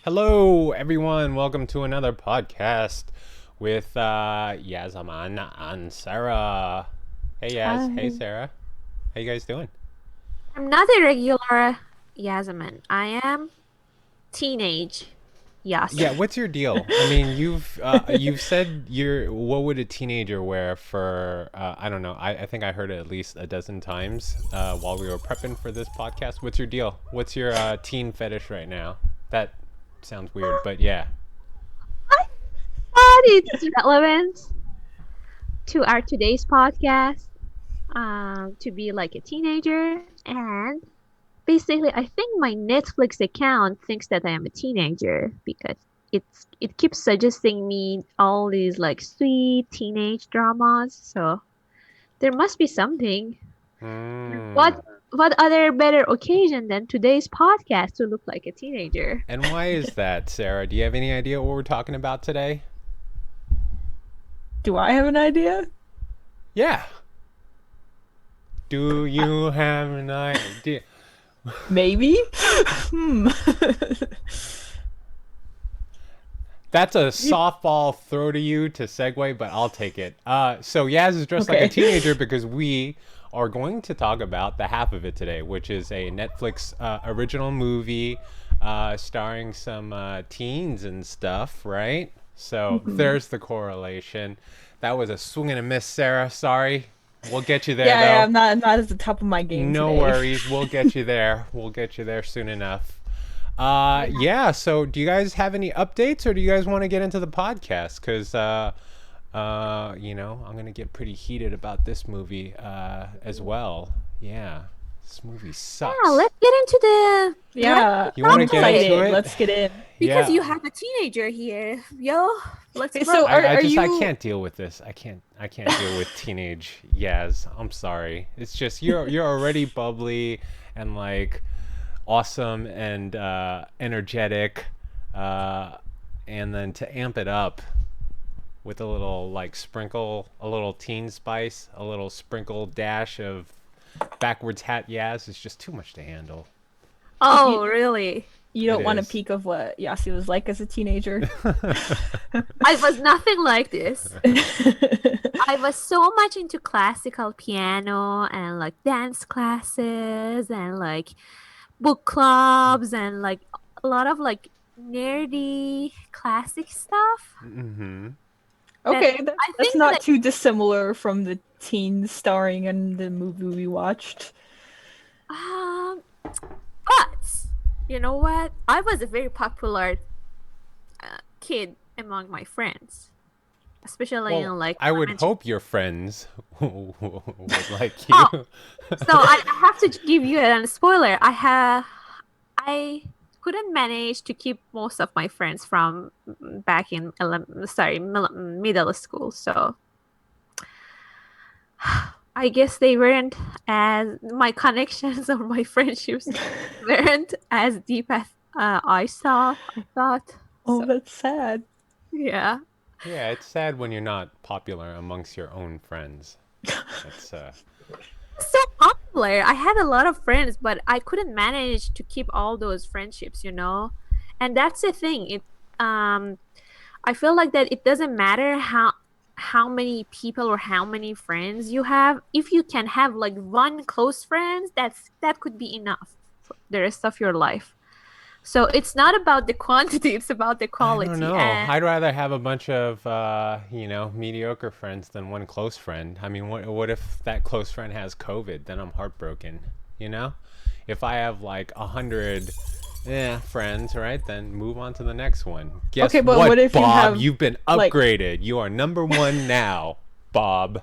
Hello, everyone. Welcome to another podcast with Yasaman and Sarah. Hey, Yaz. Hey, Hi. Sarah. How you guys doing? I'm not a regular Yasaman. I am teenage Yeah, Yasaman. what's your deal? I mean, you've said what would a teenager wear for I don't know. I think I heard it at least a dozen times while we were prepping for this podcast. What's your deal? What's your teen fetish right now? That sounds weird, but yeah. I thought it's relevant to our today's podcast, to be like a teenager. And basically, I think my Netflix account thinks that I am a teenager because it keeps suggesting me all these like sweet teenage dramas. So there must be something. Hmm. What other better occasion than today's podcast to look like a teenager? And why is that, Sarah? Do you have any idea what we're talking about today? Do I have an idea? Yeah. Do Uh, you have an idea? Maybe? Hmm. That's a You- softball throw to you to segue, but I'll take it. So Yaz is dressed like a okay. teenager because we are going to talk about the half of it today, which is a Netflix original movie starring some teens and stuff, right? So Mhm. there's the correlation. That was a swing and a miss, Sarah. Sorry. We'll get you there, Yeah, though. I'm not at the top of my game No today. worries. We'll get you there. We'll get you there soon enough. Yeah. Yeah. So, do you guys have any updates, or do you guys want to get into the podcast? Because, I'm gonna get pretty heated about this movie as well. Yeah, this movie Yeah, sucks. let's get into the Yeah, You want I'm to get topic into excited. it? Let's get in. because Yeah. you have a teenager here. Yo, let's Okay, roll. so are I are just I you can't deal with this. I can't deal with teenage Yaz. I'm sorry. It's just you're already bubbly and like awesome and energetic, uh, and then to amp it up with a little like sprinkle, a little teen spice, a little sprinkle dash of backwards hat Yaz is just too much to handle. you, Oh, really? you It don't want a is. peek of what Yasi was like as a teenager? I was nothing like this. I was so much into classical piano and like dance classes and like book clubs and like a lot of like nerdy classic stuff. Mm-hmm. And Okay, I that's think not that too dissimilar from the teen starring in the movie we watched. um but you know what? I was a very popular kid among my friends, especially Well, in like I would elementary. hope your friends would like you. Oh, so I have to give you a spoiler. I couldn't manage to keep most of my friends from back in middle school. So I guess they weren't as my connections or my friendships weren't as deep as I thought. Oh, So that's sad. yeah. Yeah, it's sad when you're not popular amongst your own friends. That's So popular. I had a lot of friends, but I couldn't manage to keep all those friendships, you know? And that's the thing. Um I feel like that it doesn't matter how many people or how many friends you have. If you can have like one close friend, that could be enough for the rest of your life. So it's not about the quantity, it's about the I don't quality. know. And I'd rather have a bunch of mediocre friends than one close friend. I mean, what if that close friend has COVID? Then I'm heartbroken. You know, if I have like 100 friends, right? Then move on to the next one. Guess Okay, but what what, if you Bob? have You've been like upgraded. You are number one now, Bob.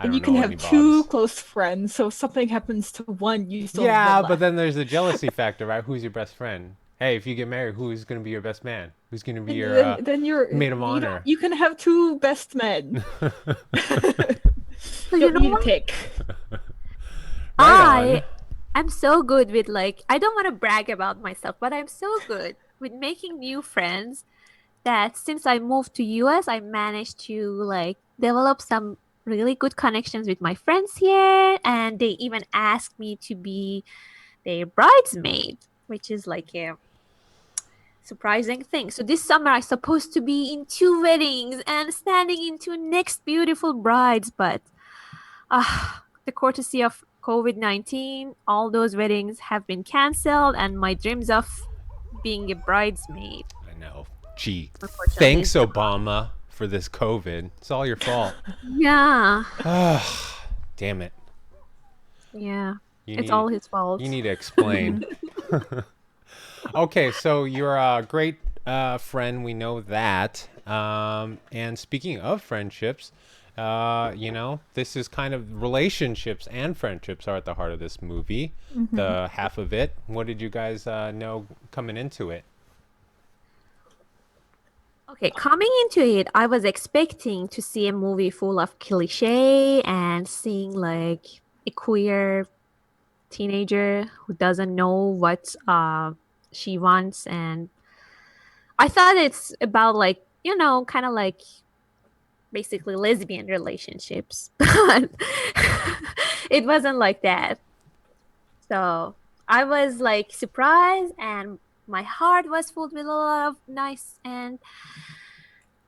I but you don't can know any have two Bobs. close friends, so if something happens to one, you still have one Yeah, but left. then there's the jealousy factor, right? Who's your best friend? Hey, if you get married, who's going to be your best man? Who's going to be And your then maid of you don't honor? you can have two best men. so You you don't know need to what? pick. Right on. I am so good with like I don't want to brag about myself, but I'm so good with making new friends that since I moved to US, I managed to like develop some really good connections with my friends here, and they even asked me to be their bridesmaid, which is like a surprising thing. So this summer I supposed to be in two weddings and standing in two next beautiful brides, but the courtesy of COVID-19, all those weddings have been canceled, and my dreams of being a bridesmaid, I know. Gee, unfortunately, thanks is gone. Obama for this COVID. It's all your fault. Yeah, Damn it. yeah, You it's need all his you fault. need to explain. Okay, so you're a great friend. We know that. And speaking of friendships, this is kind of relationships and friendships are at the heart of this movie. Hmm. The half of it. What did you guys know coming into it? Okay, coming into it, I was expecting to see a movie full of cliche and seeing like a queer teenager who doesn't know what she wants, and I thought it's about like, kind of like basically lesbian relationships, but it wasn't like that. So I was like surprised, and my heart was filled with a lot of nice and,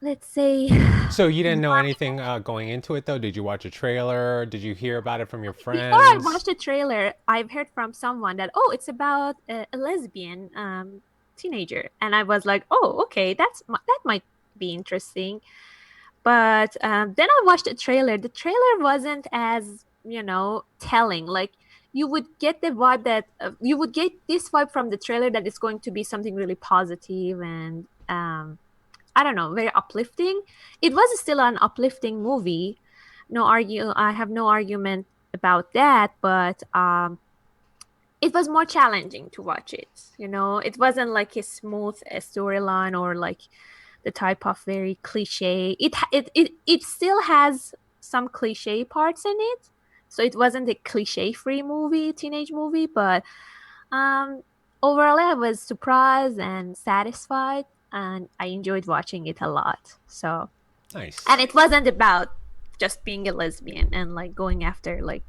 let's say, So you didn't know anything going into it though? Did you watch a trailer? Did you hear about it from your before I friends? watched the trailer, I've heard from someone that, oh, it's about a lesbian teenager, and I was like, oh, okay, that might be interesting. But then I watched the trailer. The trailer wasn't as, telling. Like, you would get the vibe that you would get this vibe from the trailer that it's going to be something really positive and, I don't know, very uplifting. It was still an uplifting movie. I have no argument about that, but it was more challenging to watch it. It wasn't like a smooth storyline or like the type of very cliche. It still has some cliche parts in it, so it wasn't a cliche-free movie, teenage movie. But um, overall, I was surprised and satisfied, and I enjoyed watching it a lot. So, Nice. and it wasn't about just being a lesbian and like going after like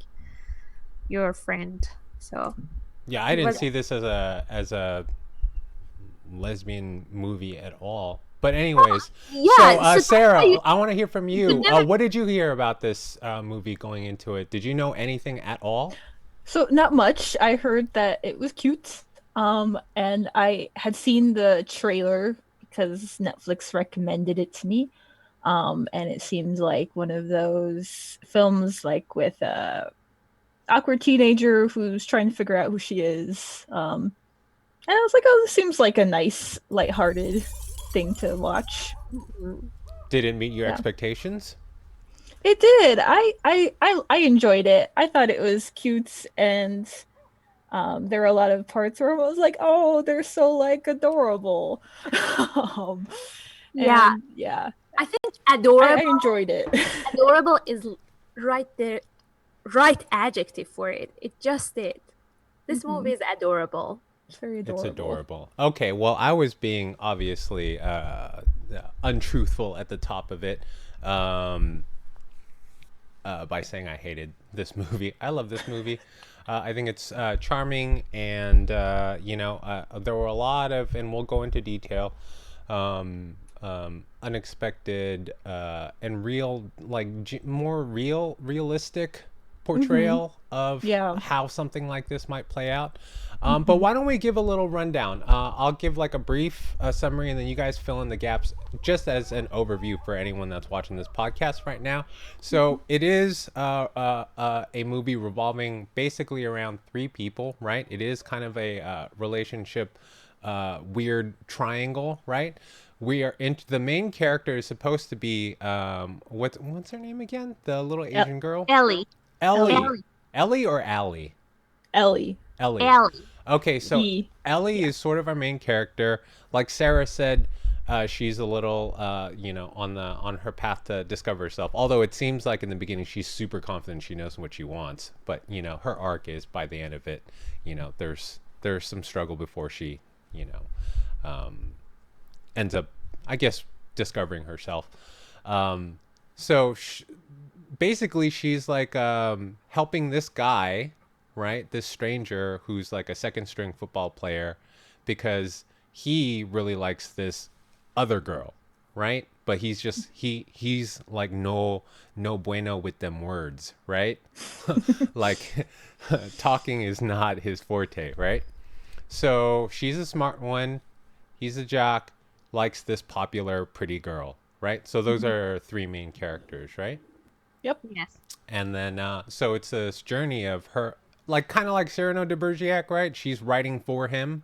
your friend. So Yeah, I it didn't was, see this as a lesbian movie at all. But anyways, so yeah. So that's why Sarah, I want to hear from you should you. never. What did you hear about this movie going into it? Did you know anything at all? So not much. I heard that it was cute. And I had seen the trailer because Netflix recommended it to me. And it seems like one of those films like with a awkward teenager who's trying to figure out who she is. And I was like, oh, this seems like a nice, lighthearted thing to watch. Mhm. Did it meet your Yeah. expectations? It did. I enjoyed it. I thought it was cute, and there were a lot of parts where I was like, "Oh, they're so like adorable," um, Yeah, and yeah, I think I adorable enjoyed it. adorable is right there, right adjective for it. It just did. This movie Mhm. is adorable. It's very It's adorable. adorable. Okay, well, I was being obviously untruthful at the top of it by saying I hated this movie. I love this movie. I think it's charming, and there were a lot of, and we'll go into detail, unexpected and real, like more realistic Hmm. portrayal of Yeah. how something like this might play out. But Hmm. why don't we give a little rundown? I'll give like a brief summary, and then you guys fill in the gaps just as an overview for anyone that's watching this podcast right now. So it is a movie revolving basically around three people, right? It is kind of a relationship weird triangle, right? We are into the main character is supposed to be what's her name again? The little El- Asian girl? Ellie. Ellie. Ellie. Ellie. Ellie or Allie? Ellie. Ellie. Ellie. Okay, so E. Ellie Yeah. is sort of our main character. Like Sarah said, she's a little, on her path to discover herself. Although it seems like in the beginning she's super confident she knows what she wants, but her arc is by the end of it, there's some struggle before she, um, ends up, I guess, discovering herself. Um, so basically, she's like helping this guy, right? This stranger who's like a second string football player, because he really likes this other girl, right? But he's like no bueno with them words, right? Like talking is not his forte, right? So she's a smart one. He's a jock, likes this popular pretty girl, right? So those are three main characters, right? Yep. Yes. And then so it's this journey of her, like kind of like Cyrano de Bergerac, right? She's writing for him.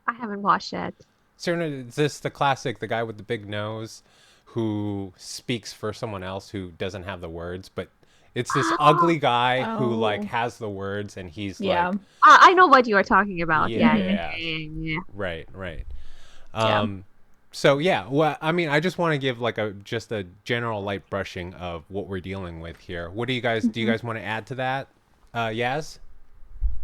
I haven't watched it. Cyrano is this the classic, the guy with the big nose who speaks for someone else who doesn't have the words, but it's this ugly guy who like Oh. has the words, and he's Yeah. like, I know what you are talking about. yeah, Yeah. right, right. Yeah. So yeah, well, I mean, I just want to give like just a general light brushing of what we're dealing with here. What do you guys want to add to that? Yaz?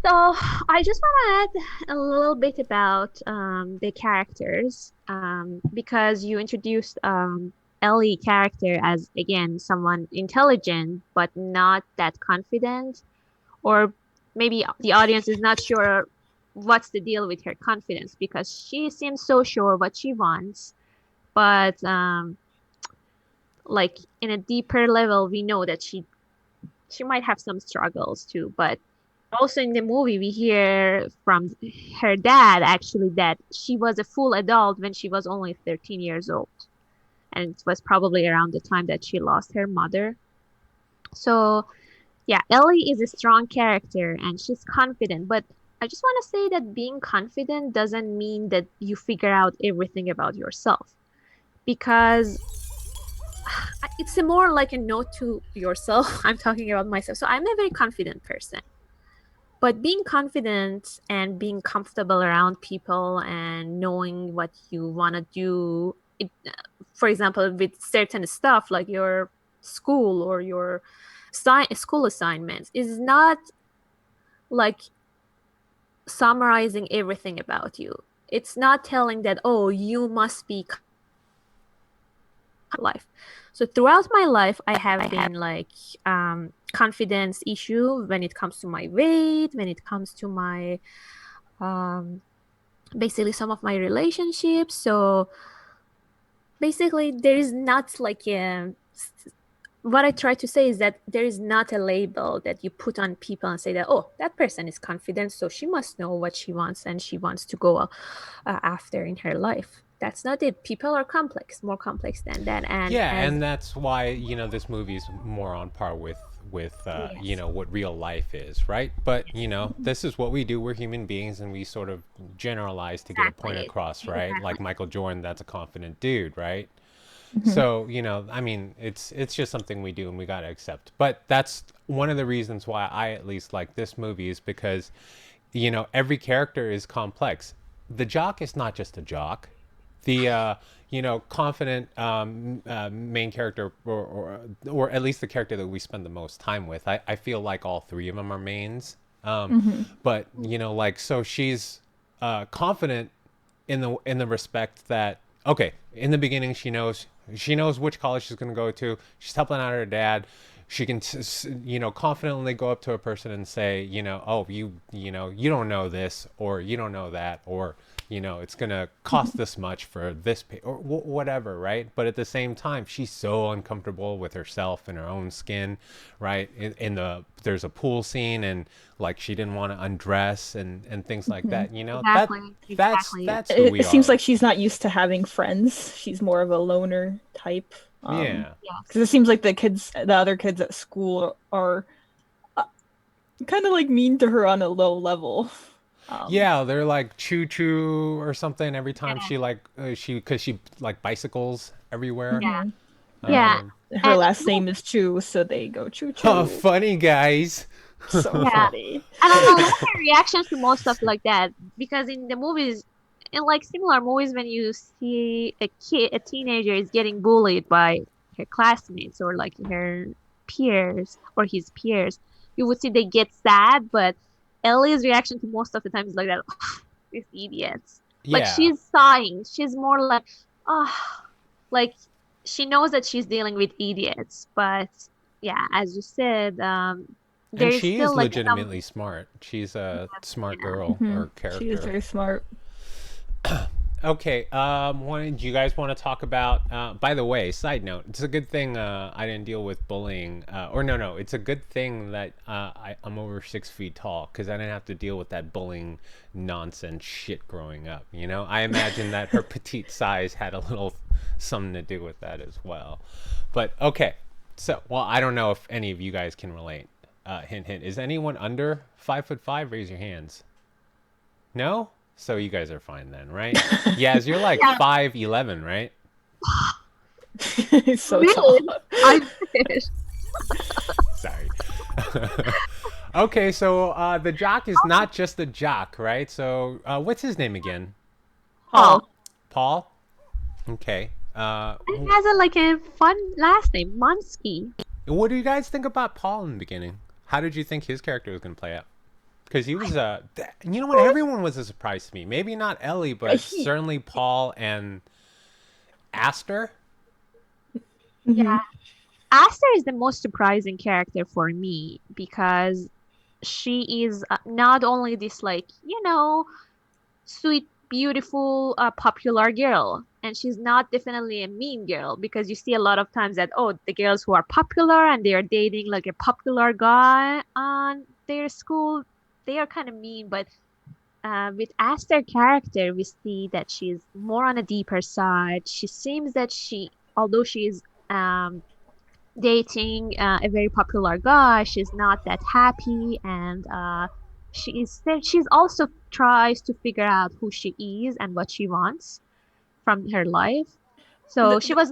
So I just want to add a little bit about the characters because you introduced Ellie character as again someone intelligent but not that confident, or maybe the audience is not sure what's the deal with her confidence because she seems so sure what she wants, but like in a deeper level, we know that she might have some struggles too, but also in the movie we hear from her dad actually that she was a full adult when she was only 13 years old, and it was probably around the time that she lost her mother. So yeah, Ellie is a strong character and she's confident, but I just want to say that being confident doesn't mean that you figure out everything about yourself, because it's a more like a note to yourself. I'm talking about myself. So I'm a very confident person. But being confident and being comfortable around people and knowing what you want to do, for example, with certain stuff like your school or your school assignments, is not like summarizing everything about you. It's not telling that, oh, you must be life. So throughout my life, I have been like confidence issue when it comes to my weight, when it comes to my um, basically some of my relationships. So basically, there is not like a what I try to say is that there is not a label that you put on people and say that, oh, that person is confident, so she must know what she wants and she wants to go after in her life. That's not it. People are complex, more complex than that. And Yeah, as and that's why, this movie is more on par with yes, what real life is, right? But yes, this is what we do. We're human beings, and we sort of generalize to get a point exactly, across, right? Like exactly, Michael Jordan, that's a confident dude, right? Mhm. So, I mean, it's just something we do and we got to accept. But that's one of the reasons why I at least like this movie, is because every character is complex. The jock is not just a jock. The confident main character, or at least the character that we spend the most time with. I feel like all three of them are mains. Mhm. But like, so she's confident in the respect that, okay, in the beginning she knows which college she's going to go to. She's helping out her dad. She can confidently go up to a person and say, oh, you don't know this, or you don't know that, or it's going to cost this much for this or whatever, right? But at the same time, she's so uncomfortable with herself and her own skin, right? There's a pool scene, and like she didn't want to undress and things like Mhm. that. exactly, exactly. That's who It we seems are. like she's not used to having friends. She's more of a loner type. Yeah. Because it seems like the other kids at school are kind of like mean to her on a low level. Um, Yeah, they're like choo choo or something every time Yeah, she like because she like bicycles everywhere. yeah, mhm. yeah. Um, Her And last name is Chu, so they go choo oh, choo. funny guys. So yeah, funny. and I love her reactions to most stuff like that because in the movies, in like similar movies, when you see a teenager is getting bullied by her classmates or like her peers or his peers, you would see they get sad, but Ellie's reaction to most of the time is like that, these idiots. Like Yeah. she's sighing. She's more like, oh, like she knows that she's dealing with idiots, but yeah, as you said, there And is she still is like some legitimately smart. She's a smart yeah, girl Mhm. or She is character. very smart. Okay. Do you guys want to talk about? By the way, side note, it's a good thing I didn't deal with bullying. Or no, it's a good thing that I'm over 6 feet tall because I didn't have to deal with that bullying nonsense shit growing up. You know, I imagine that her petite size had a little something to do with that as well. But okay, so well, I don't know if any of you guys can relate. Hint, hint. Is anyone under 5'5"? Raise your hands. No? So you guys are fine then, right? Yes, you're like Yeah, 5'11", right? He's so tall. really? I wish. Sorry. Okay, so the jock is not just a jock, right? So what's his name again? Oh, Paul. Paul? Okay. it has a like a fun last name, Monsky. What do you guys think about Paul in the beginning? How did you think his character was going to play out? Because he was you know what? Everyone was a surprise to me. Maybe not Ellie, but certainly Paul and Aster. Yeah. Aster is the most surprising character for me because she is not only this like, sweet, beautiful, popular girl, and she's not definitely a mean girl because you see a lot of times that the girls who are popular and they are dating like a popular guy on their school, they are kind of mean, but with Aster character, we see that she's more on a deeper side. She seems that although she is dating a very popular guy, she's not that happy, and she's also tries to figure out who she is and what she wants from her life. So she was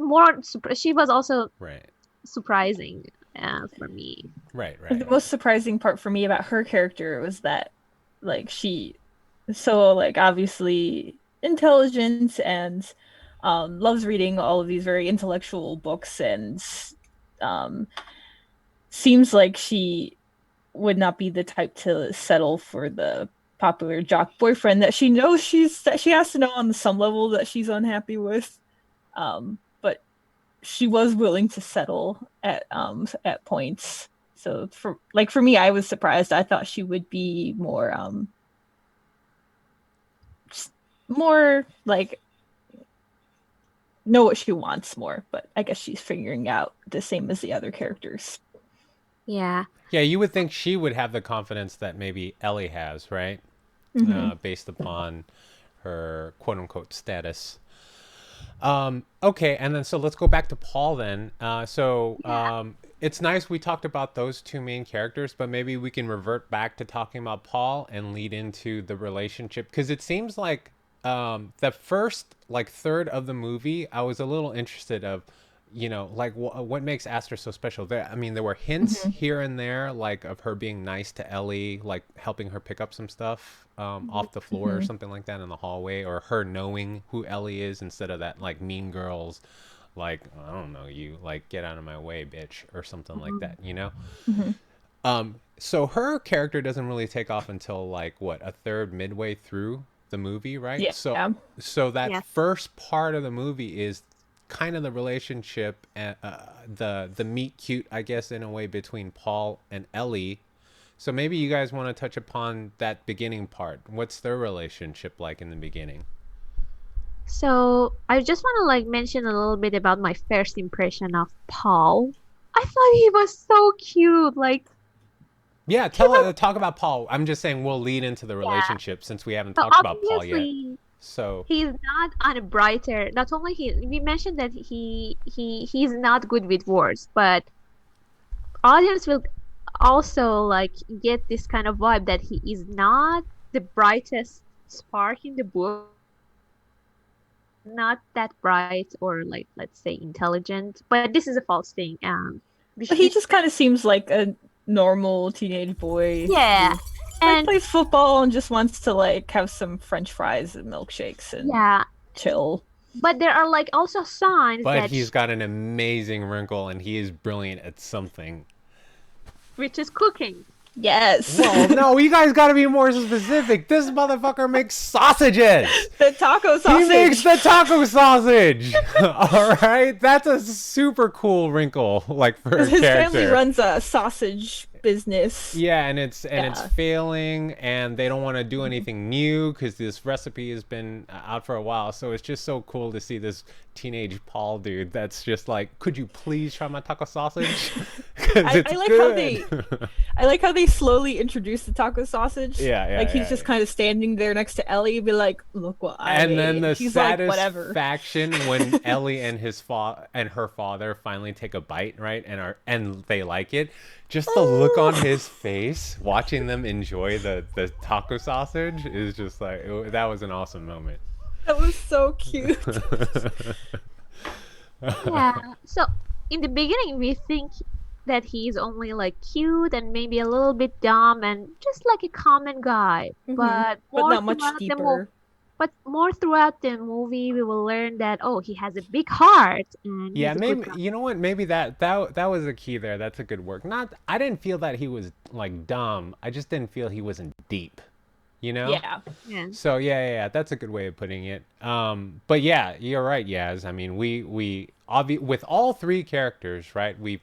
also Right. surprising for me. Right. The most surprising part for me about her character was that, like, she so like obviously intelligent and loves reading all of these very intellectual books, and seems like she would not be the type to settle for the popular jock boyfriend that she knows that she has to know on some level that she's unhappy with. But she was willing to settle at points. So for me, I was surprised. I thought she would be more like know what she wants more, but I guess she's figuring out the same as the other characters. Yeah. Yeah, you would think she would have the confidence that maybe Ellie has, right? Based upon her quote unquote status. Okay, and then so let's go back to Paul then. It's nice we talked about those two main characters, but maybe we can revert back to talking about Paul and lead into the relationship, because it seems like the first like third of the movie, I was a little interested of, like what makes Aster so special. There were hints here and there, like of her being nice to Ellie, like helping her pick up some stuff off the floor or something like that in the hallway, or her knowing who Ellie is instead of that like Mean Girls, like, I don't know you, like, get out of my way, bitch, or something like that, So her character doesn't really take off until like what, a third midway through the movie, right? Yeah. So that Yes. first part of the movie is kind of the relationship and the meet cute, I guess, in a way, between Paul and Ellie. So maybe you guys want to touch upon that beginning part. What's their relationship like in the beginning? So I just want to like mention a little bit about my first impression of Paul. I thought he was so cute. Like, Yeah, talk about Paul. I'm just saying we'll lead into the relationship since we haven't so talked about Paul yet. obviously So he's not on a brighter. Not only we mentioned that he's not good with words, but audience will also like get this kind of vibe that he is not the brightest spark in the book, not that bright or like, let's say, intelligent, but this is a false thing. But he just kind of seems like a normal teenage boy. Yeah, Who and plays football and just wants to like have some French fries and milkshakes and yeah, chill. but there are like also signs but that he's got an amazing wrinkle and he is brilliant at something. which is cooking. Yes. Well, no, you guys got to be more specific. This motherfucker makes sausages. The taco sausage. He makes the taco sausage. All right, that's a super cool wrinkle, like, for a His character. family runs a sausage business. Yeah, and it's Yeah. failing, and they don't want to do Mhm. anything new because this recipe has been out for a while. So it's just so cool to see this teenage Paul dude that's just like, could you please try my taco sausage? Because I, it's I like how good. they I like how they slowly introduce the taco sausage. Yeah, Like yeah, he's yeah, just yeah. kind of standing there next to Ellie, be like, "Look what I And then made." the She's like, "Whatever." satisfaction when Ellie and her father finally take a bite, right, and they like it. Just the look on Oh, his face watching them enjoy the taco sausage is just like that was an awesome moment. that was so cute. Yeah. So in the beginning, we think that he's only like cute and maybe a little bit dumb and just like a common guy. But not much deeper. But more throughout the movie, we will learn that oh, he has a big heart and Yeah, he's a good maybe guy. you know what? Maybe that was a key there. That's a good work. Not I didn't feel that he was like dumb. I just didn't feel he wasn't deep. You know? Yeah. Yeah. So yeah, that's a good way of putting it. But yeah, you're right, Yaz. I mean, with all three characters, right? We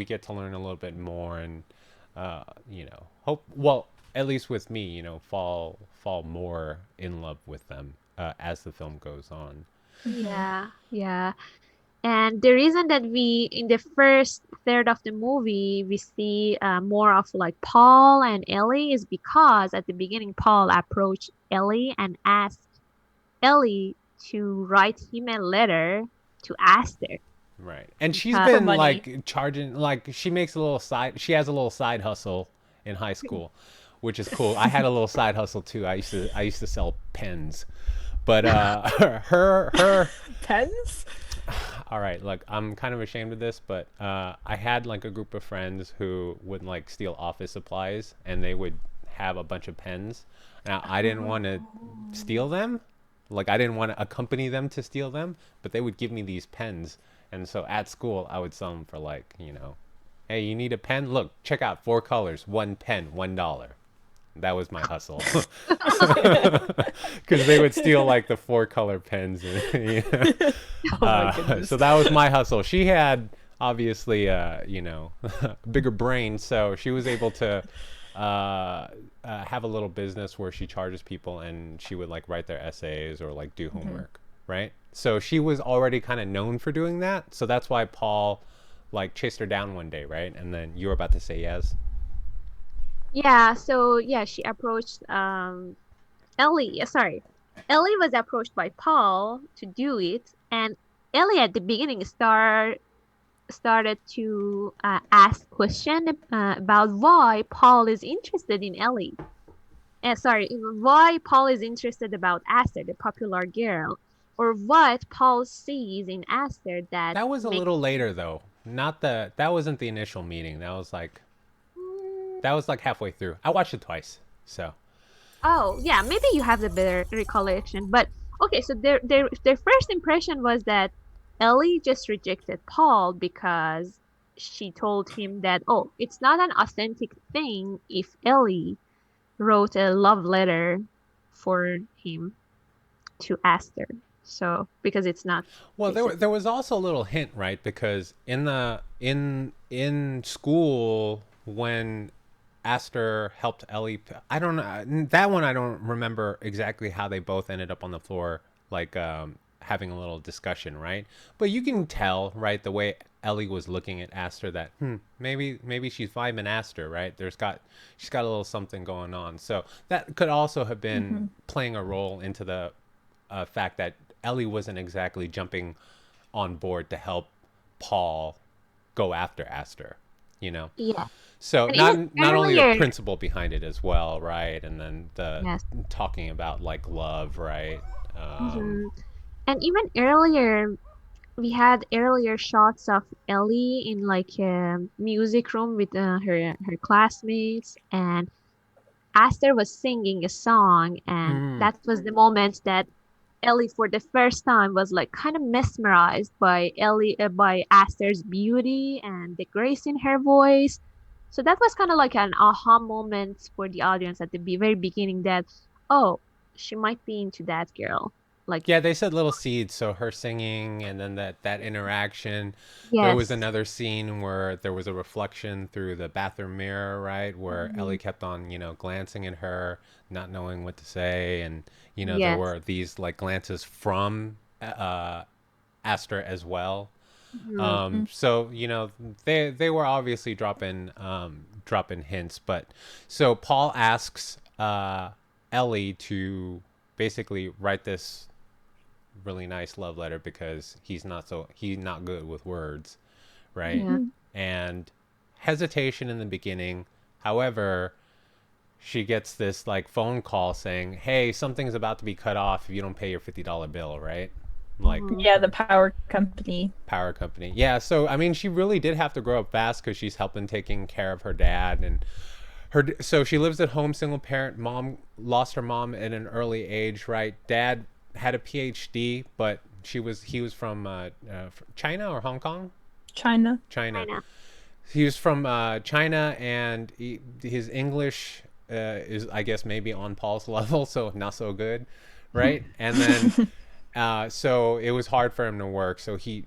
get to learn a little bit more, and hope. Well, at least with me, fall more in love with them as the film goes on. hmm Yeah. Yeah. And the reason that we, in the first third of the movie, we see more of like Paul and Ellie is because at the beginning, Paul approached Ellie and asked Ellie to write him a letter to Aster Right. And she's because, For been money. like charging like she has a little side hustle in high school, which is cool. I had a little side hustle too. I used to sell pens. But her Pens? all right, look, I'm kind of ashamed of this, but I had like a group of friends who would like steal office supplies and they would have a bunch of pens. Now, I didn't want to steal them. Like I didn't want to accompany them to steal them, but they would give me these pens. And so at school, I would sell them for like, hey, you need a pen? Look, check out 4 colors, one pen, $1. That was my hustle. Because they would steal like the 4 color pens. Oh my So goodness. that was my hustle. She had obviously, bigger brain, so she was able to have a little business where she charges people and she would like write their essays or like do hmm homework, right? So she was already kind of known for doing that. So that's why Paul like chased her down one day, right? And then you were about to say yes. yeah, so yeah, she approached Ellie. Sorry, Ellie was approached by Paul to do it, and Ellie at the beginning started to ask question about why Paul is interested in Ellie. Sorry, why Paul is interested about Aster, the popular girl, or what Paul sees in Aster that That was a makes little him. later though. Not the that wasn't the initial meeting. That was like halfway through. I watched it twice. So, Oh, yeah, maybe you have the better recollection. But okay, so their first impression was that Ellie just rejected Paul because she told him that, oh, it's not an authentic thing if Ellie wrote a love letter for him to Aster. So because it's not well, there basically. there was also a little hint, right? Because in school when Aster helped Ellie, I don't know that one. I don't remember exactly how they both ended up on the floor, like having a little discussion, right? But you can tell, right, the way Ellie was looking at Aster that maybe she's vibing Aster, right? She's got a little something going on, so that could also have been hmm playing a role into the fact that Ellie wasn't exactly jumping on board to help Paul go after Aster, you know. Yeah. So And even not only the earlier, principle behind it as well, right? And then the yes. talking about like love, right? hmm And even earlier, we had earlier shots of Ellie in like a music room with her classmates, and Aster was singing a song, and Mm. that was the moment that Ellie, for the first time, was like kind of mesmerized by by Aster's beauty and the grace in her voice. So that was kind of like an aha moment for the audience at the very beginning that, oh, she might be into that girl. Like, Yeah, they said little seeds. So her singing, and then that interaction. There was yes, another scene where there was a reflection through the bathroom mirror, right, where Ellie mhm, kept on, glancing at her, not knowing what to say, and there yes, were these like glances from Aster as well. mhm, So they were obviously dropping hints, but so Paul asks Ellie to basically write this really nice love letter because he's not good with words, right? yeah, Mm-hmm. And hesitation in the beginning. However, she gets this like phone call saying, "Hey, something's about to be cut off if you don't pay your $50 bill," right? Like mhm, Yeah, the power company. power company. Yeah, so I mean, she really did have to grow up fast because she's helping taking care of her dad and so she lives at home, single parent. Mom lost her mom at an early age, right? Dad had a PhD, but he was from China or Hong Kong. China. China. China. He was from China, and his English is, I guess, maybe on Paul's level, so not so good, right? And then so it was hard for him to work. So he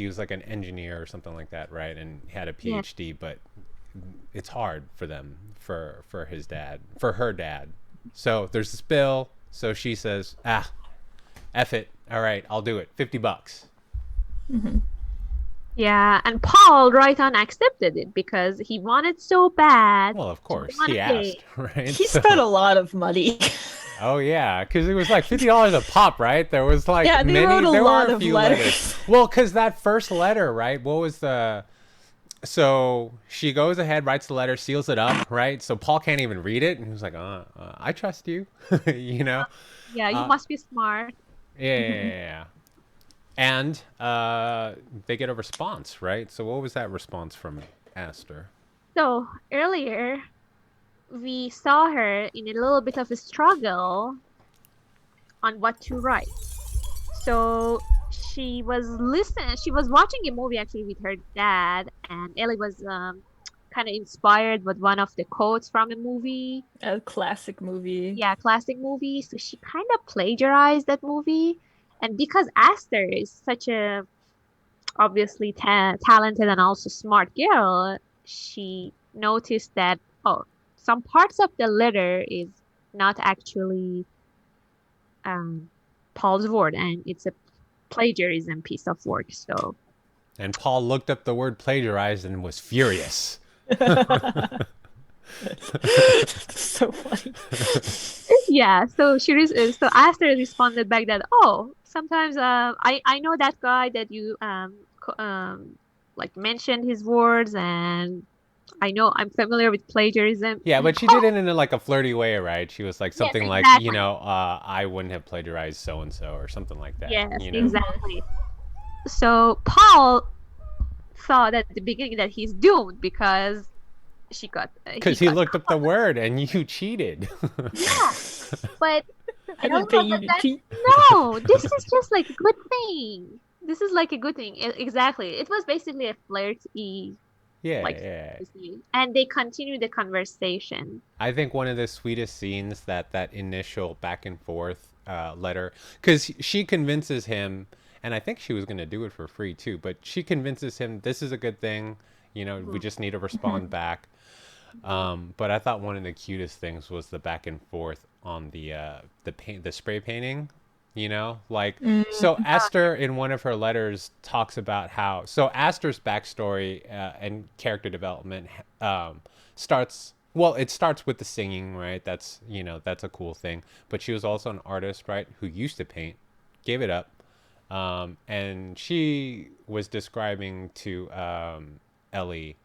was like an engineer or something like that, right? And had a Yes, PhD, but it's hard for them for his dad, for her dad. So there's this bill. So she says, F it. All right, I'll do it. $50. Hmm. yeah, and Paul right on accepted it because he wanted so bad Well, of to course go on he a date. asked, right? He spent So a lot of money. oh yeah, because it was like $50 a pop, right? There was like Yeah, they wrote a there were lot a of few letters. letters. Well, because that first letter, right? What was the so she goes ahead, writes the letter, seals it up, right? So Paul can't even read it, and he was like, I trust you," you know. Yeah, you Uh, must be smart. yeah, yeah, Hmm. yeah, yeah. And they get a response, right? So what was that response from Aster? So earlier, we saw her in a little bit of a struggle on what to write. So she was watching a movie actually with her dad, and Ellie was kind of inspired with one of the quotes from a movie. A classic movie. Yeah, classic movie. So she kind of plagiarized that movie. And because Aster is such a obviously talented and also smart girl, she noticed that, oh, some parts of the letter is not actually um, Paul's word, and it's a plagiarism piece of work. So And Paul looked up the word plagiarized and was furious. So funny. yeah, so so Aster responded back that, oh, sometimes I know that guy that you like mentioned his words, and I know I'm familiar with plagiarism. Yeah, And but she did it in like a flirty way, right? She was like yes, something like, exactly. I wouldn't have plagiarized so and so or something like that, Yes, you know? Hmm. exactly. So Paul thought at the beginning that he's doomed because he Because he got looked up the word and you cheated. yeah, but I Ellie didn't pay was you like to that. cheat. No, this is just like a good thing. This is like a good thing. Exactly. It was basically a flirty Yeah, like yeah. scene. And they continued the conversation. I think one of the sweetest scenes that initial back and forth letter, because she convinces him, and I think she was going to do it for free too, but she convinces him this is a good thing. We Mhm, just need to Hmm. respond back. mhm. But I thought one of the cutest things was the back and forth on the spray painting. Like so Mm. Oh, Esther in one of her letters talks about how so Esther's backstory and character development starts. Well, it starts with the singing, right? That's a cool thing. But she was also an artist, right? Who used to paint, gave it up, and she was describing to Ellie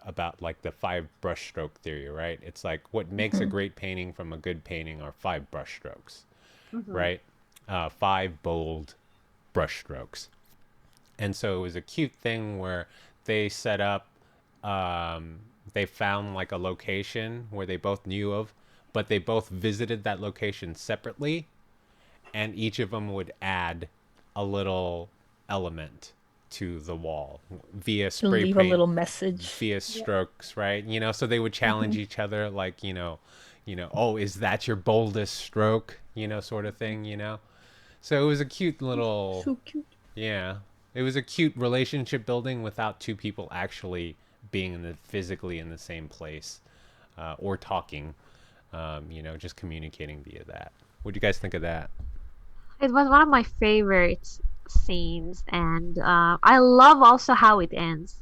about like the five brushstroke theory, right? It's like what makes a Mhm. great painting from a good painting are five brushstrokes, mhm. right? Five bold brushstrokes. And so it was a cute thing where they set up, they found like a location where they both knew of, but they both visited that location separately, and each of them would add a little element to the wall via To spray leave a paint, little message. via Yeah. strokes, right? So they would challenge Hmm. each other, like, oh, is that your boldest stroke? Sort of thing. So it was a cute little, So cute. yeah. It was a cute relationship building without two people actually being physically in the same place, or talking. Just communicating via that. What do you guys think of that? It was one of my favorite scenes, and I love also how it ends.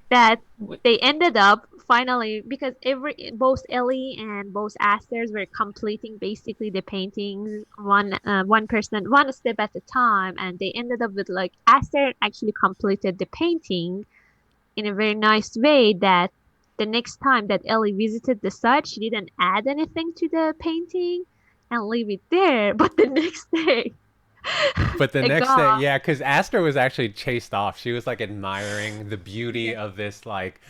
That they ended up finally because every both Ellie and both Asters were completing basically the paintings one person one step at a time, and they ended up with like Aster actually completed the painting in a very nice way that the next time that Ellie visited the site, she didn't add anything to the painting and leave it there. But the next day, But the the next day, god, yeah, because Aster was actually chased off. She was like admiring the beauty yeah, of this, like,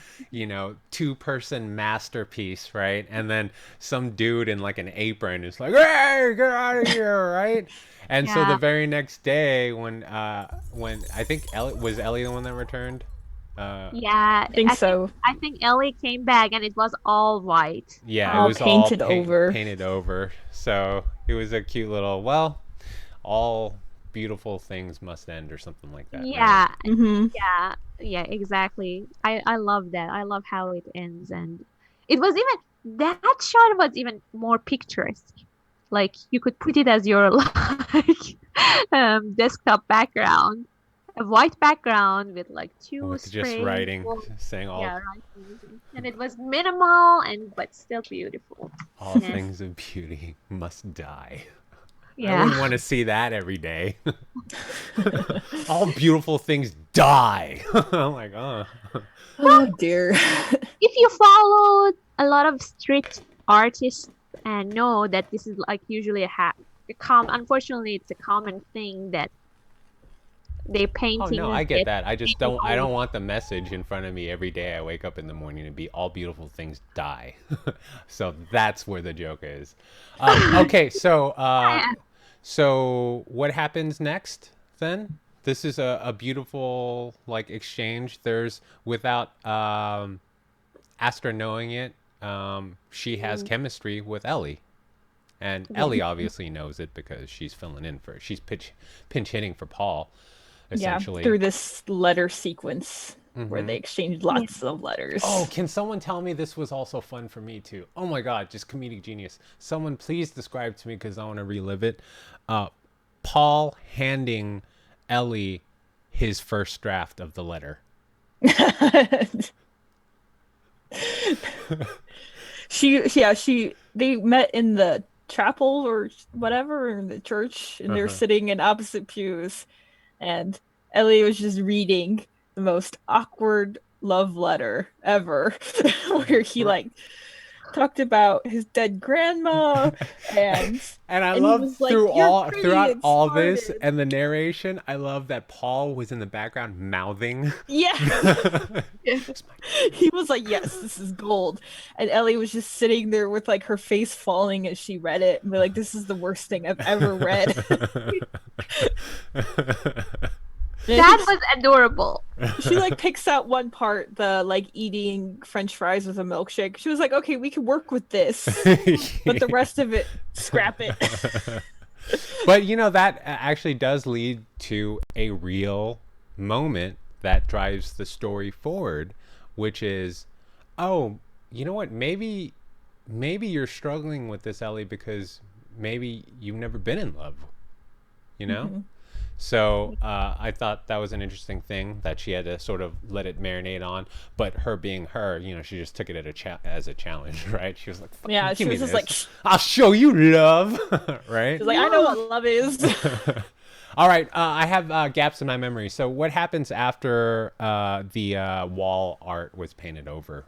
two-person masterpiece, right? And then some dude in like an apron is like, "Hey, get out of here!" Right? And so the yeah, very next day, when I think Ellie the one that returned. Uh, yeah. I think so. I think Ellie came back and it was all white. yeah, it All was all painted over. painted over. So it was a cute little, well, all beautiful things must end or something like that, right? Yeah, Mm-hmm. yeah, yeah, exactly. I love that. I love how it ends, and it was even that shot was even more picturesque. Like you could put it as your like desktop background, a white background with like two With just sprays. writing, saying Yeah, right. And it was minimal and but still beautiful. all And things of beauty must die. I yeah. wouldn't want to see that every day. All beautiful things die. I'm like, oh. Oh dear. If you follow a lot of street artists and know that this is like usually unfortunately it's a common thing that their Oh no, I paintings get get that. I just painted don't. I over. don't want the message in front of me every day I wake up in the morning to be all beautiful things die. So that's where the joke is. Okay, so what happens next then? This is a beautiful like exchange. There's without Astra knowing it, she has Mm, chemistry with Ellie. And yeah. Ellie obviously knows it because she's filling in for she's pinch hitting for Paul, Yeah, essentially. through this letter sequence where Hmm. they exchanged Yeah. lots of Oh, letters. can someone tell me this was also fun for me too? Oh my god, just comedic genius. Someone please describe to me because I want to relive it. Uh, Paul handing Ellie his first draft of the letter. They met in the chapel or whatever, or in the church, and they're Uh-huh. sitting in opposite pews, and Ellie was just reading the most awkward love letter ever, where he R- like talked about his dead grandma, and And I and he love was like, "You're pretty throughout and all this smarted." and the narration, I love that Paul was in the background mouthing. Yeah. Yeah. He was like, "Yes, this is gold," and Ellie was just sitting there with like her face falling as she read it, and be like, "This is the worst thing I've ever read." And I think That was adorable. she like picks out one part, the like eating French fries with a milkshake. She was like, "Okay, we can work with this, but the rest of it, scrap it." But that actually does lead to a real moment that drives the story forward, which is, oh, you know what? Maybe you're struggling with this, Ellie, because maybe you've never been in love. You know. Mhm. So I thought that was an interesting thing that she had to sort of let it marinate on. But her being her, she just took it as a challenge, right? She was like, "Fuck you, Yeah, give she me was just this. like, I'll show you love," right? she's like, "I know Yeah. what love is." All right, I have gaps in my memory. So what happens after the wall art was painted over?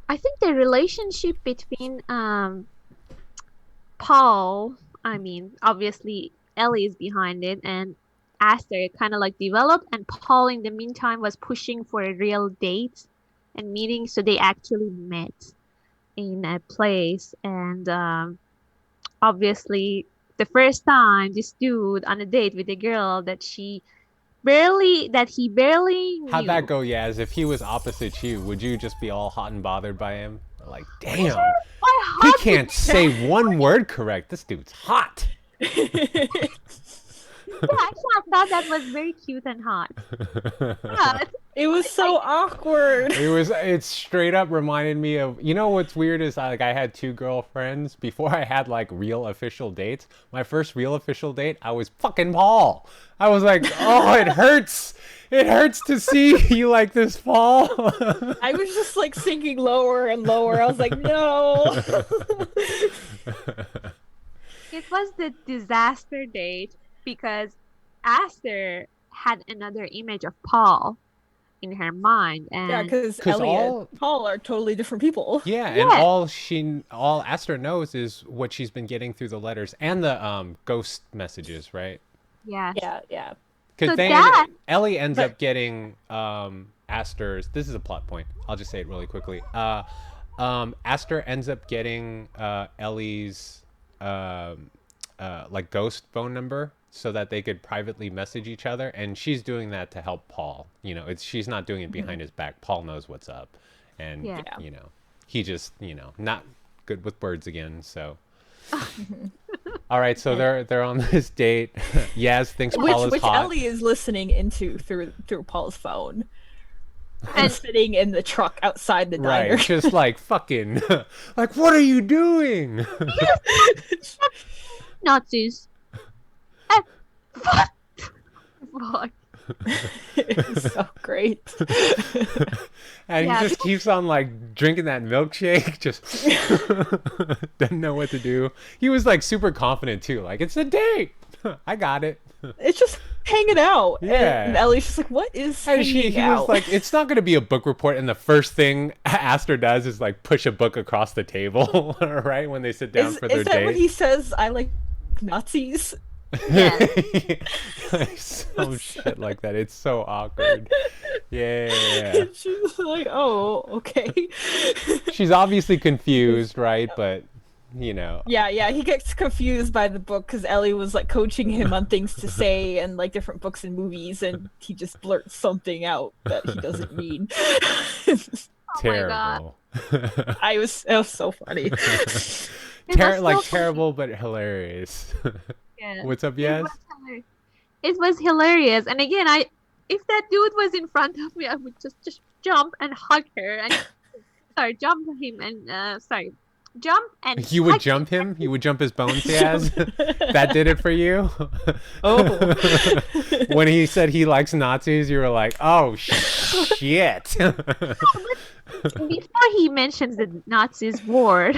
I think the relationship between Paul, I mean, obviously Ellie is behind it, and Aster it kind of like developed, and Paul in the meantime was pushing for a real date and meeting, so they actually met in a place, and obviously the first time this dude on a date with a girl that he barely How'd that knew. go, Yaz? If he was opposite you, would you just be all hot and bothered by him? Like, What is damn, why he hot can't say one word correct. This dude's hot. Yeah, actually, I thought that was very cute and hot. Yeah, It was so awkward. It straight up reminded me of, you know what's weird is I had two girlfriends before I had like real official dates. My first real official date, I was fucking Paul. I was like, oh, it hurts. It hurts to see you like this, Paul. I was just like sinking lower and lower. I was like, no. it was the disaster date because Aster had another image of Paul in her mind, Yeah, and because 'Cause Elliot all- and Paul are totally different people. Yeah, and Yeah. all Esther knows is what she's been getting through the letters and the ghost messages, right? yes. Yeah. Because So then that- Ellie ends But- up getting Aster's. This is a plot point. I'll just say it really quickly. Aster ends up getting Ellie's like ghost phone number so that they could privately message each other, and she's doing that to help Paul. You know, she's not doing it behind his back. Paul knows what's up, and Yeah. you know, he just not good with words again. So. All right, so they're on this date. Yaz thinks Paul is Which hot. Ellie is listening into through Paul's phone. And sitting in the truck outside the diner. Right, just like fucking, like, what are you doing? Nazis. Fuck. Fuck. It's so great. And Yeah. he just keeps on like drinking that milkshake, just doesn't know what to do. He was like super confident too, like, it's a date. I got it. It's just hanging out. Yeah. And Ellie's just like, what is And hanging he out? was like, it's not going to be a book report. And the first thing Aster does is like push a book across the table, right? When they sit down for their is that date. when he says, I like Nazis? Yeah. Like, some shit like that. It's so awkward. Yeah. And she's like, oh, okay. She's obviously confused, right? But, you know. Yeah, he gets confused by the book because Ellie was like coaching him on things to say and like different books and movies, and he just blurts something out that he doesn't mean. Terrible. It was so funny. It was so funny. Terrible, but hilarious. Yeah. What's up, It Yaz? was hilarious. It was hilarious. And again, if that dude was in front of me, I would just jump and hug her and jump him and jump and You would hug jump him? You would jump his bones, Yaz? That did it for you? Oh. When he said he likes Nazis, you were like, oh, shit. Before he mentions the Nazis word,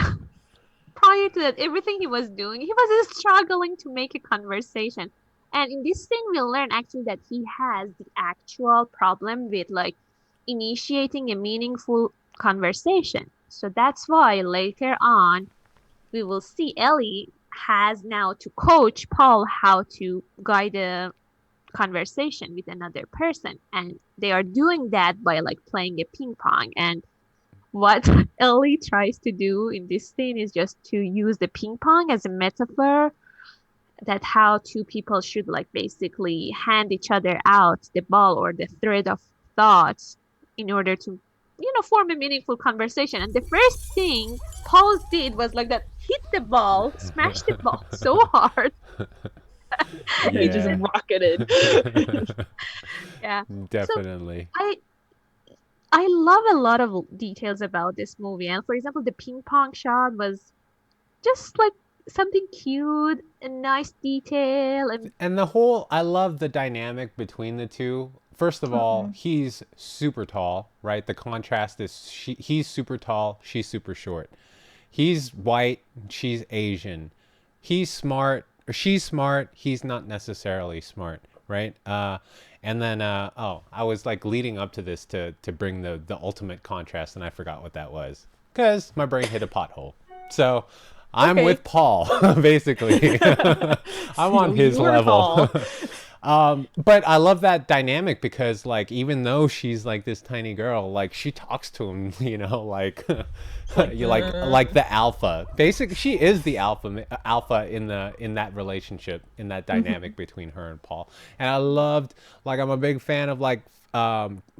prior to that, everything he was doing, he was just struggling to make a conversation. And in this scene, we learn actually that he has the actual problem with like initiating a meaningful conversation. So that's why later on, we will see Ellie has now to coach Paul how to guide a conversation with another person. And they are doing that by like playing a ping pong. And what Ellie tries to do in this scene is just to use the ping pong as a metaphor that how two people should like basically hand each other out the ball or the thread of thoughts in order to form a meaningful conversation. And the first thing Paul did was like that, hit the ball, smash the ball so hard. He just Yeah. rocketed. Yeah. Definitely. I love a lot of details about this movie. And for example, the ping pong shot was just like something cute, a nice detail. And I love the dynamic between the two. First of all, he's super tall, right? The contrast is he's super tall, she's super short. He's white, she's Asian. He's smart, or she's smart, he's not necessarily smart, right? And then, I was like leading up to this to bring the ultimate contrast, and I forgot what that was because my brain hit a pothole. So I'm Okay. with Paul, basically. I'm on his You're level. Paul. But I love that dynamic because, like, even though she's like this tiny girl, like she talks to him, like you like the alpha. Basically, she is the alpha in that relationship, in that dynamic between her and Paul. And I loved, like, I'm a big fan of like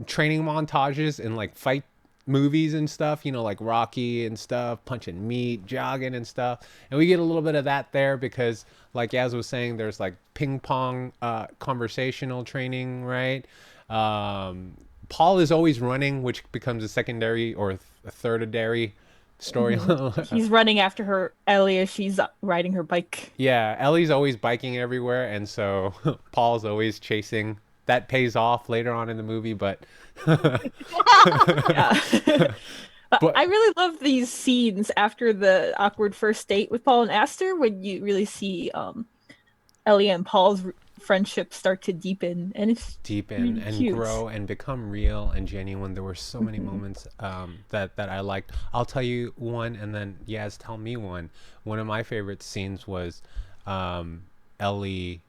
training montages and like fight movies and stuff, like Rocky and stuff, punching meat, jogging and stuff. And we get a little bit of that there because, like Yaz was saying, there's like ping pong conversational training, right? Paul is always running, which becomes a secondary or a thirdary story. Mhm. He's running after her, Ellie, as she's riding her bike. Yeah, Ellie's always biking everywhere, and so Paul's always chasing. That pays off later on in the movie, but Yeah. But but I really love these scenes after the awkward first date with Paul and Aster when you really see Ellie and Paul's friendship start to deepen, and it's deepen really and cute. grow and become real and genuine. There were so many Mhm. moments that I liked. I'll tell you one, and then Yaz, tell me one. One of my favorite scenes was um, Ellie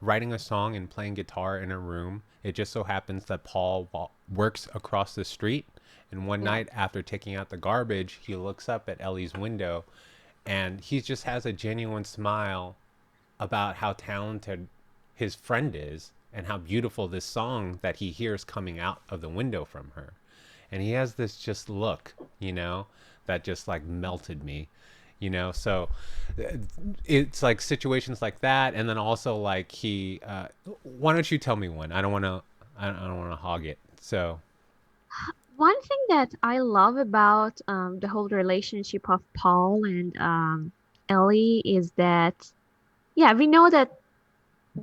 writing a song and playing guitar in her room. It just so happens that Paul works across the street, and one Yeah. night after taking out the garbage, he looks up at Ellie's window, and he just has a genuine smile about how talented his friend is and how beautiful this song that he hears coming out of the window from her. And he has this just look, that just like melted me, So uh, it's like situations like that. And then also like why don't you tell me one? I don't want to hog it. So, One thing that I love about the whole relationship of Paul and Ellie is that, yeah, we know that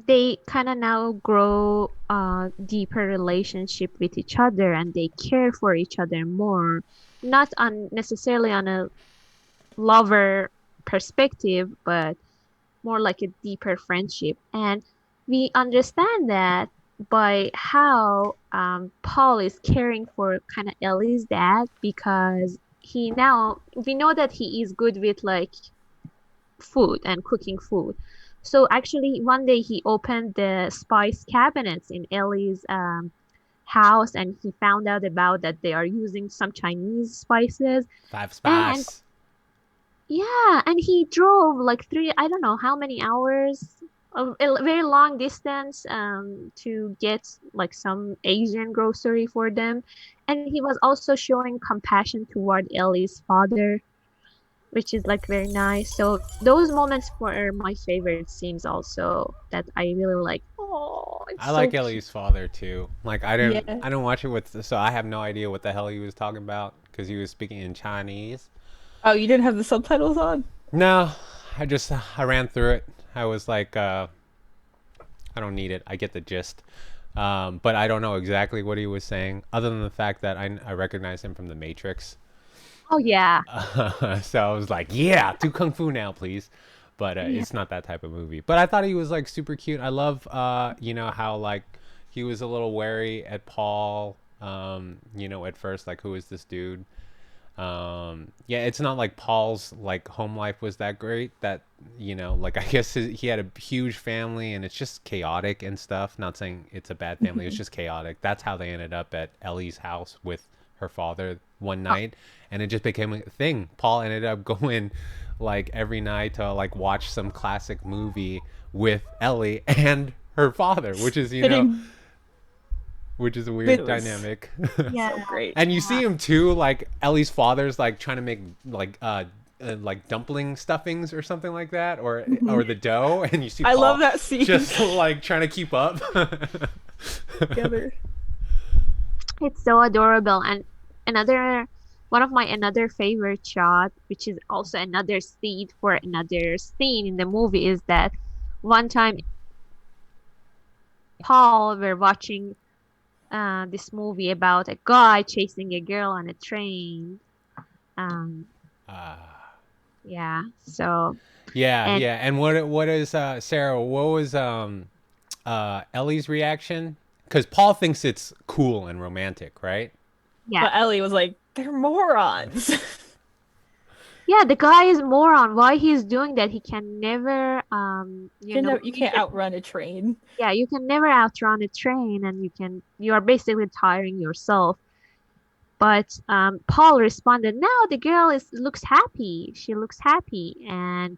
they kind of now grow a deeper relationship with each other and they care for each other more, not on necessarily on a lover perspective, but more like a deeper friendship. And we understand that by how Paul is caring for kind of Ellie's dad because he now we know that he is good with like food and cooking food. So actually, one day he opened the spice cabinets in Ellie's house, and he found out about that they are using some Chinese spices. five And spice. yeah, and he drove like three, I don't know how many hours, a very long distance, to get like some Asian grocery for them. And he was also showing compassion toward Ellie's father, which is like very nice. So those moments were my favorite scenes also that I really like. Oh, it's I like so cute. Ellie's father too. Like Yeah. I didn't watch it so I have no idea what the hell he was talking about because he was speaking in Chinese. Oh, you didn't have the subtitles on? No, I ran through it. I was like, I don't need it. I get the gist. But I don't know exactly what he was saying, other than the fact that I recognize him from The Matrix. Oh yeah. So I was like, yeah, do kung fu now, please. But Yeah. it's not that type of movie. But I thought he was like super cute. I love, how like he was a little wary at Paul. At first, like, who is this dude? Yeah, it's not like Paul's like home life was that great. That like I guess he had a huge family and it's just chaotic and stuff. Not saying it's a bad family. It's Mhm. just chaotic. That's how they ended up at Ellie's house with her father one Oh, night, and it just became a thing. Paul ended up going like every night to like watch some classic movie with Ellie and her father, Fitting. which is a It weird was dynamic. yeah. so great. And you see him too, like Ellie's father's like trying to make like dumpling stuffings or something like that, or Mhm. the dough, and you see I love Paul that scene just like trying to keep up. together. It's so adorable. And another one of my another favorite shot, which is also another seed for another scene in the movie, is that one time Paul were watching this movie about a guy chasing a girl on a train. Um, uh, yeah. So yeah, and yeah. And what is Sarah? What was Ellie's reaction? Because Paul thinks it's cool and romantic, right? yeah, But Ellie was like, they're morons. yeah. The guy is moron. Why he's doing that? He can never You reach can't outrun a train. yeah, you can never outrun a train and you are basically tiring yourself. But Paul responded, no, the girl is looks happy. She looks happy. And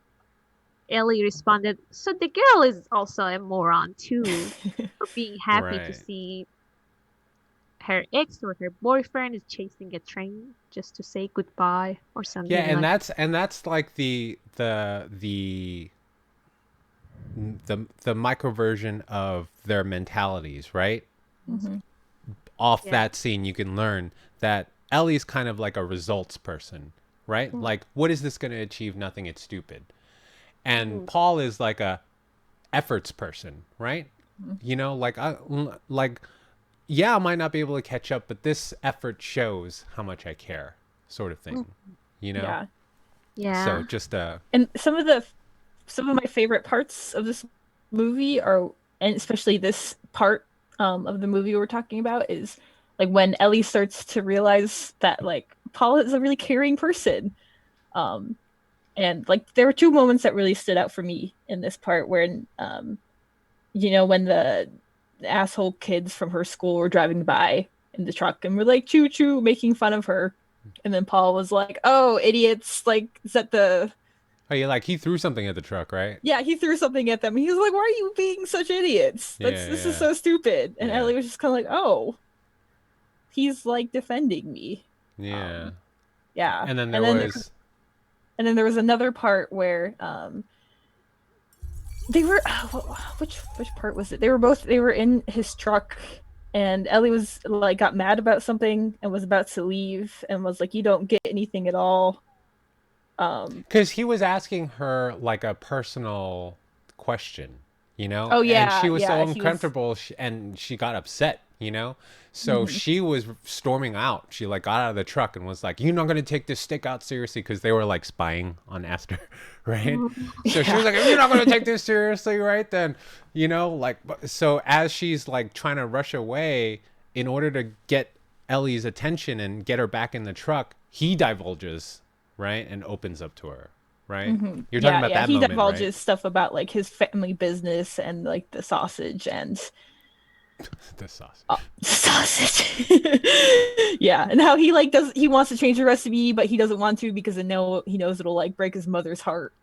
Ellie responded, so the girl is also a moron too for being happy to Right. see her ex or her boyfriend is chasing a train just to say goodbye or Yeah, something like. and that's like the micro version of their mentalities, right? Mm-hmm. Off Yeah. that scene, you can learn that Ellie's kind of like a results person, right? Mm, Like, what is this going to achieve? Nothing. It's stupid. And mm, Paul is like a efforts person, right? You know, like yeah, I might not be able to catch up, but this effort shows how much I care, sort of mm. thing. You know. Yeah. So Yeah. just And some of my favorite parts of this movie are, and especially this part of the movie we're talking about, is like when Ellie starts to realize that like Paul is a really caring person. Um, and like there were two moments that really stood out for me in this part when when the asshole kids from her school were driving by in the truck and were like choo choo making fun of her. And then Paul was like, "Oh, idiots! Like, is that the oh, you like he threw something at the truck, right? yeah, he threw something at them. He was like, "Why are you being such idiots? This is Yeah, so stupid." And yeah, Ellie was just kind of like, "Oh, he's like defending me." yeah. Yeah, And then and there then was there was another part where they were which part was it? They were in his truck, and Ellie was like got mad about something and was about to leave and was like, "You don't get anything at all." Um, because he was asking her like a personal question, you know, oh and she yeah, was so yeah, he was. uncomfortable and she got upset, you know, so Mhm. she was storming out. She like got out of the truck and was like, "You're not going to take this stick out seriously," because they were like spying on Esther, right? Mm, So she was Yeah. like, "If you're not going to take this seriously, right, then, you know, like," so as she's like trying to rush away in order to get Ellie's attention and get her back in the truck, he divulges, right, and opens up to her, right? Hmm. You're talking Yeah, about yeah. that He moment, right? divulges stuff about like his family business and like the sausage and The sausage. sausage. Yeah, and how he like does he wants to change the recipe, but he doesn't want to because he knows it'll like break his mother's heart.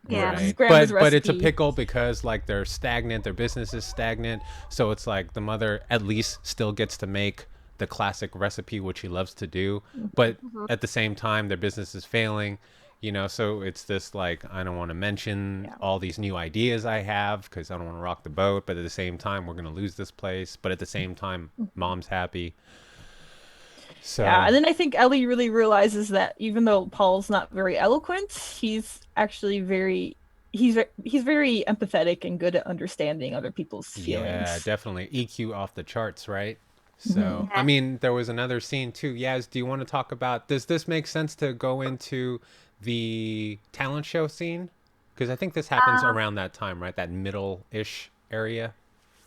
So it's his Right. yes. grandma's But it's a recipe. pickle because like they're stagnant, their business is stagnant. So it's like the mother at least still gets to make the classic recipe which he loves to do, but Mhm. at the same time their business is failing, you know, so it's this like I don't want to mention Yeah. all these new ideas I have cuz I don't want to rock the boat, but at the same time we're going to lose this place, but at the same time mom's happy. Yeah, So and then I think Ellie really realizes that even though Paul's not very eloquent, he's actually he's very empathetic and good at understanding other people's yeah, feelings. definitely EQ off the charts, right? Hmm. So, I mean, there was another scene too. Yaz, do you want to talk about, does this make sense to go into the talent show scene? Because I think this happens Um, around that time, right? That middle-ish area.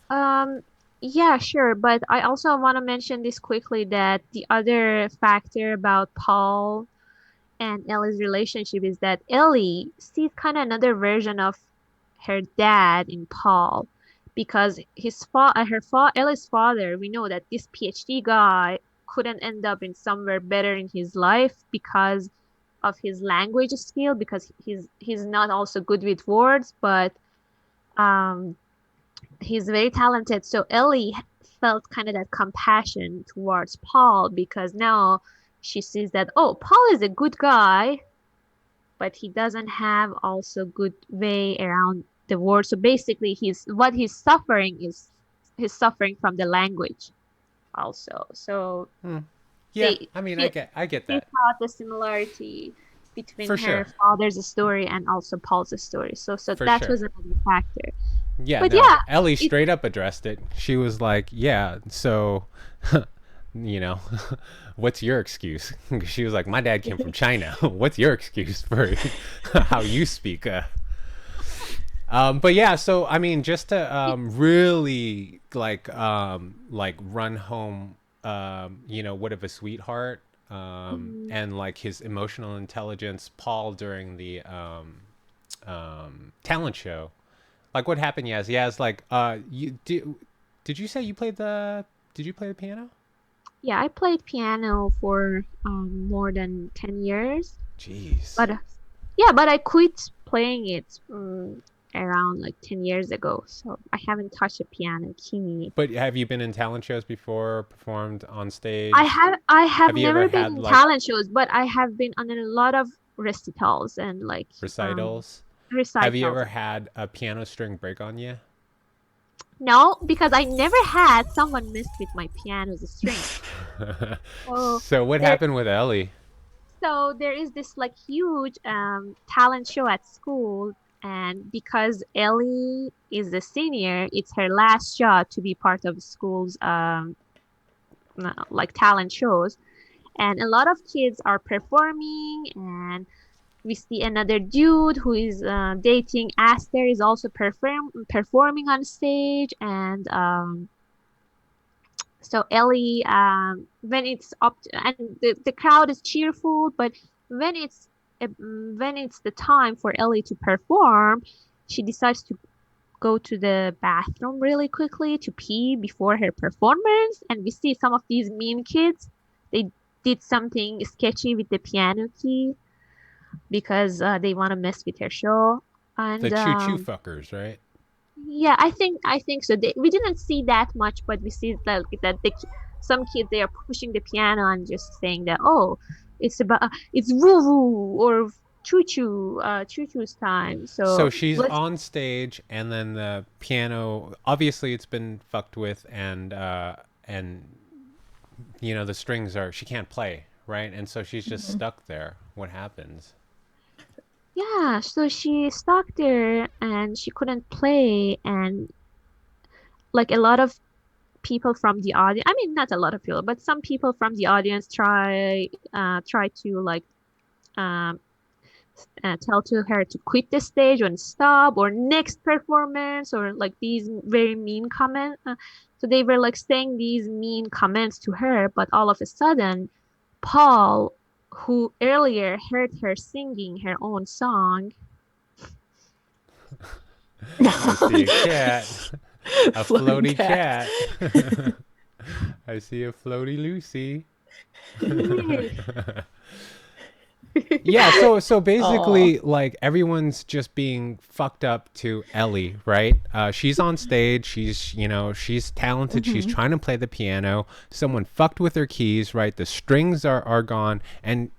um, yeah, sure. But I also want to mention this quickly that the other factor about Paul and Ellie's relationship is that Ellie sees kind of another version of her dad in Paul because Ellie's father, we know that this PhD guy couldn't end up in somewhere better in his life because of his language skill because he's not also good with words, but um he's very talented. So Ellie felt kind of that compassion towards Paul because now she sees that, oh, Paul is a good guy, but he doesn't have also good way around the world. So basically he's suffering is he's suffering from the language also. So Hmm. Yeah, they I mean, she, I get she that thought the similarity between for her sure, father's story and also Paul's story. So for that sure. was another factor. Yeah, But no, yeah, Ellie it straight up addressed it. She was like, "Yeah, so, you know, what's your excuse?" She was like, "My dad came from China. What's your excuse for how you speak?" But yeah, so I mean, just to it really like run home, you know, what of a sweetheart, mm, and like his emotional intelligence, Paul during the talent show. Like what happened? Yes, like you did you say you played the did you play the piano? yeah, I played piano for more than 10 years. Jeez. But yeah, but I quit playing it. around like 10 years ago. So I haven't touched a piano key. But have you been in talent shows before, performed on I stage? have I have Have you ever never been had in like talent shows, but I have been on a lot of recitals and like recitals? Have you recitals. ever had a piano string break on you? No, because I never had someone mess with my piano's string. So So what there happened with Ellie? so there is this like huge talent show at school, and because Ellie is a senior, it's her last shot to be part of school's like talent shows. And a lot of kids are performing, and we see another dude who is dating Aster is also performing on stage. And so Ellie, when it's and the crowd is cheerful, but when it's the time for Ellie to perform, she decides to go to the bathroom really quickly to pee before her performance. And we see some of these mean kids. They did something sketchy with the piano key because they want to mess with her show. The And choo choo fuckers, right? yeah, I think so. We didn't see that much, but we see that some kids they are pushing the piano and just saying that it's woo woo or choo choo's time. So So she's let's on stage, and then the piano. Obviously, it's been fucked with, and the strings are she can't play, right? And so she's just Mhm. stuck there. What happens? yeah. So she stuck there and she couldn't play, and like a lot of people from the audience, I mean not a lot of people, but some people from the audience try to like um tell to her to quit the stage and stop or next performance or like these very mean comments. So they were like saying these mean comments to her, but all of a sudden, Paul, who earlier heard her singing her own song, I see a cat, a Floating floaty cat. cat. I see a floaty Lucy. yes, Yeah, so Aw. basically, like everyone's just being fucked up to Ellie, right? She's on stage. She's talented. She's Hmm. trying to play the piano. Someone fucked with her keys, right? The strings are gone, and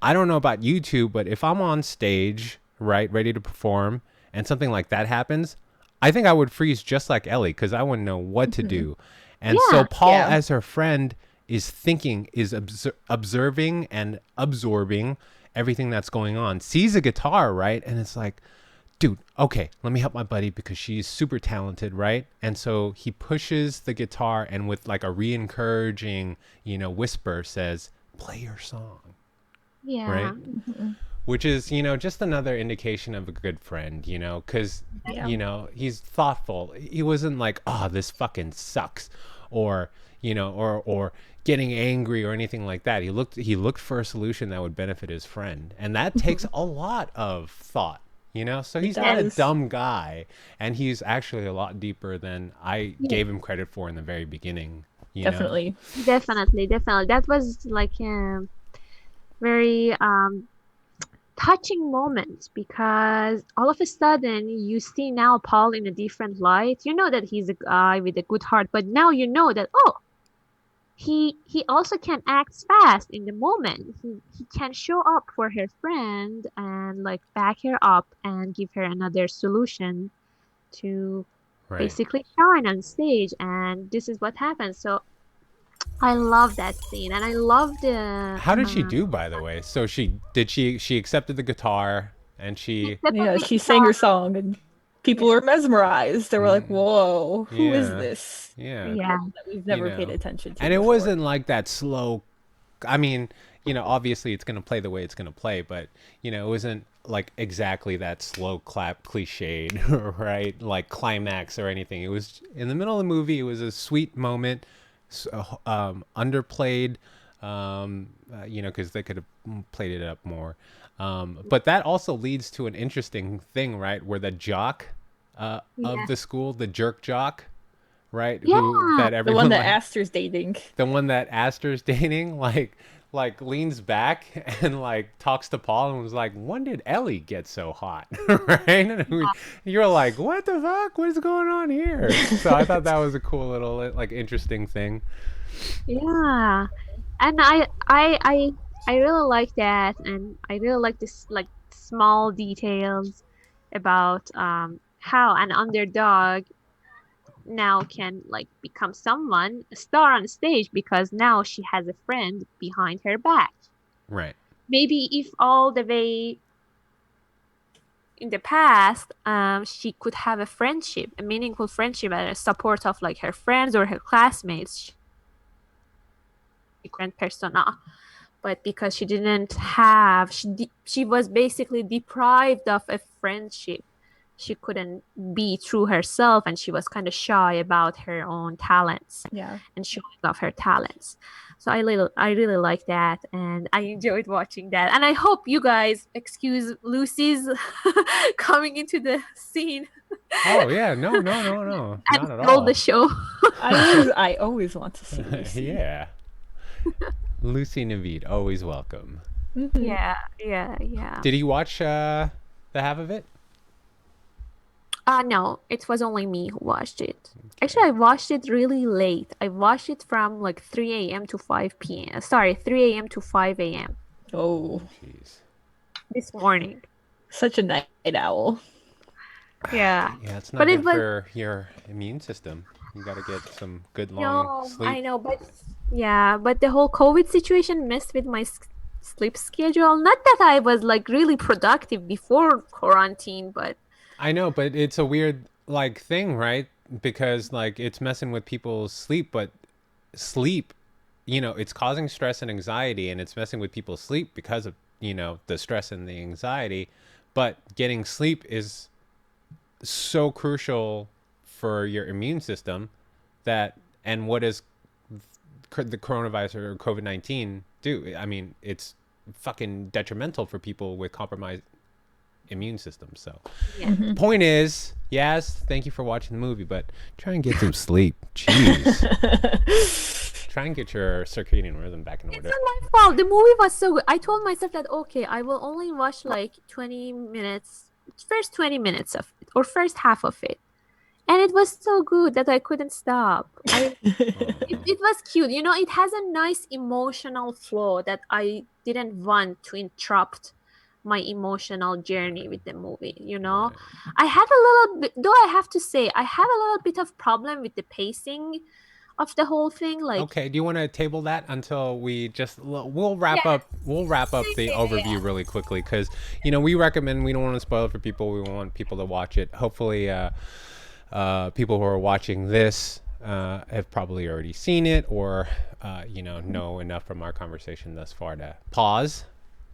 I don't know about you two, but if I'm on stage, right, ready to perform, and something like that happens, I think I would freeze just like Ellie because I wouldn't know what to Hmm. do. And so yeah, Paul, Yeah. as her friend, is thinking, is observing and absorbing everything that's going on. Sees a guitar, right? And it's like, dude, okay, let me help my buddy because she's super talented, right? And so he pushes the guitar and with like a re-encouraging, whisper says, play your song, right? yeah, Hmm. Which is, just another indication of a good friend, because, Yeah. he's thoughtful. He wasn't like, oh, this fucking sucks, or, or getting angry or anything like that. He looked for a solution that would benefit his friend. And that takes Hmm. a lot of thought, So It he's not a does. dumb guy. And he's actually a lot deeper than I yeah, gave him credit for in the very beginning. Definitely. definitely. That was like a very touching moment because all of a sudden you see now Paul in a different light. You know that he's a guy with a good heart, but now you know that he also can act fast in the moment. He can show up for her friend and like back her up and give her another solution to Right. basically shine on stage. And this is what happens. So I love that scene, and I love the How did she do, by the way? So she accepted the guitar, and he she accepted Yeah, the she sang her guitar. song and people Yeah, were mesmerized. They were like, mm, "Whoa, who is yeah, this yeah, yeah, that we've you never paid know. attention to And it before?" wasn't like that slow. I mean, obviously it's gonna play the way it's gonna play, but it wasn't like exactly that slow clap cliched, right? Like climax or anything. It was in the middle of the movie. It was a sweet moment, underplayed, because they could have played it up more. But that also leads to an interesting thing, right? Where the jock of yeah, the school, the jerk jock, right? Who yeah, that The one everyone that like Aster's dating. the one that Aster's dating, like like leans back and like talks to Paul and was like, "When did Ellie get so hot?" Right? You're like, "What the fuck? What is going on here?" So I thought that was a cool little like interesting thing. Yeah. And I really like that, and I really like this like small details about how an underdog now can like become someone a star on stage because now she has a friend behind her back. Right. Maybe if all the way in the past, she could have a friendship, a meaningful friendship, and a support of like her friends or her classmates, different persona. But because she didn't have, she was basically deprived of a friendship. She couldn't be true herself, and she was kind of shy about her own talents Yeah. and showing off her talents. So I really like that, and I enjoyed watching that. And I hope you guys excuse Lucy's coming into the scene Oh yeah, no, no, no, no, and not at stole the all. show. I always want to see Lucy. Yeah, Lucy Navid, always welcome. Hmm. Yeah, yeah, yeah. Did he watch the half of it? No, it was only me who watched it. Okay. Actually, I watched it really late. I watched it from like 3 a.m. to 5 p.m. Sorry, 3 a.m. to 5 a.m. Oh, Jeez. this morning. such a night owl. Yeah. Yeah, it's not But it good was, for your immune system. You got to get some good long no, sleep. I know, but yeah, but the whole COVID situation messed with my sleep schedule. Not that I was like really productive before quarantine, but I know, but it's a weird like thing, right? Because like it's messing with people's sleep, but sleep, it's causing stress and anxiety and it's messing with people's sleep because of, the stress and the anxiety. But getting sleep is so crucial for your immune system that and what is the coronavirus or COVID-19 do? I mean, it's fucking detrimental for people with compromised immune systems. So, yeah. point is, yes, thank you for watching the movie, but try and get some sleep. Jeez. Try and get your circadian rhythm back in It's order. not my fault. The movie was so good. I told myself that okay, I will only watch like 20 minutes, first 20 minutes of it, or first half of it. And it was so good that I couldn't stop. It was cute. You know, it has a nice emotional flow that I didn't want to interrupt my emotional journey with the movie, you know? Right. I had a little bit, though I have to say, I had a little bit of problem with the pacing of the whole thing. Like, Okay, do you want to table that until we just we'll wrap yeah, up the yeah. overview really quickly cuz we recommend we don't want to spoil it for people. We want people to watch it. Hopefully people who are watching this have probably already seen it or know enough from our conversation thus far to pause,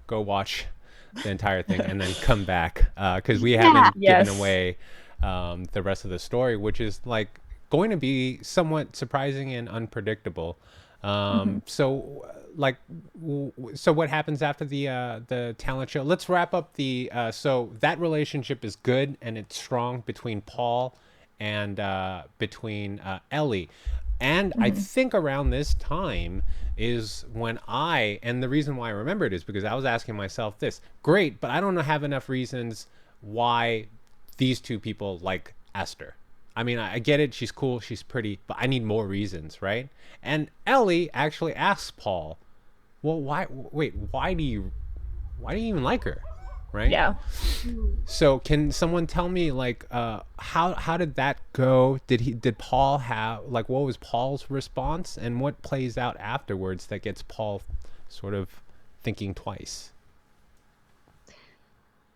go watch the entire thing and then come back because we Yeah. haven't given Yes. away the rest of the story, which is like going to be somewhat surprising and unpredictable. So like so what happens after the talent show? Let's wrap up the so that relationship is good and it's strong between Paul and between Ellie. And I think around this time is when and the reason why I remember it is because I was asking myself this: great, but I don't have enough reasons why these two people like Esther. I mean, I get it. She's cool. She's pretty, but I need more reasons, right? And Ellie actually asks Paul, "Well, why? Wait, why do you even like her?" Right? Yeah. So can someone tell me like how did that go? Did Paul have like what was Paul's response and what plays out afterwards that gets Paul sort of thinking twice?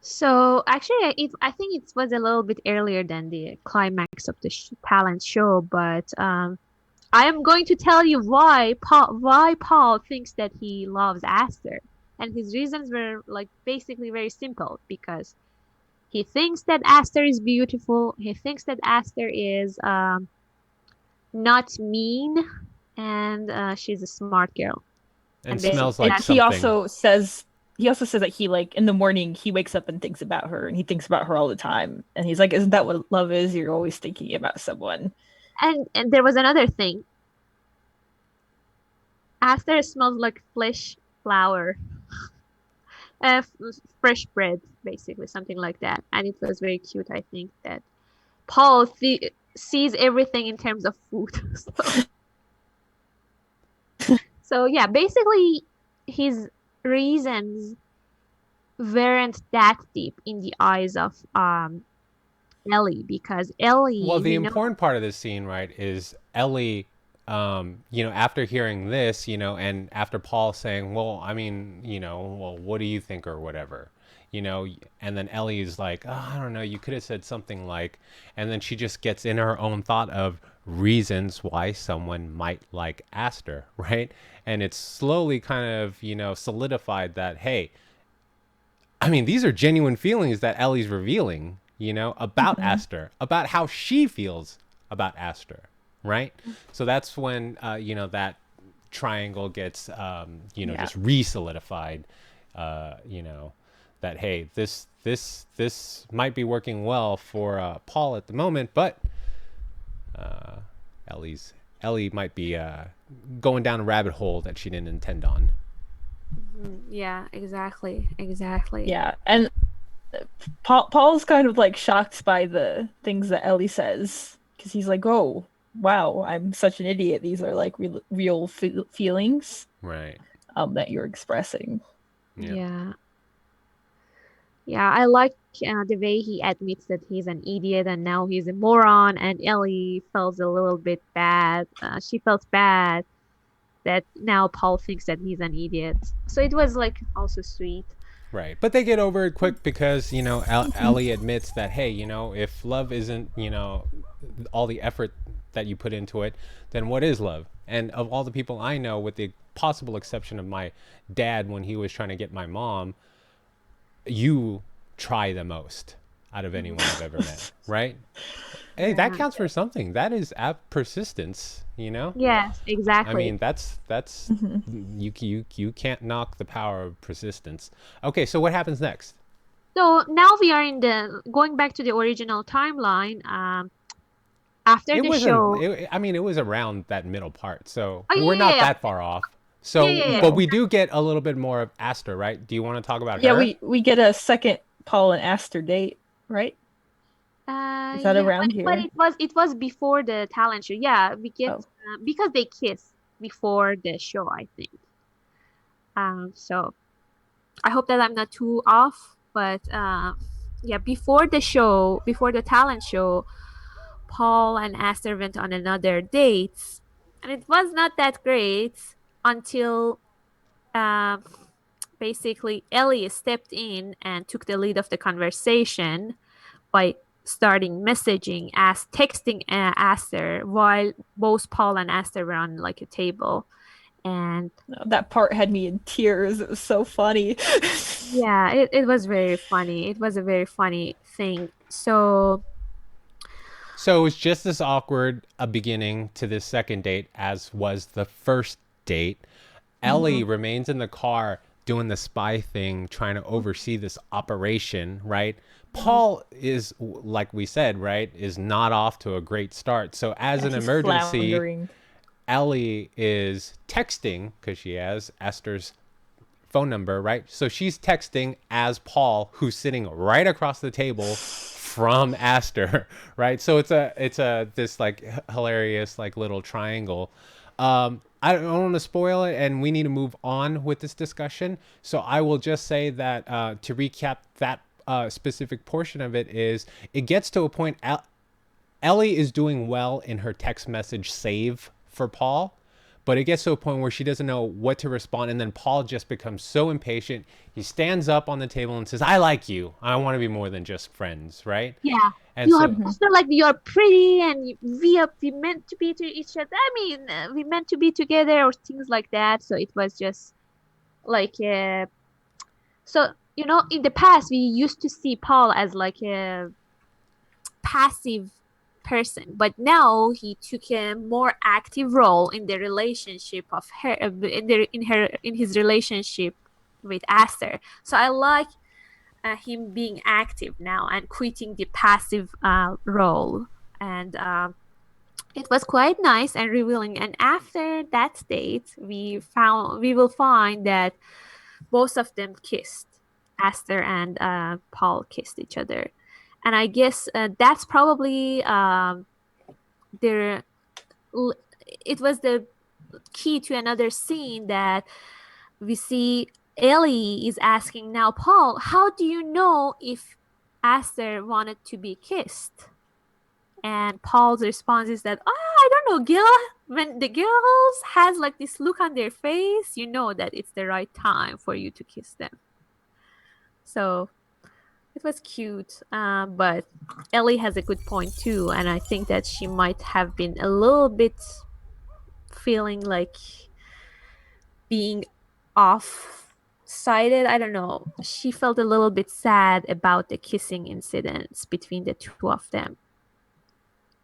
So actually, I think it was a little bit earlier than the climax of the talent show, but I am going to tell you why Paul thinks that he loves Aster, and his reasons were like basically very simple because he thinks that Aster is beautiful. He thinks that Aster is not mean, and she's a smart girl. And And smells basically, like And that's something. he also says that he like in the morning he wakes up and thinks about her and he thinks about her all the time. And he's like, isn't that what love is? You're always thinking about someone. and there was another thing. Aster smells like flesh flour, uh, f- fresh bread, basically something like that, and it was very cute. I think that Paul sees everything in terms of food. So yeah, basically his reasons weren't that deep in the eyes of Ellie, because Well, Ellie, the we know. important part of this scene, right, is Ellie, after hearing this, and after Paul saying, well, I mean, well, what do you think or whatever, and then Ellie is like, oh, I don't know, you could have said something like, and then she just gets in her own thought of reasons why someone might like Aster, right? And it's slowly kind of, solidified that, hey, I mean, these are genuine feelings that Ellie's revealing, about Mhm. Aster, about how she feels about Aster, right? So that's when, that triangle gets, Yeah. just re-solidified, that, hey, this might be working well for Paul at the moment, but Ellie's Ellie might be going down a rabbit hole that she didn't intend on. Yeah, exactly, exactly. Yeah. And Paul's kind of like shocked by the things that Ellie says because he's like, "Oh, wow, I'm such an idiot. These are like real feelings Right. that you're expressing." Yeah. Yeah, yeah, I like the way he admits that he's an idiot and now he's a moron, and Ellie felt a little bit bad. She felt bad that now Paul thinks that he's an idiot. So it was like also sweet. Right. But they get over it quick because, Mhm. Ellie admits that, hey, if love isn't, all the effort that you put into it, then what is love? And of all the people I know, with the possible exception of my dad when he was trying to get my mom, you try the most out of anyone I've ever met, right? Hey, that Yeah. counts for something. That is persistence. Yes, I exactly. mean, that's Mhm. you can't knock the power of persistence. Okay, so what happens next? So now we are in the going back to the original timeline. After It the wasn't. show. I mean, it was around that middle part, so Oh we're yeah, yeah, not yeah, that far off. yeah, So, yeah, yeah. but No. we do get a little bit more of Aster, right? Do you want to talk about Yeah, her? we get a second Paul and Aster date, right? Is that Yeah, around but here? it was before the talent show. Yeah, we get Oh. because they kiss before the show, I think. So I hope that I'm not too off, but yeah, before the show, before the talent show, Paul and Aster went on another date, and it was not that great until um, basically Ellie stepped in and took the lead of the conversation by starting messaging as texting Aster while both Paul and Aster were on like a table. And No, that part had me in tears. It was so funny. yeah, it was very funny. It was a very funny thing. So So it was just as awkward a beginning to this second date as was the first date. Ellie Mhm. remains in the car doing the spy thing, trying to oversee this operation, right? Paul is, like we said, right, is not off to a great start. So, as Yeah, an he's emergency, floundering. Ellie is texting because she has Esther's phone number, right? So she's texting as Paul, who's sitting right across the table from Aster, right? So it's a this like hilarious like little triangle. I don't want to spoil it, and we need to move on with this discussion. So I will just say that to recap that specific portion of it is it gets to a point. Ellie is doing well in her text message save for Paul, but it gets to a point where she doesn't know what to respond, and then Paul just becomes so impatient. He stands up on the table and says, "I like you. I want to be more than just friends," right? yeah, And you are Mhm. also like you're pretty, and we meant to be to each other. I mean, we meant to be together or things like that. So it was just like so in the past we used to see Paul as like a passive person, but now he took a more active role in the relationship of her in his relationship with Aster. So I like him being active now and quitting the passive role. And It was quite nice and revealing. And after that date, we will find that both of them kissed. Esther and Paul kissed each other, and I guess that's probably their. It was the key to another scene that we see. Ellie is asking now, Paul, how do you know if Esther wanted to be kissed? And Paul's response is that, oh, I don't know, Gil. When the girls has like this look on their face, you know that it's the right time for you to kiss them. So it was cute, but Ellie has a good point too, and I think that she might have been a little bit feeling like being off sided. I don't know. She felt a little bit sad about the kissing incidents between the two of them,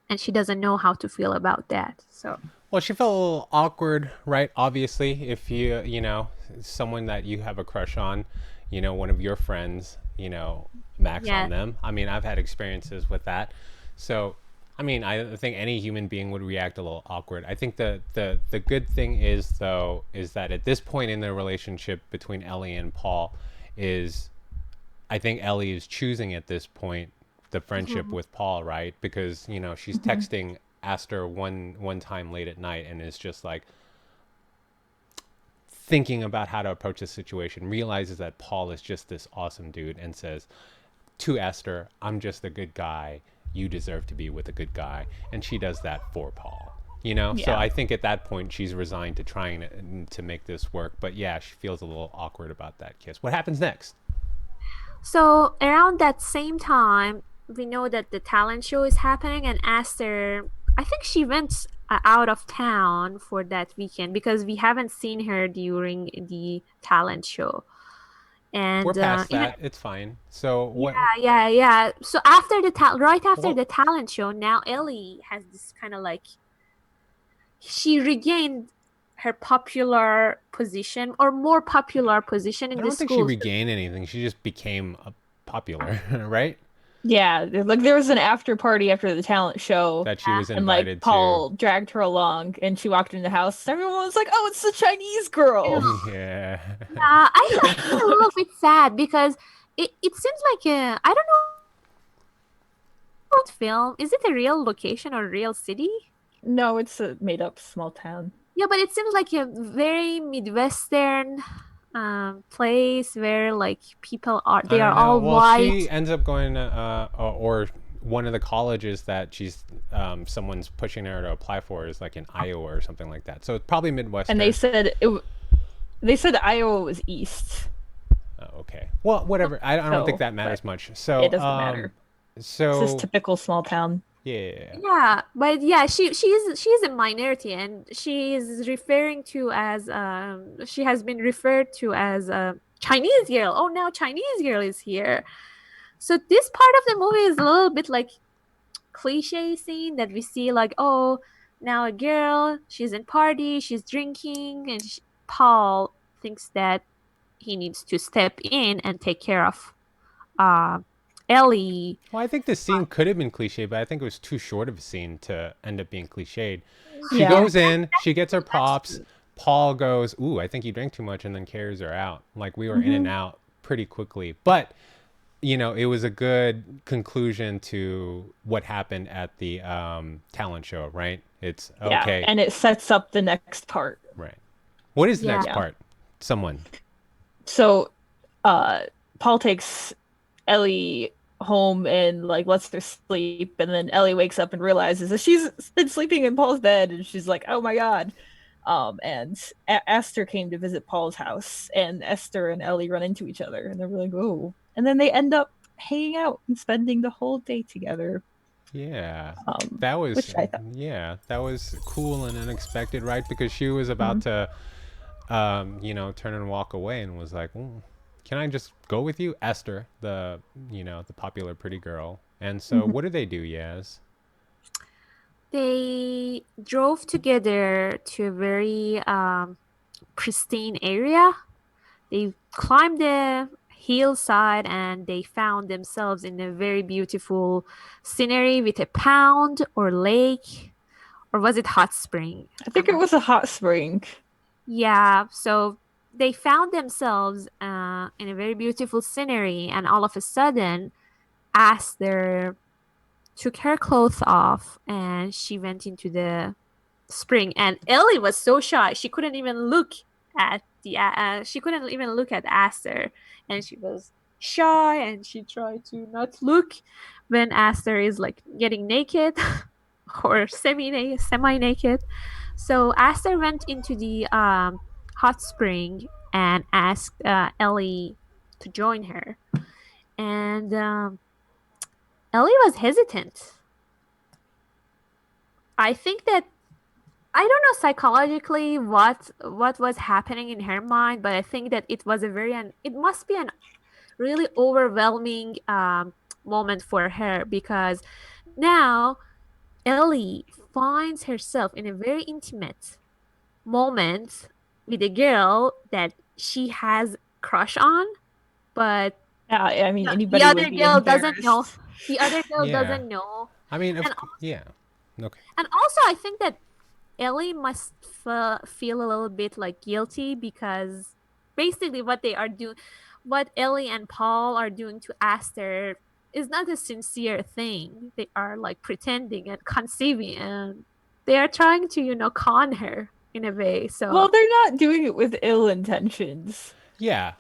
and she doesn't know how to feel about that. So Well, she felt a little awkward, right? Obviously, if you know, someone that you have a crush on, one of your friends, max yeah. on them. I mean, I've had experiences with that. So, I mean, I think any human being would react a little awkward. I think the good thing is though is that at this point in the relationship between Ellie and Paul is I think Ellie is choosing at this point the friendship Mhm. with Paul, right? Because she's Mhm. texting Aster one time late at night and is just like thinking about how to approach the situation. Realizes that Paul is just this awesome dude and says to Aster, "I'm just a good guy. You deserve to be with a good guy," and she does that for Paul. So Yeah. I think at that point she's resigned to trying to make this work. But yeah, she feels a little awkward about that kiss. What happens next? So around that same time, we know that the talent show is happening, and Esther, I think she went out of town for that weekend because we haven't seen her during the talent show. We're And past even that. It's fine. So yeah, what? yeah. So after right after Well, the talent show, now Ellie has this kind of like she regained her popular position or more popular position I in the don't think she school. regained anything. She just became popular, right? Yeah, like there was an after party after the talent show, That she was and like invited to. Paul dragged her along, and she walked in the house. Everyone was like, "Oh, it's the Chinese girl." Yeah. I felt a little bit sad because it seems like I don't know what film. Is it a real location or real city? No, it's a made up small town. Yeah, but it seems like a very Midwestern place where like people are I they are don't know. all Well, white. she ends up going to, or one of the colleges that someone's pushing her to apply for is like in Iowa or something like that. So it's probably And they Midwestern. said they said Iowa was east, Oh, okay. Well, whatever. I don't think so that but matters much. it So, doesn't matter. It's this so typical small town. yeah. Yeah, but yeah, she is a minority, and she is referring to as she has been referred to as a Chinese girl. Oh, now Chinese girl is here. So this part of the movie is a little bit like cliche scene that we see like, oh, now a girl, she's in party, she's drinking, and Paul thinks that he needs to step in and take care of uh Ellie. Well, I think this scene could have been cliche, but I think it was too short of a scene to end up being cliched. She Yeah, Yeah. goes in, she gets her that's props. true. Paul goes, "Ooh, I think you drank too much," and then carries her out. Like we were in and Hmm. out pretty quickly, but it was a good conclusion to what happened at the talent show, right? It's Yeah, okay, and it sets up the next part. right? What is the Yeah. next Yeah. part? Someone. So, uh, Paul takes Ellie home and like lets her sleep, and then Ellie wakes up and realizes that she's been sleeping in Paul's bed, and she's like, "Oh my god!" And Esther came to visit Paul's house, and Esther and Ellie run into each other, and they're like, "Oh!" And then they end up hanging out and spending the whole day together, Yeah. um, That was which I thought. that was cool and unexpected, right? Because she was about Mhm. to turn and walk away and was like, "Mm, can I just go with you?" Esther, the popular pretty girl. And so Mhm. what do they do, Yaz? They drove together to a very pristine area. They climbed the hillside and they found themselves in a very beautiful scenery with a pond or lake or was it hot spring? I think it was a hot spring. Yeah, so they found themselves in a very beautiful scenery, and all of a sudden, Aster took her clothes off and she went into the spring. And Ellie was so shy; she couldn't even look at she couldn't even look at Aster, and she was shy and she tried to not look when Aster is like getting naked or semi naked. So Aster went into the hot spring and asked Ellie to join her. And Ellie was hesitant. I think that I don't know psychologically what was happening in her mind, but I think that it was a it must be an really overwhelming moment for her because now Ellie finds herself in a very intimate moment with a girl that she has crush on, but Yeah, I mean, the anybody would other be girl doesn't know. embarrassed. The other girl Yeah. doesn't know. I mean, And yeah. Okay. and also I think that Ellie must feel a little bit like guilty because basically what Ellie and Paul are doing to Aster is not a sincere thing. They are like pretending and conceiving, and they are trying to, con her in a way. Well, So, they're not doing it with ill intentions. Yeah.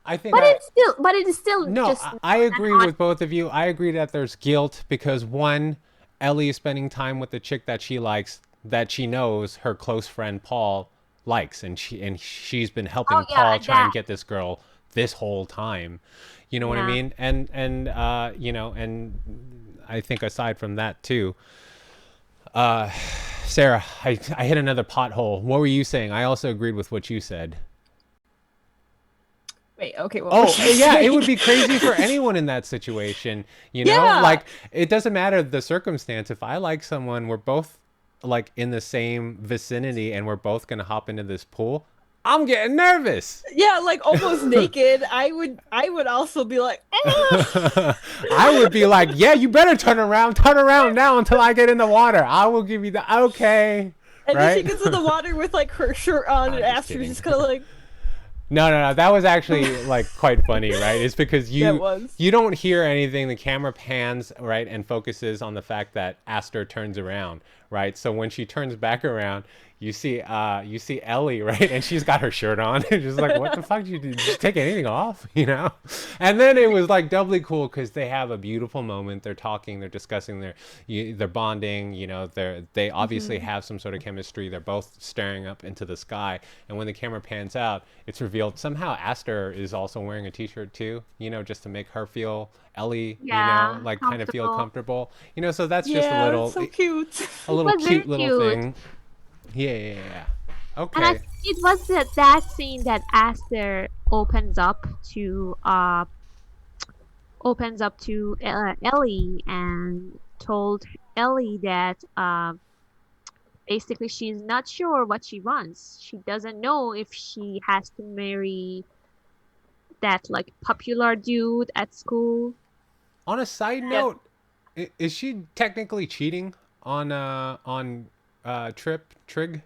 I think but I it is still No, just I an agree odd. with both of you. I agree that there's guilt because one, Ellie is spending time with the chick that she likes, that she knows her close friend Paul likes, and she's been Oh helping yeah, Paul try and that. get this girl this whole time. You know what I Yeah. mean? And and I think aside from that too, Sarah, I hit another pothole. What were you saying? I also agreed with what you said. Wait, okay, what Oh, was you yeah, it would saying? be crazy for anyone in that situation, you know? Yeah, Like, it doesn't matter the circumstance. If I like someone, we're both like in the same vicinity and we're both going to hop into this pool. I'm getting nervous. yeah, like almost naked. I would also be like, ah! I would be like, "Yeah, you better turn around now until I get in the water. I will give you the okay." And then she Right? gets in the water with like her shirt on, I'm and just Aster's kidding. just kind of like, No. That was actually like quite funny, right? It's because yeah, it was. you don't hear anything. The camera pans, right, and focuses on the fact that Aster turns around, right? So when she turns back around, you see Ellie, right, and she's got her shirt on, and she's like, "What the fuck? Did you take anything off?" You know? And then it was like doubly cool because they have a beautiful moment. They're talking, they're discussing they're bonding. You know, they obviously have some sort of chemistry. They're both staring up into the sky, and when the camera pans out, it's revealed somehow Aster is also wearing a t-shirt too. You know, just to make her feel Ellie, Yeah, like kind of feel comfortable. comfortable. You know, so that's just Yeah, it's so cute. a It little was very cute little cute. thing. Yeah. And I Okay. think it was that scene that Aster opens up to Ellie and told Ellie that basically she's not sure what she wants. She doesn't know if she has to marry that like popular dude at school. On a side Yeah, note, is she technically cheating on Trig? Tri-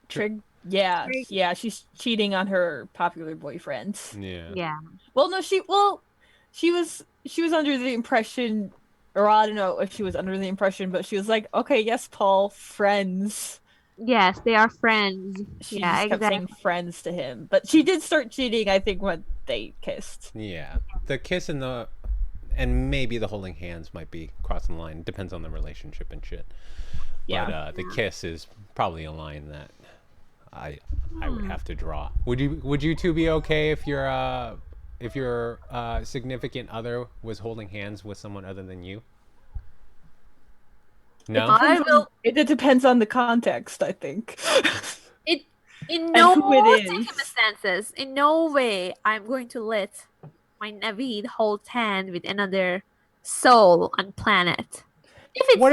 Trig. Yeah, Very- yeah, she's cheating on her popular boyfriend. yeah. Yeah. Well, no, she was under the impression, or I don't know if she was under the impression, but she was like, okay, yes, Paul, friends. Yes, they are friends. She Yeah, just kept saying exactly. friends to him, but she did start cheating, I think, when they kissed. Yeah. The kiss and maybe the holding hands might be crossing the line. Depends on the relationship and shit. But Yeah. the kiss is probably a line that I would Hmm. have to draw. Would you two be okay if your significant other was holding hands with someone other than you? It No? I depends on, will. it depends on the context, I think. It in And no who it is. circumstances, in no way, I'm going to let my Navid hold hand with another soul on planet. If it's Lucy, What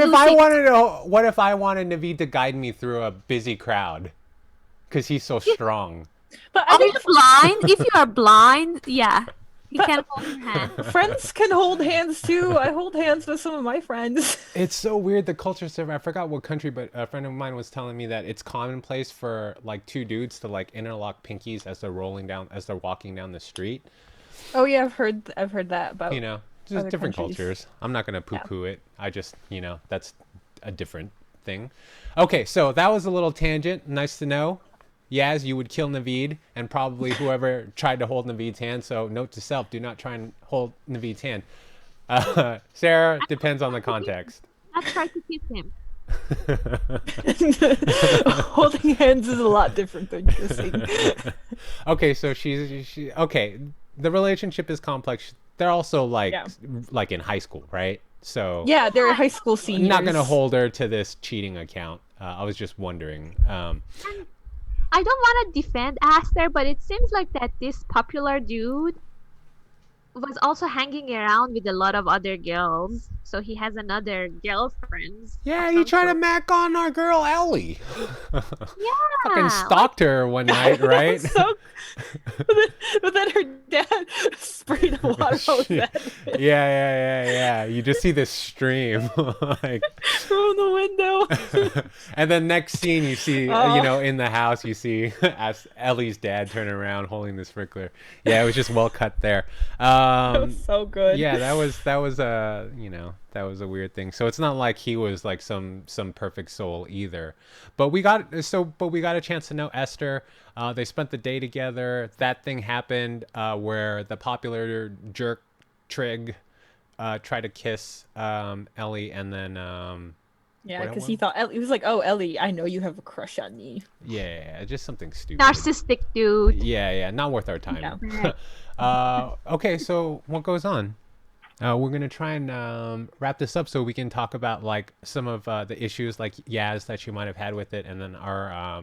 if I wanted Naveed to guide me through a busy crowd? Because he's so strong. But I are you think blind? If you are blind, yeah, He can hold your hand. Friends can hold hands too. I hold hands with some of my friends. It's so weird, the culture server. I forgot what country, but a friend of mine was telling me that it's commonplace for like two dudes to like interlock pinkies as they're walking down the street. Oh yeah, I've heard that about You know, just other different countries. cultures. I'm not gonna Yeah. poo-poo it. I just, that's a different thing. Okay, so that was a little tangent. Nice to know. Yaz, you would kill Naveed and probably whoever tried to hold Naveed's hand. So note to self: do not try and hold Naveed's hand. Sarah, depends on the context. Not try to kiss him. Holding hands is a lot different than kissing. Okay, so okay. The relationship is complex. They're also like Yeah. like in high school, right? So Yeah, they're high school seniors. I'm not gonna hold her to this cheating account. I was just wondering. I don't want to defend Aster, but it seems like that this popular dude was also hanging around with a lot of other girls. So he has another girlfriends. Yeah, of he some tried to sort. mac on our girl Ellie. Fucking Yeah, stalked her one night, right? So, but then her dad sprayed a water hose at him Yeah. You just see this stream, like, from the window. and then next scene you see, Oh. in the house you see as Ellie's dad turn around holding the sprinkler. Yeah, it was just well cut there. That was so good. Yeah, that was a that was a weird thing. So it's not like he was like some perfect soul either. But we got a chance to know Esther. They spent the day together. That thing happened where the popular jerk Trig tried to kiss Ellie, and then Yeah, what because one? he thought he was like, "Oh, Ellie, I know you have a crush on me." Yeah, just something stupid. narcissistic dude. Yeah, not worth our time. Yeah. Okay, so what goes on? We're gonna try and wrap this up so we can talk about like some of the issues like Yaz that you might have had with it, and then our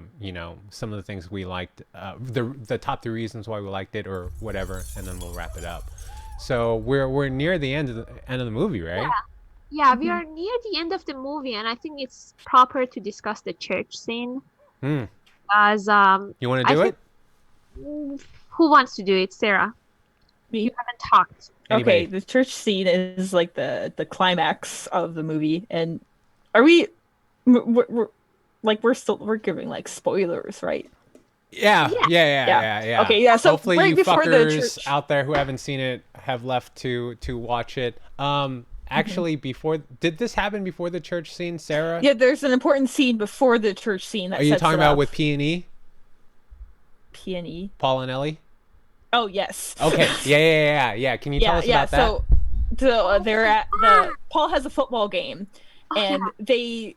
some of the things we liked, the top 3 reasons why we liked it or whatever, and then we'll wrap it up. So we're near the end of the movie, right? Yeah, we are near the end of the movie, and I think it's proper to discuss the church scene. Hmm. As You want I to do think- it? who wants to do it, Sarah? Me. You haven't talked. Anybody? Okay, the church scene is like the climax of the movie, and are we're giving like spoilers, right? Yeah. Okay, yeah, so hopefully right you before the fuckers church- out there who haven't seen it have left to watch it. Actually, did this happen before the church scene, Sarah? Yeah, there's an important scene before the church scene that Are you sets talking it about up. with P&E, P&E? Paul and Ellie? Oh yes. Okay. Yeah. Can you tell us about that? So they're at Paul has a football game, and they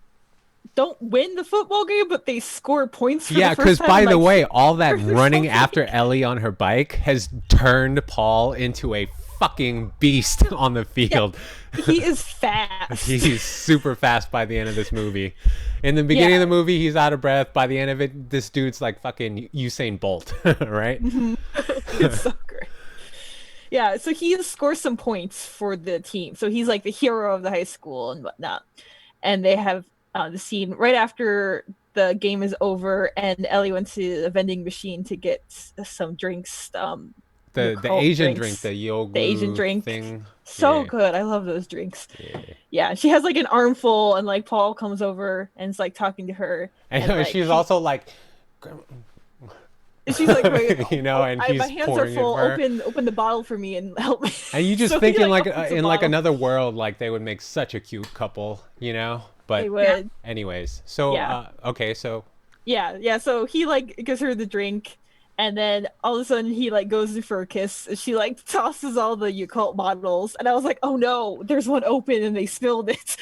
don't win the football game, but they score points. For Yeah, the because first time by in, the like, way, all that running something. after Ellie on her bike has turned Paul into a fucking beast on the field. he is fast. He's super fast by the end of this movie. In the beginning of the movie, he's out of breath. By the end of it, this dude's like fucking Usain Bolt, right? It's so great. Yeah, so he scores some points for the team. So he's like the hero of the high school and whatnot. And they have the scene right after the game is over, and Ellie went to a vending machine to get some drinks. The Yakult Asian drinks. drink, the yogu Asian drink. thing. So Yeah. good. I love those drinks. Yeah. Yeah, she has like an armful, and like Paul comes over and is like talking to her. And, like, she's also like, she's like, wait, and he's my hands are pouring it full. for her. Open the bottle for me and help me. And you just So think he, in like opens the in like bottle. another world, like they would make such a cute couple, But They would. anyways, so Yeah. okay, so Yeah. So he like gives her the drink, and then all of a sudden he like goes for a kiss. And she like tosses all the Yakult bottles, and I was like, oh no, there's one open and they spilled it.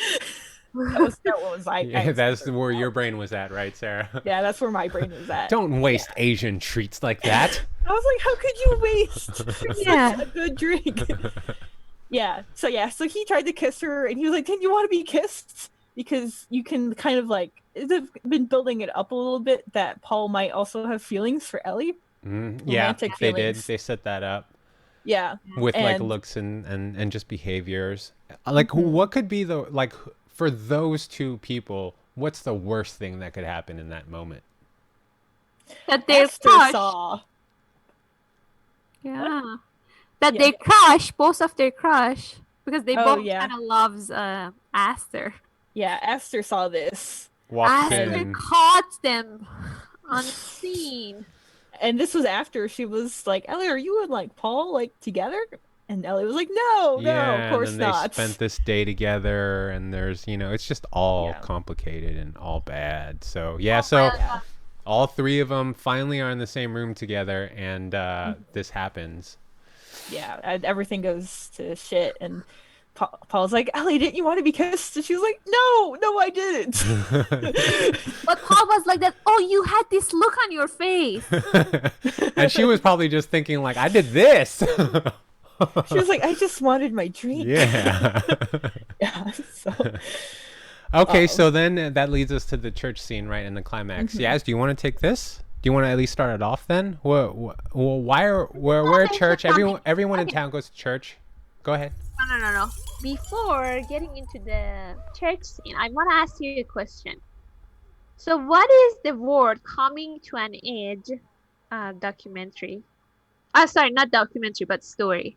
that was yeah, that's where your brain was at, right, Sarah? Yeah, that's where my brain was at. Don't waste Asian treats like that. I was like, how could you waste Yeah. a good drink? So he tried to kiss her, and he was like, didn't you want to be kissed? Because you can kind of like, they've been building it up a little bit that Paul might also have feelings for Ellie. Yeah, Romantic they did. feelings. They set that up Yeah. with like And- looks and just behaviors. Like, what could be the like for those two people? What's the worst thing that could happen in that moment? That they're Esther crushed. saw. Yeah. that Yeah. they crush, both of their crush, because they Oh, both yeah. kind of loves Aster. Yeah, Esther saw this. Walks Aster in. caught them unseen. And this was after she was like, Ellie, are you and like Paul like together? And Ellie was like, no, of Yeah, and course then they not. spent this day together, and there's, it's just all Yeah. complicated and all bad. So, yeah, Oh so my God. all three of them finally are in the same room together, and this happens. Yeah, and everything goes to shit. And Paul's like, Ellie, didn't you want to be kissed? And she was like, no, I didn't. But Paul was like that. Oh, you had this look on your face. And she was probably just thinking, like, I did this. She was like, I just wanted my drink. Yeah. Yeah. So Okay, so then that leads us to the church scene, right, in the climax. Yaz, do you want to take this? Do you want to at least start it off then? Well, we're at church. Everyone in town goes to church. Go ahead. No. Before getting into the church scene, I want to ask you a question. So, what is the word coming to an edge documentary? Sorry, not documentary, but story.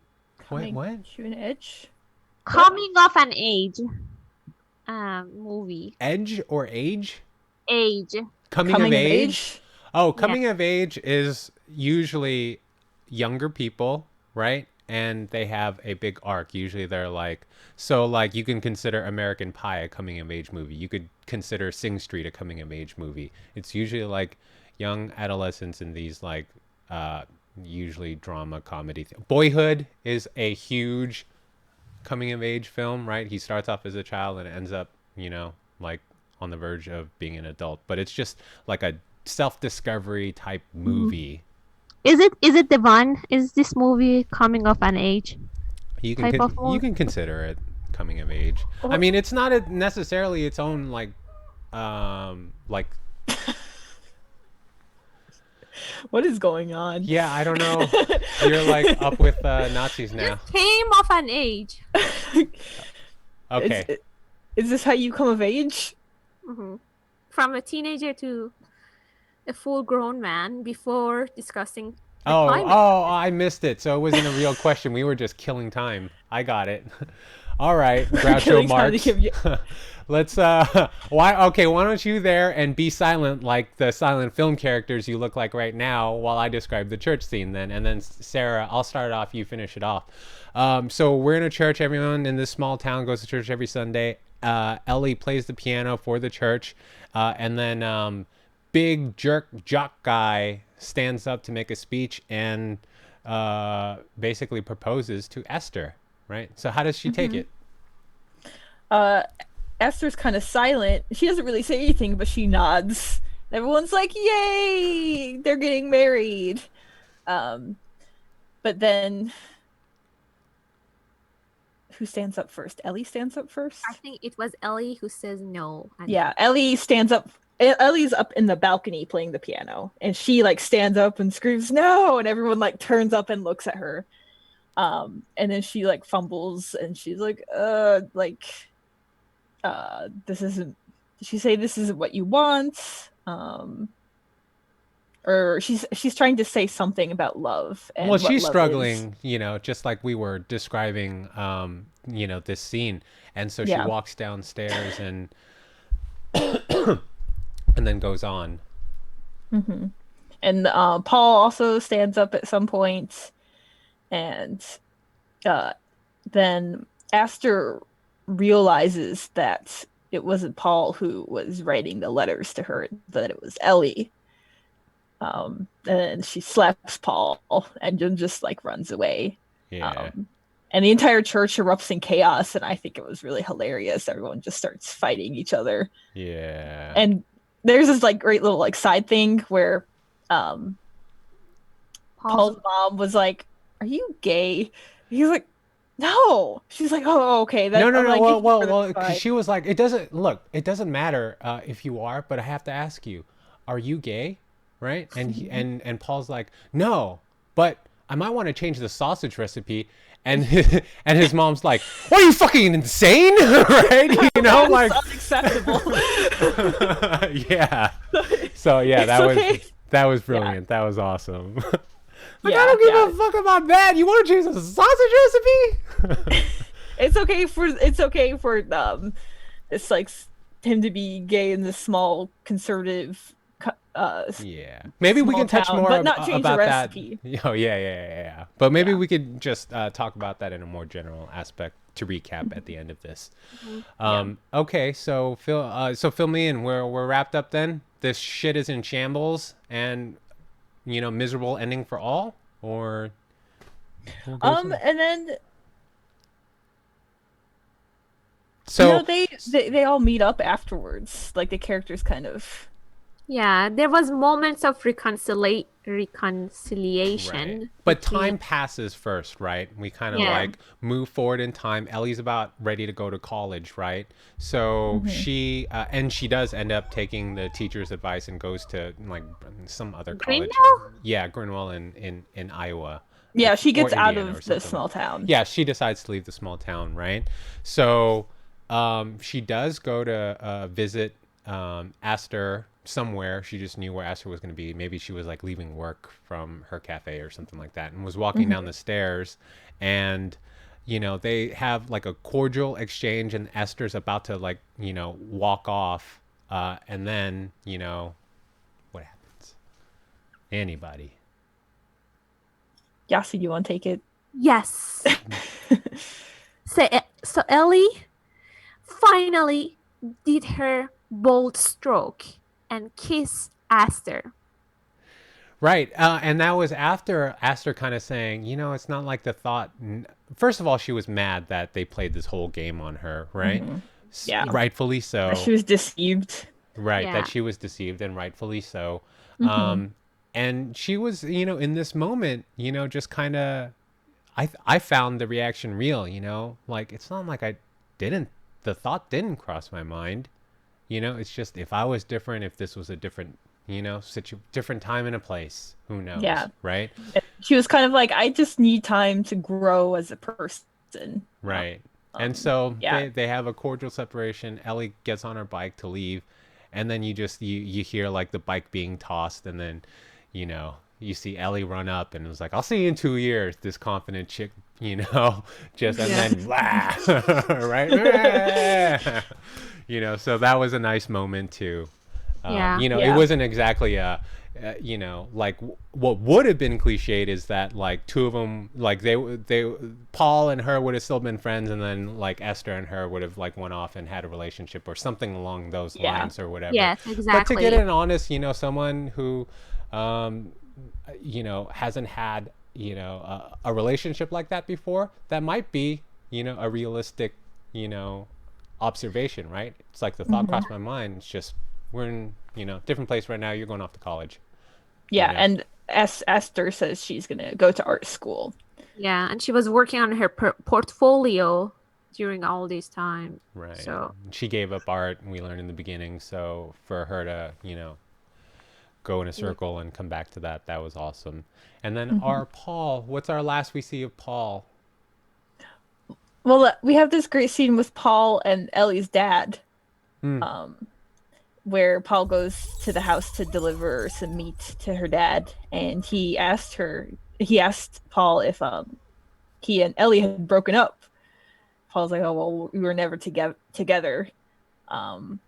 Wait, what? To an edge. Coming of an age movie. Edge or age? Age. Coming of age? Oh, coming of age is usually younger people, right? And they have a big arc. Usually they're like, so like you can consider American Pie a coming of age movie. You could consider Sing Street a coming of age movie. It's usually like young adolescents in these like usually drama comedy. Boyhood is a huge coming of age film, right? He starts off as a child and ends up, like on the verge of being an adult. But it's just like a self-discovery type movie. Is it the one? Is this movie coming of an age? You can consider it coming of age. I mean, it's not necessarily its own like What is going on? yeah, I don't know. You're like up with Nazis now. Just came of an age. Okay. Is this how you come of age? Mm-hmm. From a teenager to a full-grown man before discussing the climate. I missed it. So it wasn't a real question. We were just killing time. I got it. All right, Groucho Marx. Let's why don't you there and be silent like the silent film characters you look like right now while I describe the church scene then, and then Sarah, I'll start it off, you finish it off. So we're in a church. Everyone in this small town goes to church every Sunday. Ellie plays the piano for the church, and then big jock guy stands up to make a speech and basically proposes to Esther, right? So how does she take it? Esther's kind of silent. She doesn't really say anything, but she nods. Everyone's like, yay, they're getting married. But then who stands up first? Ellie stands up first? I think it was Ellie who says no. Yeah, Ellie stands up. Ellie's up in the balcony playing the piano, and she like stands up and screams no, and everyone like turns up and looks at her. And then she like fumbles and she's like, this isn't, did she say this isn't what you want? Or she's trying to say something about love. And well, she's struggling, just like we were describing, this scene. And so she walks downstairs and and then goes on. Mm-hmm. And Paul also stands up at some point, and then Aster realizes that it wasn't Paul who was writing the letters to her, that it was Ellie. And she slaps Paul and just like runs away. Yeah. And the entire church erupts in chaos, and I think it was really hilarious. Everyone just starts fighting each other. Yeah. And there's this like great little like side thing where Paul's mom was like, "Are you gay?" He's like, "No." She's like, "Oh, okay." No. Like, well. She was like, "It doesn't matter if you are, but I have to ask you, are you gay?" Right? And and Paul's like, "No, but I might want to change the sausage recipe." And his mom's like, "What, are you fucking insane?" Right? Like unacceptable. Yeah. So yeah, that was brilliant. Yeah. That was awesome. Like, I don't give a fuck about that. You want to change the sausage recipe? It's okay for it's like him to be gay in this small conservative Yeah, maybe we small can touch town, more but not change the about that. recipe. Oh yeah. But maybe Yeah. we could just talk about that in a more general aspect to recap at the end of this. Okay, so fill me in. We're wrapped up then. This shit is in shambles, and miserable ending for all, or we'll go some- And then so they all meet up afterwards. Like the characters kind of. Yeah, there was moments of reconciliation. right. But between- time passes first, right? We kind of Yeah. like move forward in time. Ellie's about ready to go to college, right? So she and she does end up taking the teacher's advice and goes to like some other college. Greenville? Yeah, Greenville in Iowa. Yeah, she Or gets out Indiana or of the something. small town. Yeah, she decides to leave the small town, right? So she does go to visit Aster somewhere. She just knew where Aster was going to be. Maybe she was like leaving work from her cafe or something like that, and was walking down the stairs, and they have like a cordial exchange, and Esther's about to like walk off, and then what happens? Anybody? Yasi, you want to take it? Yes. So Ellie finally did her bold stroke and kissed Aster. Right. And that was after Aster kind of saying, it's not like the thought. First of all, she was mad that they played this whole game on her, right? Yeah. Rightfully so. She was deceived. Right. Yeah. That she was deceived, and rightfully so. And she was, in this moment, just kind of, I found the reaction real, like, it's not like the thought didn't cross my mind. It's just, if I was different, if this was a different, different time and a place, who knows? Yeah. Right. She was kind of like, I just need time to grow as a person. Right. And so yeah. they have a cordial separation. Ellie gets on her bike to leave, and then you hear like the bike being tossed, and then you see Ellie run up, and it was like, I'll see you in 2 years, this confident chick, just, and then blah, right? So that was a nice moment too. Yeah. It wasn't exactly like what would have been cliched is that like two of them, like they Paul and her would have still been friends, and then like Esther and her would have like went off and had a relationship or something along those lines or whatever. Yes, exactly. But to get an honest, someone who hasn't had a relationship like that before, that might be a realistic observation, right? It's like the thought crossed my mind. It's just, we're in different place right now. You're going off to college. Yeah, and Esther says she's gonna go to art school. Yeah, and she was working on her portfolio during all this time. Right. So she gave up art, we learned in the beginning. So for her to go in a circle and come back to that was awesome. And then our Paul, what's our last we see of Paul? Well, we have this great scene with Paul and Ellie's dad, where Paul goes to the house to deliver some meat to her dad, and he asked Paul if he and Ellie had broken up. Paul's like, oh, well, we were never together. And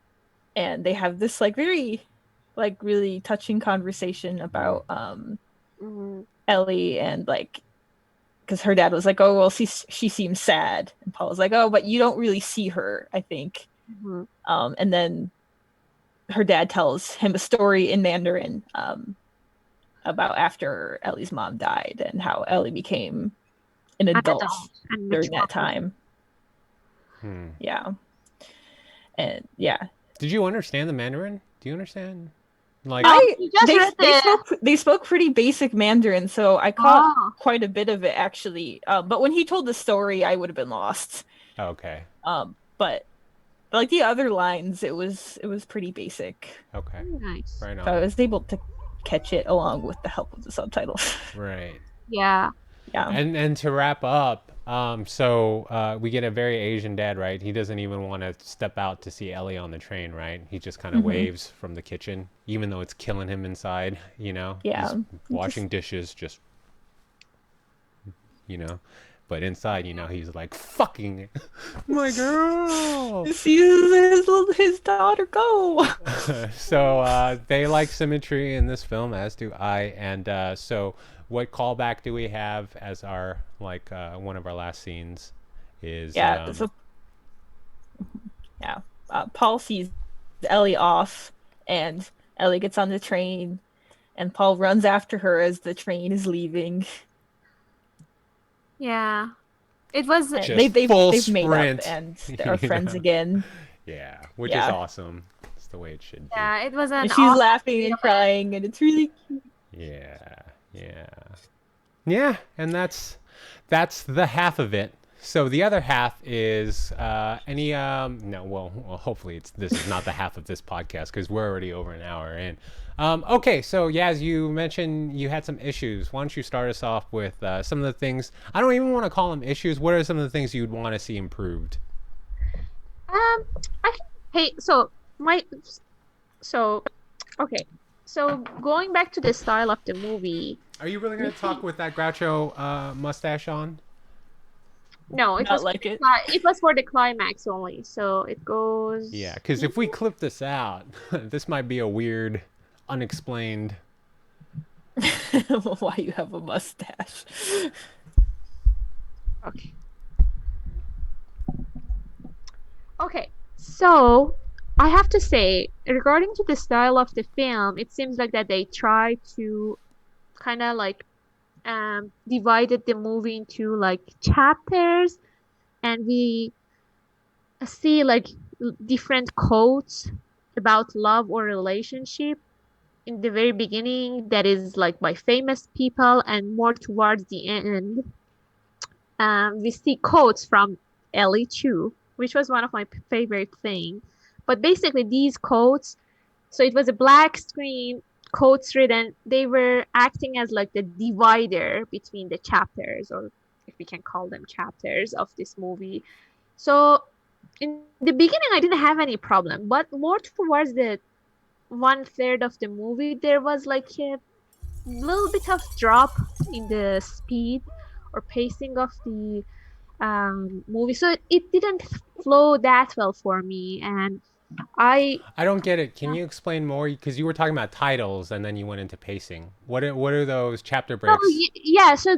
they have this like very like really touching conversation about Ellie, and like, because her dad was like, oh, well, she seems sad, and Paul was like, oh, but you don't really see her, I think. And then her dad tells him a story in Mandarin about after Ellie's mom died and how Ellie became an adult and during that mature. time. Yeah. And yeah. Did you understand the Mandarin? Do you understand? Like, You just read they spoke pretty basic Mandarin, so I caught quite a bit of it actually. But when he told the story, I would have been lost. okay. But like the other lines, it was pretty basic. Okay. Nice. Right So I on. was able to catch it along with the help of the subtitles. Right. Yeah. Yeah. And to wrap up, so we get a very Asian dad, right? He doesn't even want to step out to see Ellie on the train, right? He just kind of waves from the kitchen, even though it's killing him inside, Yeah. He's washing dishes, just you know. But inside, he's like, fucking my girl. See his daughter go. So they like symmetry in this film, as do I. And so what callback do we have as our, like, one of our last scenes is... Yeah, so yeah, Paul sees Ellie off, and Ellie gets on the train, and Paul runs after her as the train is leaving. Yeah. It was And Just they've full made up, sprint. and they're You friends know? again. Yeah, which is Yeah. awesome. It's the way it should be. yeah, it was an And she's awesome laughing film. and crying, and it's really cute. Yeah, yeah. Yeah, and that's the half of it. So the other half is any no, well, hopefully this is not the half of this podcast because we're already over an hour in. Okay, so Yaz, you mentioned you had some issues. Why don't you start us off with some of the things? I don't even want to call them issues. What are some of the things you'd want to see improved? I think, hey, so okay. So going back to the style of the movie, Are you really going to talk with that Groucho mustache on? no, it Not was like it. it was for the climax only. So it goes. Yeah, because if we clip this out, this might be a weird, unexplained... Why you have a mustache? Okay. Okay. So I have to say, regarding to the style of the film, it seems like that they try to kind of like divided the movie into like chapters, and we see like different quotes about love or relationship in the very beginning that is like by famous people, and more towards the end we see quotes from Ellie Chu, which was one of my favorite things. But basically these quotes, so it was a black screen, quotes written, they were acting as like the divider between the chapters, or if we can call them chapters, of this movie. So in the beginning I didn't have any problem, but more towards the 1/3 of the movie there was like a little bit of drop in the speed or pacing of the movie, so it didn't flow that well for me. And I I don't get it. Can you explain more? Because you were talking about titles and then you went into pacing. What are those chapter Oh, breaks? yeah. So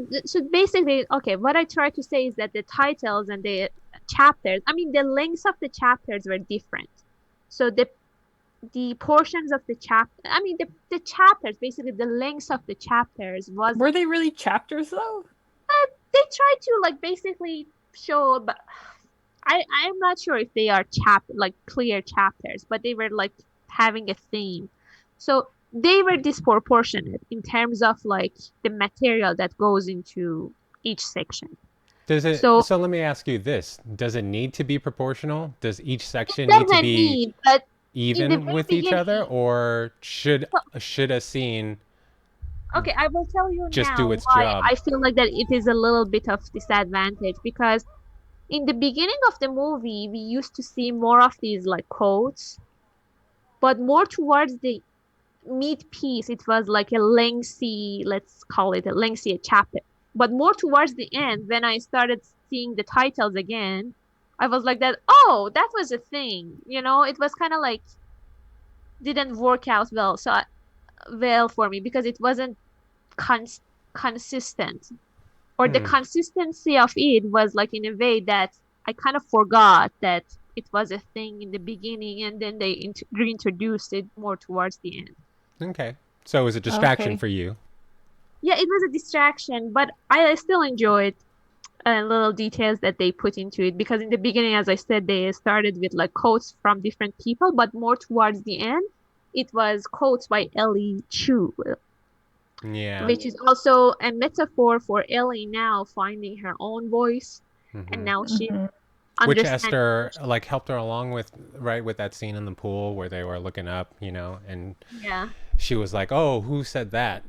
basically, okay, what I try to say is that the titles and the chapters, I mean, the lengths of the chapters were different. So the portions of the chapter, I mean, the chapters, basically the lengths of the chapters was, Were they really chapters though? they tried to like basically show, but I'm not sure if they are like clear chapters, but they were like having a theme. So they were disproportionate in terms of like the material that goes into each section. Does it? So So let me ask you this: does it need to be proportional? Does each section need to doesn't be need, but in the even very with each other, beginning, or should so- a scene okay, I will tell you just now do its why job? I feel like that it is a little bit of disadvantage, because in the beginning of the movie we used to see more of these like quotes, but more towards the mid piece it was like a lengthy, let's call it a lengthy chapter. But more towards the end, when I started seeing the titles again, I was like that, oh, that was a thing, it was kind of like didn't work out well, well for me, because it wasn't cons- consistent, or the Hmm. consistency of it was like in a way that I kind of forgot that it was a thing in the beginning, and then they reintroduced it more towards the end. Okay. So it was a distraction Okay. for you. Yeah, it was a distraction, but I still enjoyed little details that they put into it, because in the beginning, as I said, they started with like quotes from different people, but more towards the end it was quotes by Ellie Chu, Yeah. which is also a metaphor for Ellie now finding her own voice, and now she Mm-hmm. Which understands. Esther like helped her along with, right, with that scene in the pool where they were looking up, and Yeah, she was like, "Oh, who said that?"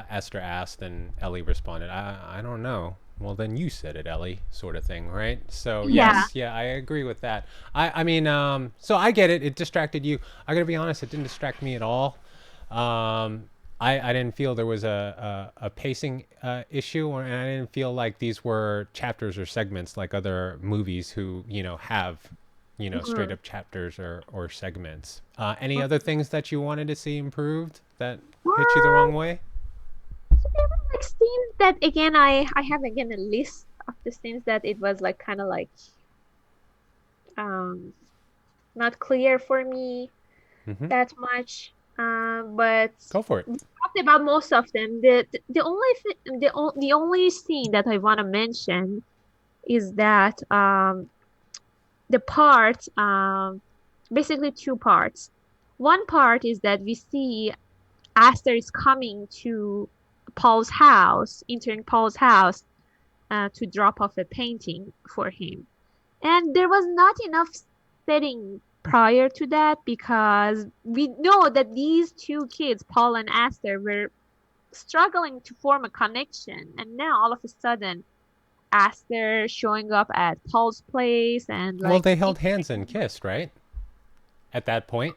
Esther asked, and Ellie responded, "I don't know." Well, then you said it, Ellie, sort of thing, right? So yeah, yes, yeah, I agree with that. I mean, so I get it. It distracted you. I gotta be honest, it didn't distract me at all. I didn't feel there was a pacing issue, and I didn't feel like these were chapters or segments like other movies who, have, straight Mhm. up chapters or segments. Any other things that you wanted to see improved that hit you the wrong Well, way? so there were like scenes that again I have again a list of the scenes that it was like kind of like um not clear for me Mm-hmm. that much. But Go for it. we talked about most of them. The only the only scene that I want to mention is that the part basically two parts. One part is that we see Aster is coming to Paul's house, entering Paul's house to drop off a painting for him. And there was not enough setting prior to that because we know that these two kids, Paul and Aster, were struggling to form a connection. And now all of a sudden, Aster showing up at Paul's place and Well, like, they held hands and kissed, right? At that point.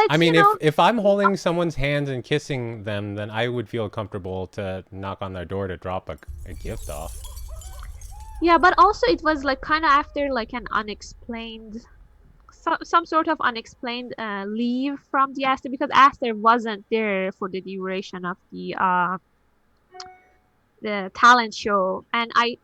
I but mean, if I'm holding someone's hands and kissing them, then I would feel comfortable to knock on their door to drop a gift off. yeah, but also it was like kind of after like an unexplained some sort of unexplained leave from the Aster because Aster wasn't there for the duration of the talent show. And I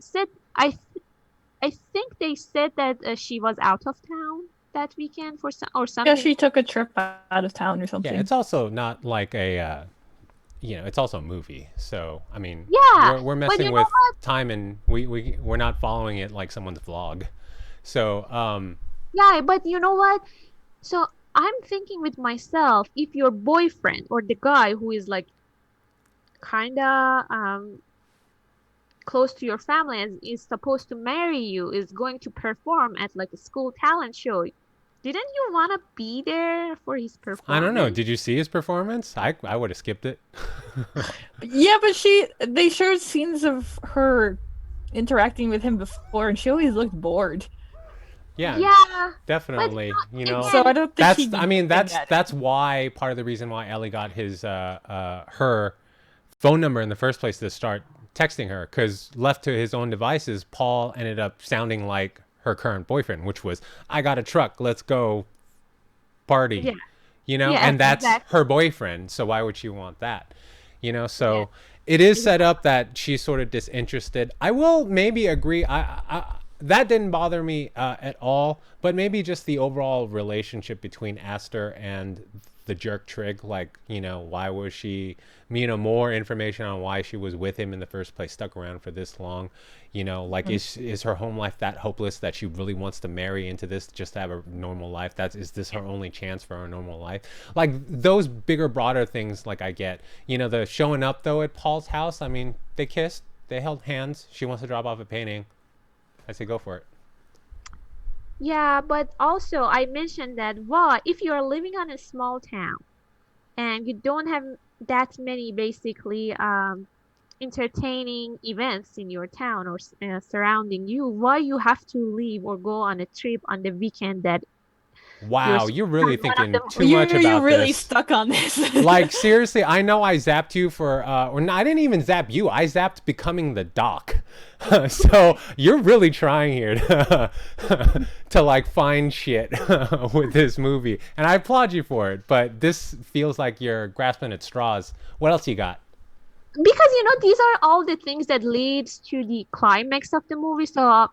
think they said that she was out of town that weekend for some or Yeah, something. she took a trip out of town or Yeah, something. it's also not like it's also a movie. So I mean, Yeah, we're but messing you know with what? time, and we're not following it like someone's vlog. So Yeah, but you know what? So I'm thinking with myself, if your boyfriend or the guy who is like kinda close to your family and is supposed to marry you is going to perform at like a school talent show, didn't you want to be there for his I don't know. performance? Did you see his performance? I would have skipped it. Yeah, but they showed scenes of her interacting with him before, and she always looked bored. Yeah, Yeah, but definitely. So I again, don't think That's she'd I be mean giving at that's him. why part of the reason why Ellie got his her phone number in the first place to start texting her, because left to his own devices, Paul ended up sounding like her current boyfriend, which was, I got a truck, let's go yeah, party, yeah, and that's exactly. her boyfriend, so why would she want that? Yeah, So it is exactly. set up that she's sort of disinterested. I will maybe agree. That didn't bother me at all, but maybe just the overall relationship between Aster and the jerk Trig. Like, why was she, more information on why she was with him in the first place, stuck around for this long. Like, is her home life that hopeless that she really wants to marry into this just to have a normal life? Is this her only chance for a normal life? Like, those bigger, broader things, like, I get. The showing up though at Paul's house. I mean, they kissed, they held hands. She wants to drop off a painting. I say go for it. Yeah, but also I mentioned that what if you're living on a small town and you don't have that many basically entertaining events in your town or surrounding you, why you have to leave or go on a trip on the weekend that your Wow, school you're has really one of thinking the too much You about really this. stuck on this. Like, seriously, I know I zapped you for, or no, I didn't even zap you. I zapped becoming the doc. So you're really trying here to like find shit with this movie, and I applaud you for it. But this feels like you're grasping at straws. What else you got? because these are all the things that leads to the climax of the movie. So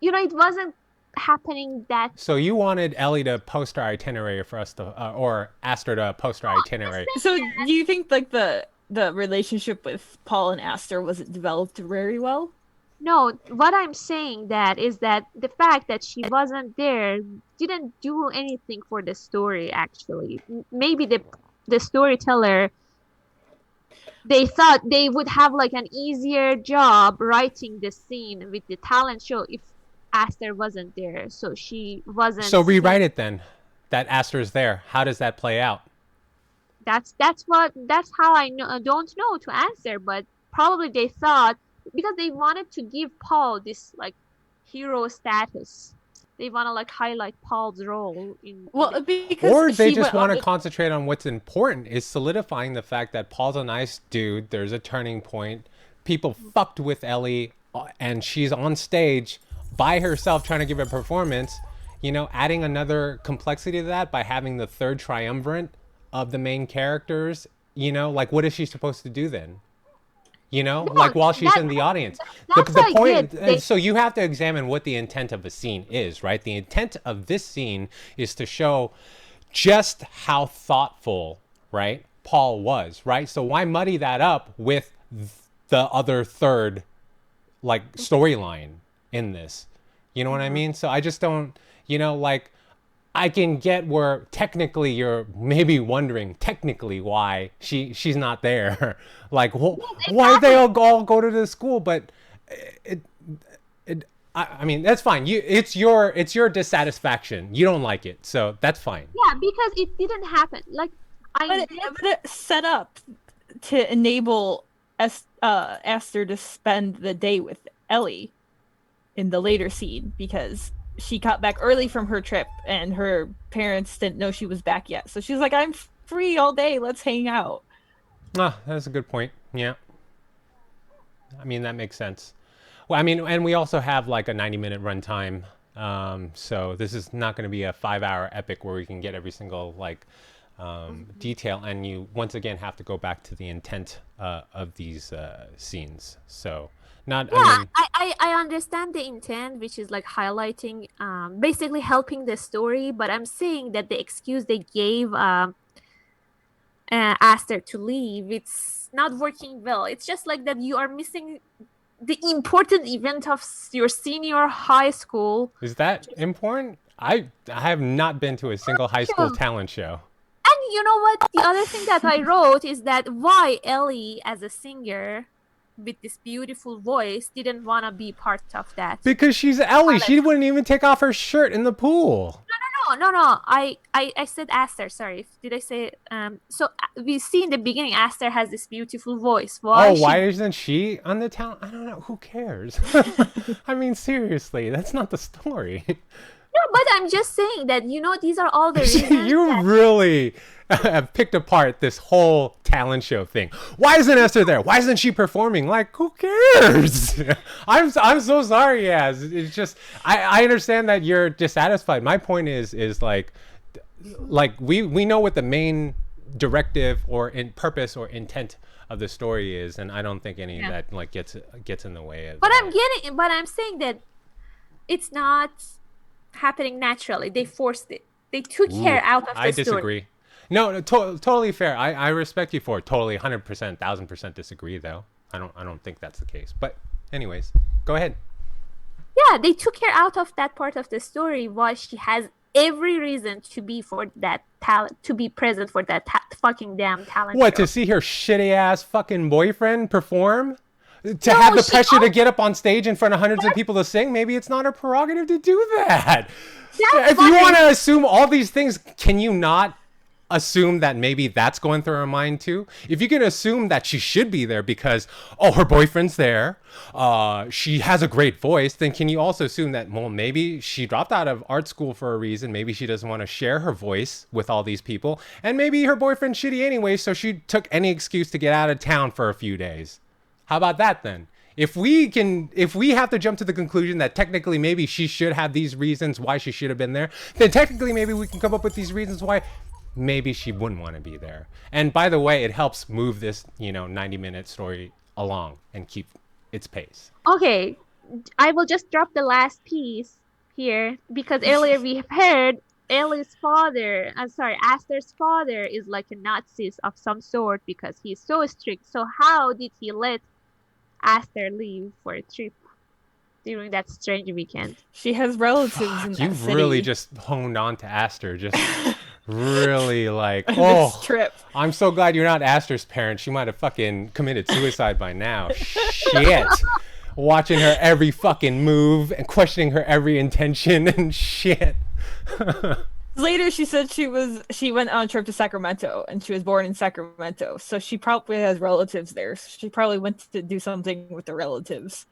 it wasn't happening that So you wanted Ellie to post our itinerary for us to, or asked her to post our itinerary. So do you think like the relationship with Paul and Aster wasn't developed very well? no, what I'm saying that is that the fact that she wasn't there didn't do anything for the story actually. Maybe the storyteller, they thought they would have like an easier job writing the scene with the talent show if Aster wasn't there. So she wasn't So seen. rewrite it then. That Aster's there. How does that play out? That's how I know don't know to answer, but probably they thought because they wanted to give Paul this like hero status. They want to like highlight Paul's role in Well, the because Or they she just went on want to the concentrate on what's important, is solidifying the fact that Paul's a nice dude. There's a turning point. People fucked with Ellie, and she's on stage by herself trying to give a performance. You know, adding another complexity to that by having the third triumvirate of the main characters. You know, like what is she supposed to do then? You know, no like while she's that in the audience. that's The I get. point, They so you have to examine what the intent of a scene is, right? The intent of this scene is to show just how thoughtful, right, Paul was, right? So why muddy that up with the other third, like, storyline in this? You know what I mean? So I just don't, you know, like, I can get where technically you're maybe wondering technically why she's not there. Like, why did they all go to the school? But it, I mean, that's fine. It's your dissatisfaction. You don't like it, so that's fine. yeah, because it didn't happen. Like I but get it set up to enable Esther to spend the day with Ellie in the later scene because she got back early from her trip and her parents didn't know she was back yet. So she's like, I'm free all day. Let's hang out. Ah, that's a good point. Yeah. I mean, that makes sense. Well, I mean, and we also have like a 90-minute runtime. So this is not going to be a 5-hour epic where we can get every single like detail. And you once again have to go back to the intent of these scenes. So not, yeah, I mean, I understand the intent, which is like highlighting, basically helping the story. But I'm saying that the excuse they gave asked her to leave, it's not working well. It's just like that you are missing the important event of your senior high school. is that important? I have not been to a single high school talent show. And you know what? The other thing that I wrote is that why Ellie, as a singer with this beautiful voice, didn't want to be part of that. Because she's Ellie. She wouldn't even take off her shirt in the pool. No. I said Aster. Sorry, did I say? So we see in the beginning, Aster has this beautiful voice. Why isn't she on the talent? I don't know. Who cares? I mean, seriously, that's not the story. No, but I'm just saying that these are all the reasons. You really have picked apart this whole talent show thing. Why isn't Esther there? Why isn't she performing? Like, who cares? I'm so sorry, Yaz. It's just I understand that you're dissatisfied. My point is like we know what the main directive or purpose or intent of the story is, and I don't think any of that like gets in the way of. But I'm saying that it's not happening naturally. They forced it. They took her out of the story. I disagree. No, totally fair. I respect you for it. Totally, 100%, 1000% disagree though. I don't think that's the case. But anyways, go ahead. Yeah, they took her out of that part of the story while she has every reason to be for that talent, to be present for that fucking damn talent What, show. to see her shitty ass fucking boyfriend perform? To have the pressure to get up on stage in front of hundreds of people to sing? Maybe it's not her prerogative to do that. If you want to assume all these things, can you not assume that maybe that's going through her mind too? If you can assume that she should be there because, her boyfriend's there, she has a great voice, then can you also assume that, well, maybe she dropped out of art school for a reason, maybe she doesn't want to share her voice with all these people, and maybe her boyfriend's shitty anyway, so she took any excuse to get out of town for a few days. How about that then? If we have to jump to the conclusion that technically maybe she should have these reasons why she should have been there, then technically maybe we can come up with these reasons why maybe she wouldn't want to be there. And by the way, it helps move this, 90-minute story along and keep its pace. Okay, I will just drop the last piece here because earlier we heard Aster's father is like a Nazi of some sort because he's so strict. So how did he let Aster leave for a trip during that strange weekend? She has relatives in that You've city. really just honed on to Aster. Just really like, this trip. I'm so glad you're not Aster's parent. She might have fucking committed suicide by now. Shit. Watching her every fucking move and questioning her every intention and shit. Later, she said she went on a trip to Sacramento and she was born in Sacramento, so she probably has relatives there. She probably went to do something with the relatives.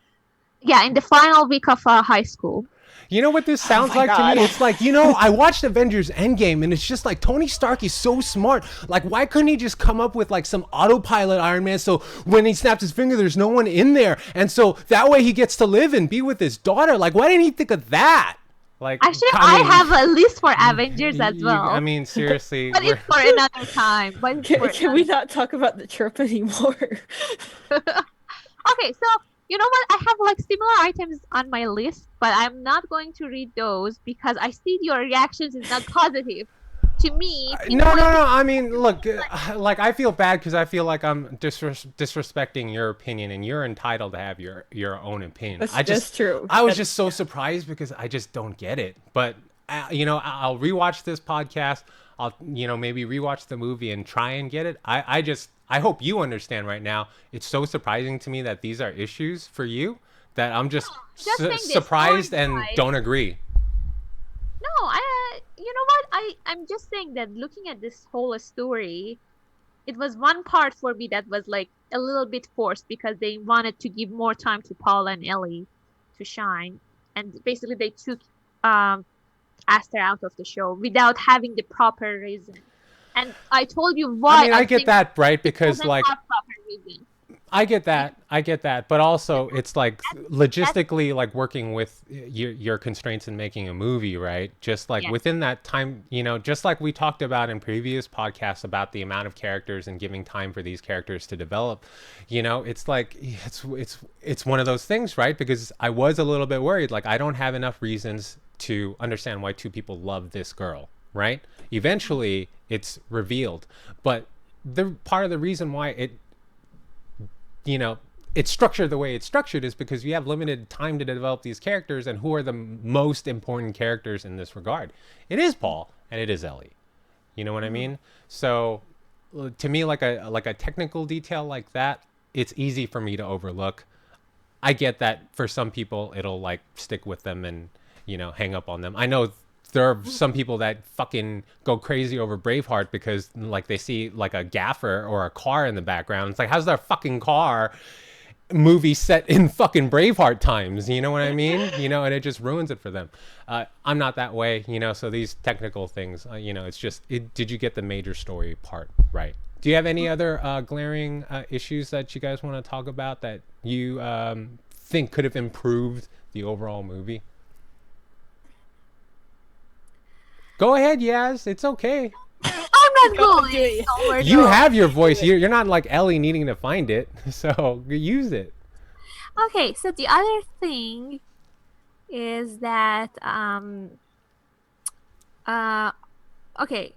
Yeah, in the final week of high school. You know what this Oh sounds my like to God. me? It's like, you know, I watched Avengers Endgame and it's just like Tony Stark is so smart. Like, why couldn't he just come up with like some autopilot Iron Man so when he snaps his finger, there's no one in there? And so that way he gets to live and be with his daughter. Like, why didn't he think of that? Like, Actually, I I mean, have a list for Avengers as I well, mean, seriously, but we're. it's for another time. But it's for Can we not talk about the trope anymore? Okay, so you know what? I have like similar items on my list, but I'm not going to read those because I see your reactions is not positive. To me, No, no, pinpointing no. I mean, look, like I feel bad because I feel like I'm disrespecting your opinion, and you're entitled to have your own opinion. That's true. I was That's- just so surprised because I just don't get it. But you know, I'll rewatch this podcast. I'll, you know, maybe rewatch the movie and try and get it. I hope you understand right now. It's so surprising to me that these are issues for you that I'm just just saying this surprised and story-wise. don't agree. No, you know what? I'm just saying that looking at this whole story, it was one part for me that was like a little bit forced because they wanted to give more time to Paul and Ellie to shine, and basically they took um Aster out of the show without having the proper reason. And I told you why I mean, I get think that, right? it Because doesn't like have proper reason. I get that, but also it's like logistically, like working with your constraints in making a movie, right? Just like Yeah. within that time, you know, just like we talked about in previous podcasts about the amount of characters and giving time for these characters to develop, you know, it's like it's one of those things, right? Because I was a little bit worried, like I don't have enough reasons to understand why two people love this girl, right? Eventually, it's revealed, but the part of the reason why it, you know, it's structured the way it's structured is because you have limited time to develop these characters, and who are the most important characters in this regard? It is Paul and it is Ellie. You know what I mean? So to me, like a technical detail like that, it's easy for me to overlook. I get that for some people it'll like stick with them and, you know, hang up on them. I know there are some people that fucking go crazy over Braveheart because like they see like a gaffer or a car in the background. It's like, how's their fucking car movie set in fucking Braveheart times? You know what I mean? You know, and it just ruins it for them. I'm not that way, you know, so these technical things, you know, it's just, did you get the major story part right? Do you have any other glaring issues that you guys want to talk about that you think could have improved the overall movie? Go ahead, Yaz. It's okay. I'm not going. doing- nowhere You though. have your voice. You're not like Ellie needing to find it. So use it. Okay, so the other thing is that okay.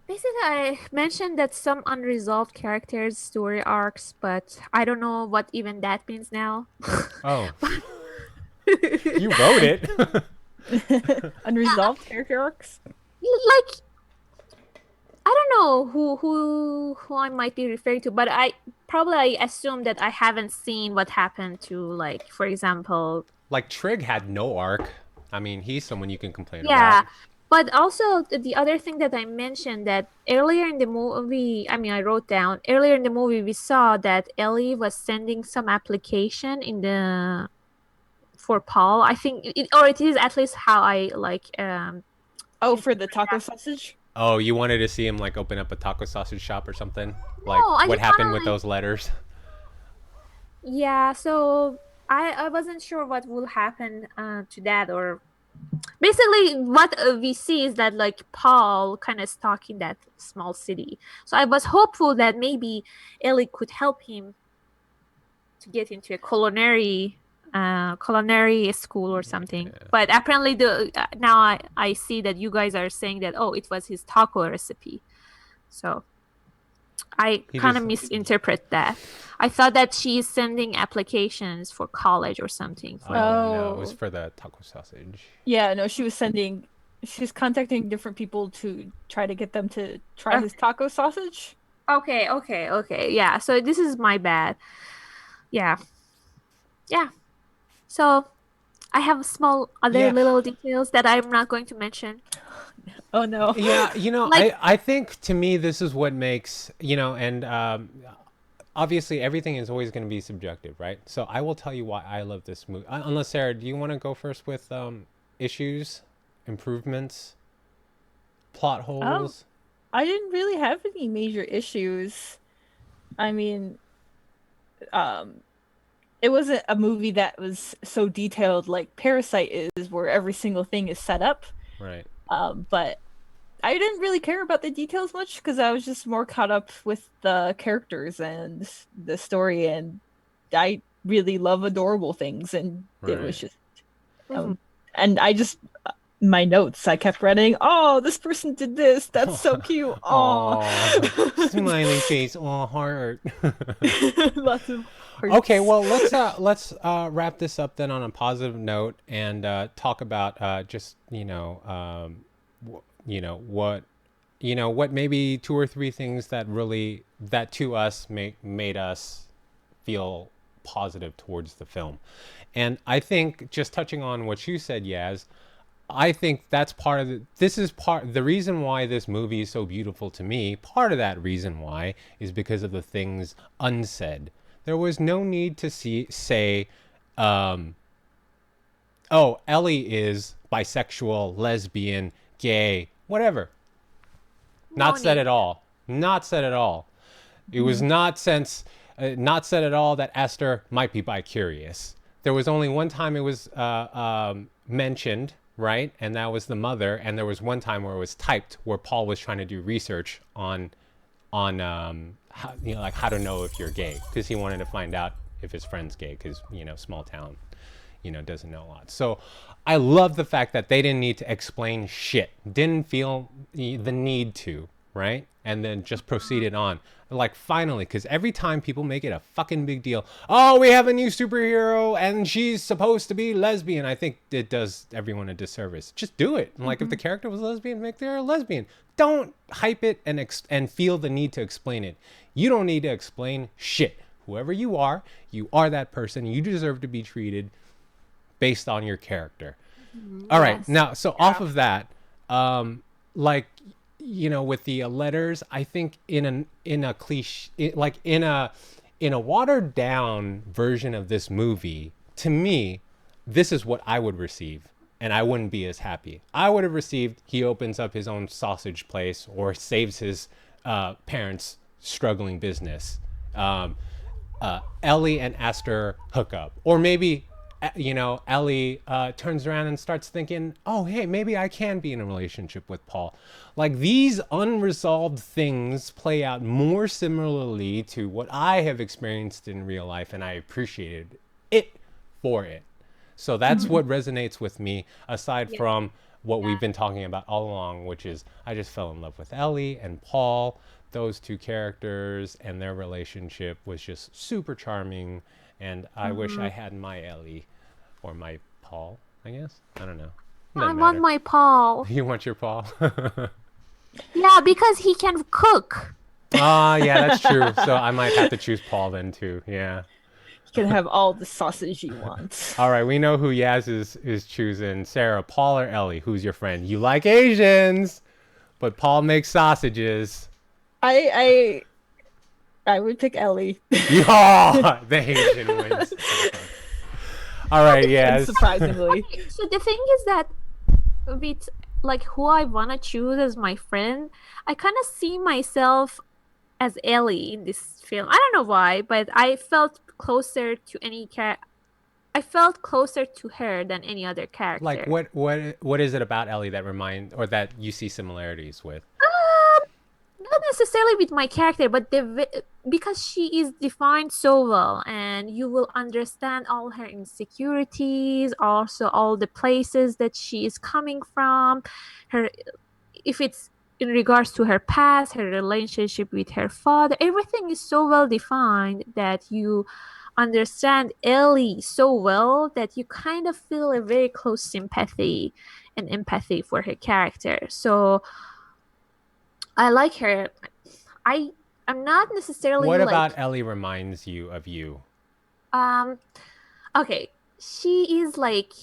Basically, I mentioned that some unresolved characters' story arcs, but I don't know what even that means now. Oh, you wrote it. Unresolved character arcs. Like, I don't know who I might be referring to, but I assume that I haven't seen what happened to, like, for example, Like Trig had no arc. I mean, he's someone you can complain yeah. about. But also the other thing that I mentioned, that earlier in the movie, I mean, I wrote down earlier in the movie we saw that Ellie was sending some application in the for Paul. I think or it is at least how I like Oh, for the taco sausage? Oh, you wanted to see him like open up a taco sausage shop or something? Like I what just happened wanna, with those letters? yeah, so I wasn't sure what will happen to that, or basically what we see is that like Paul kind of stuck in that small city. So I was hopeful that maybe Ellie could help him to get into a culinary school or something. But apparently the now I see that you guys are saying that, oh, it was his taco recipe. So I He kind of just- misinterpret that. I thought that she's sending applications for college or something. Oh, For no, it was Oh. for the taco sausage. Yeah, no, she was contacting different people to try to get them to try his taco sausage. Okay. Yeah, so this is my bad. Yeah. So I have small other Yeah. little details that I'm not going to mention. Oh no. Yeah, you know, Like- I think to me this is what makes, you know, and obviously everything is always going to be subjective, right? So I will tell you why I love this movie. Unless Sarah, do you want to go first with issues, improvements, plot Um, holes? I didn't really have any major issues. I mean, um, it wasn't a movie that was so detailed like Parasite is, where every single thing is set up. Right. But I didn't really care about the details much because I was just more caught up with the characters and the story, and I really love adorable things, and it was Right. just Mhm. um, and I just my notes I kept writing. Oh, this person did this. That's so cute. Oh, Oh, smiley face. Oh, heart. lots of Okay, hearts. well let's wrap this up then on a positive note and talk about just what maybe two or three things that really that to us made us feel positive towards the film. And I think just touching on what you said, Yaz, I think that's part of this is part the reason why this movie is so beautiful to me. Part of that reason why is because of the things unsaid. There was no need to say, um, "Oh, Ellie is bisexual, lesbian, gay, whatever." No Not said need. at all. Not said at all. It was Mhm. not said at all that Esther might be bi-curious. There was only one time it was mentioned, right? And that was the mother. And there was one time where it was typed where Paul was trying to do research on how, like how to know if you're gay because he wanted to find out if his friend's gay because small town doesn't know a lot. So I love the fact that they didn't need to explain shit, didn't feel the need to, right? And then just proceeded on. Like finally, because every time people make it a fucking big deal, oh, we have a new superhero and she's supposed to be lesbian. I think it does everyone a disservice. Just do it. Like if the Mhm. character was lesbian, make her a lesbian. Don't hype it and feel the need to explain it. You don't need to explain shit. Whoever you are that person. You deserve to be treated based on your character. Mhm. All right, Yes. now so off Yeah. of that, like with the letters, I think in a cliche, like in a watered down version of this movie, to me, this is what I would receive, and I wouldn't be as happy. I would have received he opens up his own sausage place or saves his parents' struggling business. Um, Ellie and Esther hook up, or maybe Ellie turns around and starts thinking, "Oh, hey, maybe I can be in a relationship with Paul." Like these unresolved things play out more similarly to what I have experienced in real life, and I appreciated it for it. So that's Mhm. what resonates with me, aside Yeah. from what we've Yeah. been talking about all along, which is I just fell in love with Ellie and Paul. Those two characters and their relationship was just super charming. And I wish I Mhm. had my Ellie or my Paul, I guess. I don't know. I Doesn't want matter. my Paul. You want your Paul? Yeah, because he can cook. Ah, yeah, that's true. So I might have to choose Paul then too. Yeah. You can have all the sausage you want. All right, we know who Yaz is choosing. Sarah, Paul or Ellie? Who's your friend? You like Asians, but Paul makes sausages. I would pick Ellie. Yeah, the Asian wins. All No, right, because Yaz. Unsurprisingly. okay, so the thing is that with like who I wanna choose as my friend, I kind of see myself as Ellie in this film. I don't know why, but I felt closer to any I felt closer to her than any other Like, character. what is it about Ellie that remind or that you see similarities with? Not necessarily with my character, but because she is defined so well, and you will understand all her insecurities, also all the places that she is coming from, her if it's in regards to her past, her relationship with her father, everything is so well defined that you understand Ellie so well that you kind of feel a very close sympathy and empathy for her character. So I like her. I I'm not necessarily What like about Ellie reminds you of you? um okay, she is like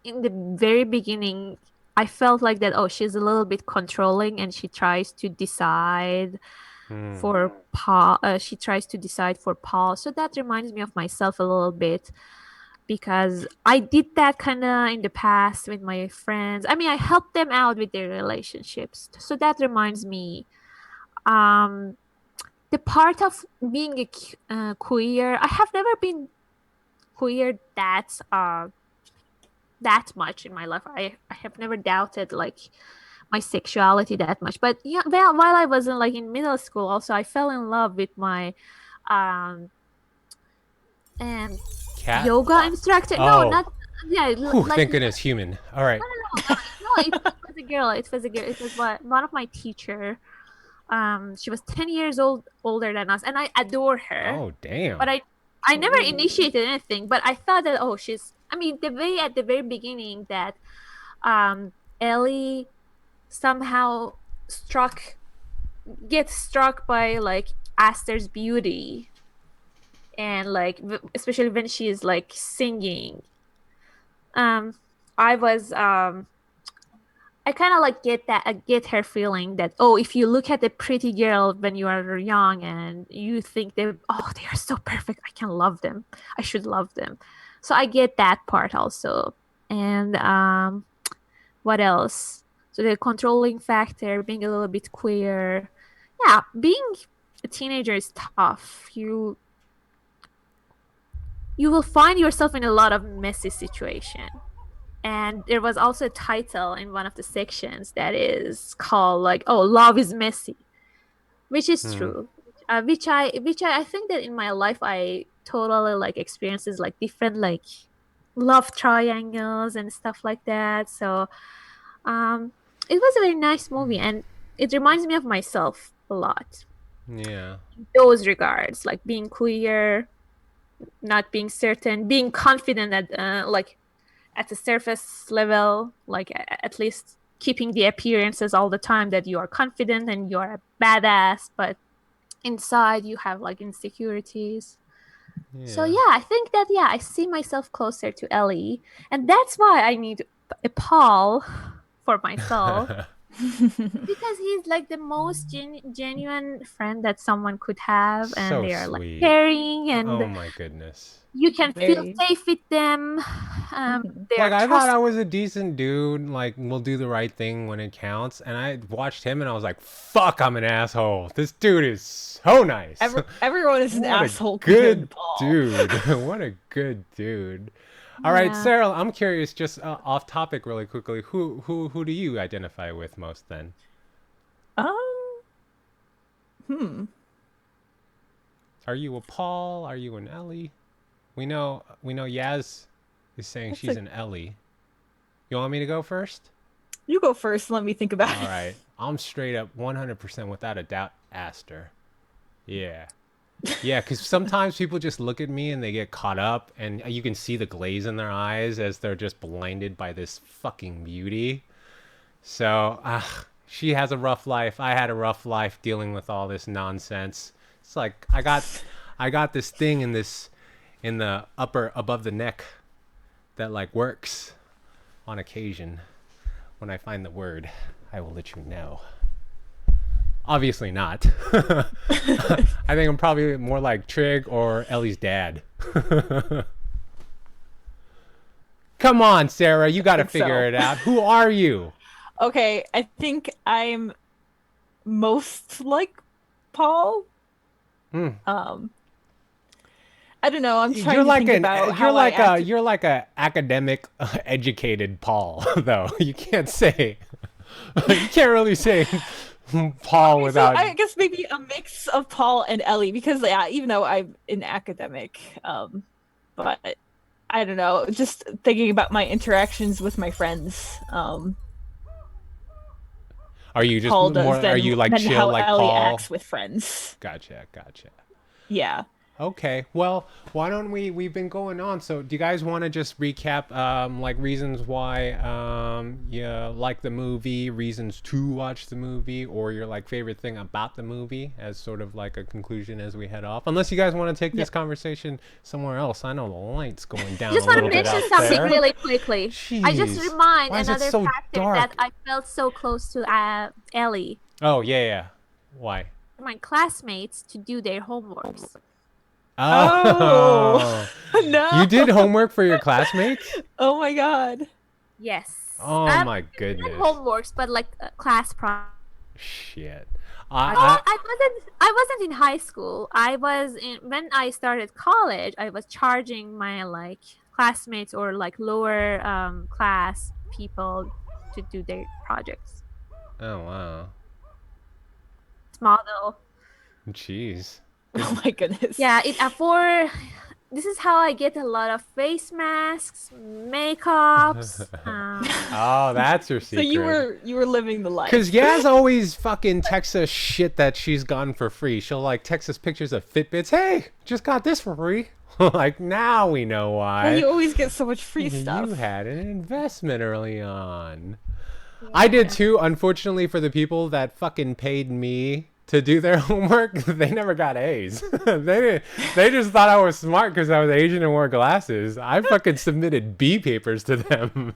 in the very beginning I felt like that, oh, she's a little bit controlling and she tries to decide. Hmm. for Paul. She tries to decide for Paul. So that reminds me of myself a little bit because I did that kind of in the past with my friends. I mean, I helped them out with their relationships. So that reminds me, um, the part of being a queer. I have never been queer that much in my life. I have never doubted like my sexuality that much. But yeah, while I was in like in middle school, also I fell in love with my um and Cat? yoga instructor. No, Oh. not yeah, Whew, like thank goodness, human. All right. no, it was a girl. It was a girl. It was one of my teacher. She was 10 years older than us, and I adore her. Oh, But damn. I never initiated anything. But I thought that oh, she's. I mean, the way at the very beginning that Ellie somehow struck gets struck by like Aster's beauty and like especially when she is like singing. Um, I was I kind of like get that I get her feeling that oh if you look at a pretty girl when you are young and you think they are so perfect I can love them I should love them so I get that part also and what else so the controlling factor being a little bit queer yeah being a teenager is tough you will find yourself in a lot of messy situation and there was also a title in one of the sections that is called like oh love is messy which is Hmm. true I think that in my life I totally like experiences like different like love triangles and stuff like that so um it was a very nice movie and it reminds me of myself a lot Yeah. in those regards like being queer not being certain being confident at the surface level, like at least keeping the appearances all the time that you are confident and you're a badass, but inside you have like insecurities. So Yeah. yeah, I think that yeah, I see myself closer to Ellie, and that's why I need a Paul for myself because he's like the most genuine friend that someone could have, and So they are like sweet. caring Oh and my goodness. you can feel Very. safe with them. They Like are I thought I trust. was a decent dude, like will do the right thing when it counts, and I watched him and I was like, "Fuck, I'm an asshole. This dude is so nice. Everyone is an What a asshole compared to good Paul. dude. What a good dude." All right, Yeah. Sarah, I'm curious, just off topic, really quickly. Who do you identify with most then? Um, hmm. Are you a Paul? Are you an Ellie? We know Yaz is saying That's she's a. an Ellie. You want me to go first? You go first. Let me think about All it. right. I'm straight up 100% without a doubt Aster. Yeah. Yeah, because sometimes people just look at me and they get caught up, and you can see the glaze in their eyes as they're just blinded by this fucking beauty. So, she has a rough life. I had a rough life dealing with all this nonsense. It's like I got this thing in the upper above the neck that like works on occasion. When I find the word, I will let you know. Obviously not. I think I'm probably more like Trig or Ellie's dad. Come on, Sarah, you got to think figure so. it out. Who are you? Okay, I think I'm most like Paul. Hmm. Um, I don't know. I'm You're trying to like think an about you're how I like a acted. you're like a academic educated Paul though. You can't say you can't really say Paul Okay, so without. I guess maybe a mix of Paul and Ellie because yeah, even though I'm an academic, but I don't know. Just thinking about my interactions with my friends, Are you just Paul more? does Are you like than chill how like Ellie Paul? acts with friends. Gotcha, gotcha. Yeah. Okay, well, why don't we? We've been going on. So, do you guys want to just recap, like reasons why you like the movie, reasons to watch the movie, or your like favorite thing about the movie, as sort of like a conclusion as we head off? Unless you guys want to take this Yep. conversation somewhere else. I know the light's going I down a just want to little bit mention out something there. really quickly. I just Jeez, remind why is it another so factor that dark? I felt so close to Ellie. Oh yeah, yeah. Why? my classmates to do their homeworks. Oh, Oh, no. you did homework for your classmates? Oh my god. Yes. Oh Not my even goodness. homeworks, but like class projects. Shit. Oh, I I wasn't in high school. I was in when I started college, I was charging my like classmates or like lower class people to do their projects. oh wow. Model. Jeez. Oh Good. my goodness. Yeah, it for this is how I get a lot of face masks, makeups. Oh, that's your So you secret. were you were living the Cause life. Yaz always fucking texts us shit that she's gotten for free. She'll like text us pictures of Fitbits. Hey, just got this for free. Like now we know Well, why. you always get so much free You stuff. had an investment early on. I did Yeah. too. Unfortunately for the people that fucking paid me to do their homework, they never got A's. They just thought I was smart because I was Asian and wore glasses. I fucking submitted B papers to them.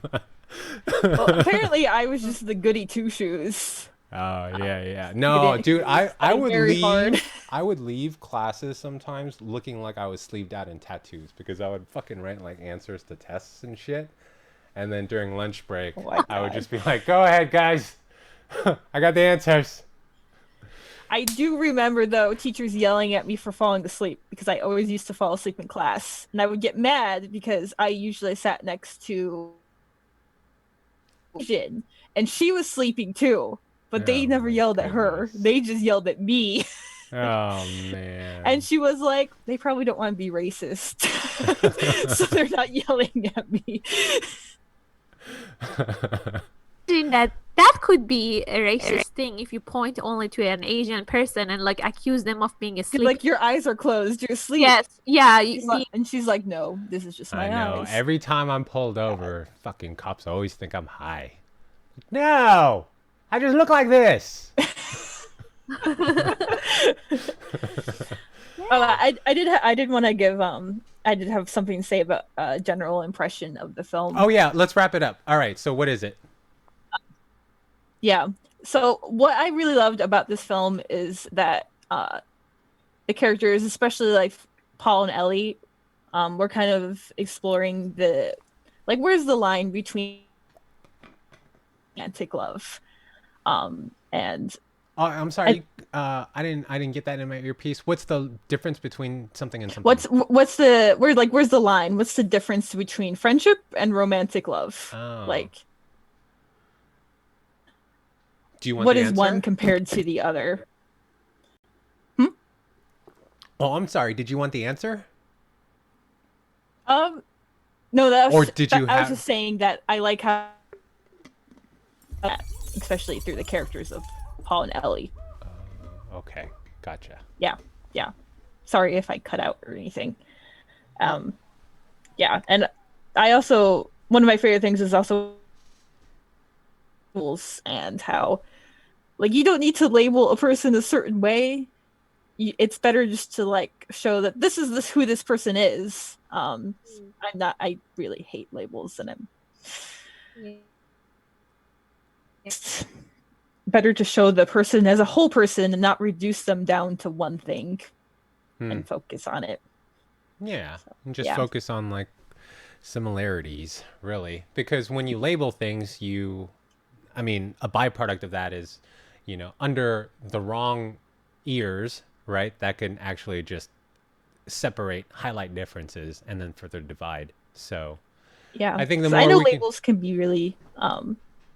Well, apparently I was just the goody two shoes. Oh yeah, yeah. You No, didn't dude, I study would very hard. leave. I would leave classes sometimes looking like I was sleeved out in tattoos because I would fucking write like answers to tests and shit. And then during lunch break, Oh my I would god. just be like, "Go ahead, guys. I got the answers." I do remember though teachers yelling at me for falling asleep because I always used to fall asleep in class. And I would get mad because I usually sat next to Jin and she was sleeping too. But they Oh never my yelled at her. goodness. They just yelled at me. Oh And man. she was like, they probably don't want to be racist. So they're not yelling at me. Imagine that could be a racist thing if you point only to an Asian person and like accuse them of being asleep. Like, your eyes are closed, you're asleep. Yes, yeah, you, And she's like, no, this is just I my know. eyes. Every time I'm pulled over, fucking cops always think I'm high. No, I just look like this. I did want to give I did have something to say about general impression of the film. Oh yeah, let's wrap it up. All right, so what is it? Yeah. So what I really loved about this film is that the characters, especially like Paul and Ellie, were kind of exploring the like where's the line between romantic love, and Oh, I'm sorry. I didn't get that in my earpiece. What's the difference between something and something? where's the line? What's the difference between friendship and romantic love? Oh, Like, do you want what the is one answer? compared to the other? Oh, I'm sorry. Did you want the answer? Um, no, Or did you I was have? just saying that I like how, especially through the characters of Paul and Ellie. Okay, gotcha. Yeah, yeah. Sorry if I cut out or anything. Um, yeah, and I also one of my favorite things is also rules and how like you don't need to label a person a certain way. It's better just to like show that this is who this person is. I'm not. I really hate labels, and it's better to show the person as a whole person and not reduce them down to one thing and focus on it. Yeah, and just yeah. focus on like similarities, really, because when you label things, I mean, a byproduct of that is, under the wrong ears, right? That can actually just separate, highlight differences, and then further divide. So, Yeah, I think the 'cause I more know we can, labels can be really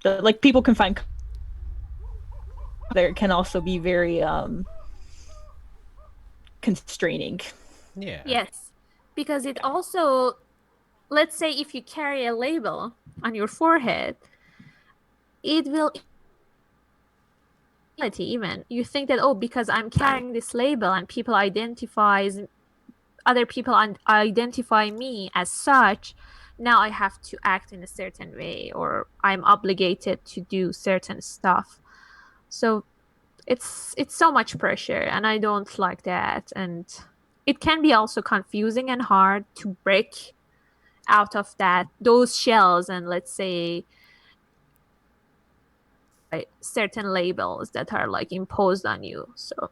like people can find there can also be very constraining. yeah, yes, because it also, let's say if you carry a label on your forehead, it will even you think that, oh, because I'm carrying this label and other people identify me as such, now I have to act in a certain way or I'm obligated to do certain stuff. So it's so much pressure and I don't like that, and it can be also confusing and hard to break out of those shells and, let's say, certain labels that are like imposed on you. So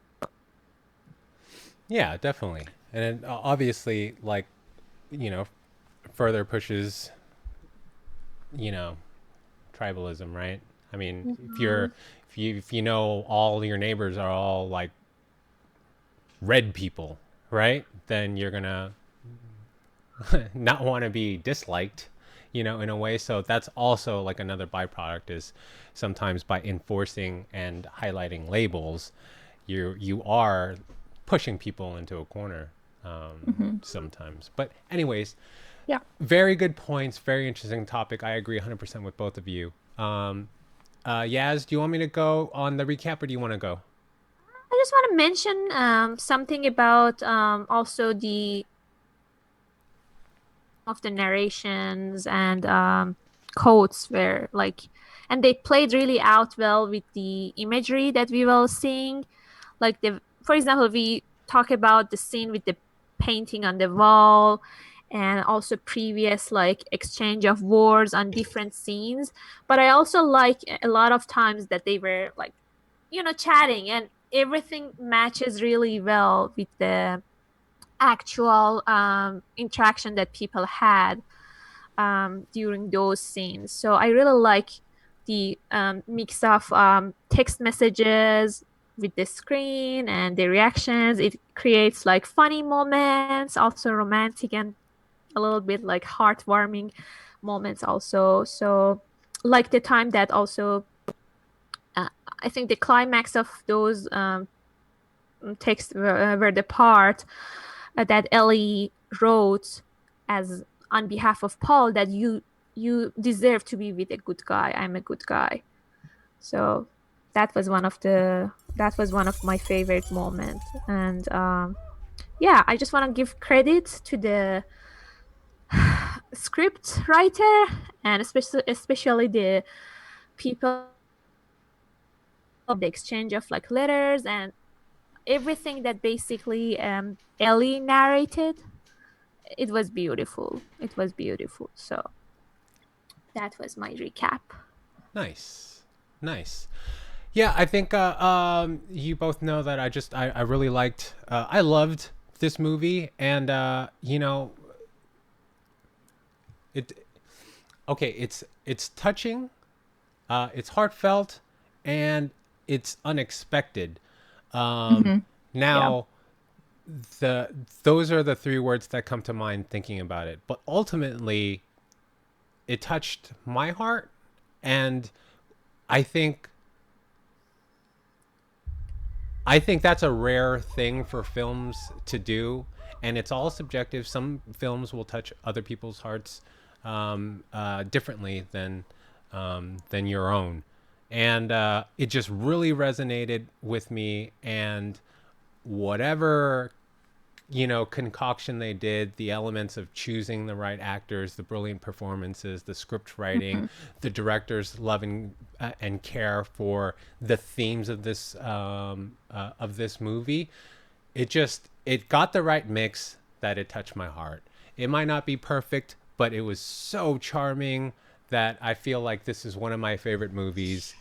Yeah, definitely. And it obviously, like, you know, further pushes, you know, tribalism, right? I mean, Mhm. if you know all your neighbors are all like red people, right? Then you're gonna not want to be disliked, you know, in a way. So that's also like another byproduct is sometimes by enforcing and highlighting labels, you are pushing people into a corner Hmm. sometimes. But anyways, Yeah. very good points. Very interesting topic. I agree 100% with both of you. Yaz, do you want me to go on the recap or do you want to go? I just want to mention something about also the of the narrations and quotes were like, and they played really out well with the imagery that we were seeing. Like the, for example, we talk about the scene with the painting on the wall, and also previous like exchange of words on different scenes. But I also like a lot of times that they were like, chatting, and everything matches really well with the actual interaction that people had during those scenes. So I really like the mix of text messages with the screen and the reactions. It creates like funny moments, also romantic and a little bit like heartwarming moments also. So like the time that also uh, I think the climax of those texts were the part that Ellie wrote as on behalf of Paul, that you deserve to be with a good guy. I'm a good guy. So that was one of my favorite moments. And yeah, I just want to give credit to the script writer, and especially the people, the exchange of like letters and everything that basically Ellie narrated. It was beautiful. It was beautiful. So that was my recap. Nice. Nice. Yeah, I think you both know that I really liked I loved this movie and you know it okay, it's touching, it's heartfelt, and it's unexpected. Um, Hmm. Yeah. now the those are the three words that come to mind thinking about it. But ultimately, it touched my heart, and I think I think that's a rare thing for films to do, and it's all subjective. Some films will touch other people's hearts differently than your own, and it just really resonated with me. And whatever concoction they did, the elements of choosing the right actors, the brilliant performances, the script writing, Hmm. the director's love and care for the themes of this movie, it got the right mix that it touched my heart. It might not be perfect, but it was so charming that I feel like this is one of my favorite movies,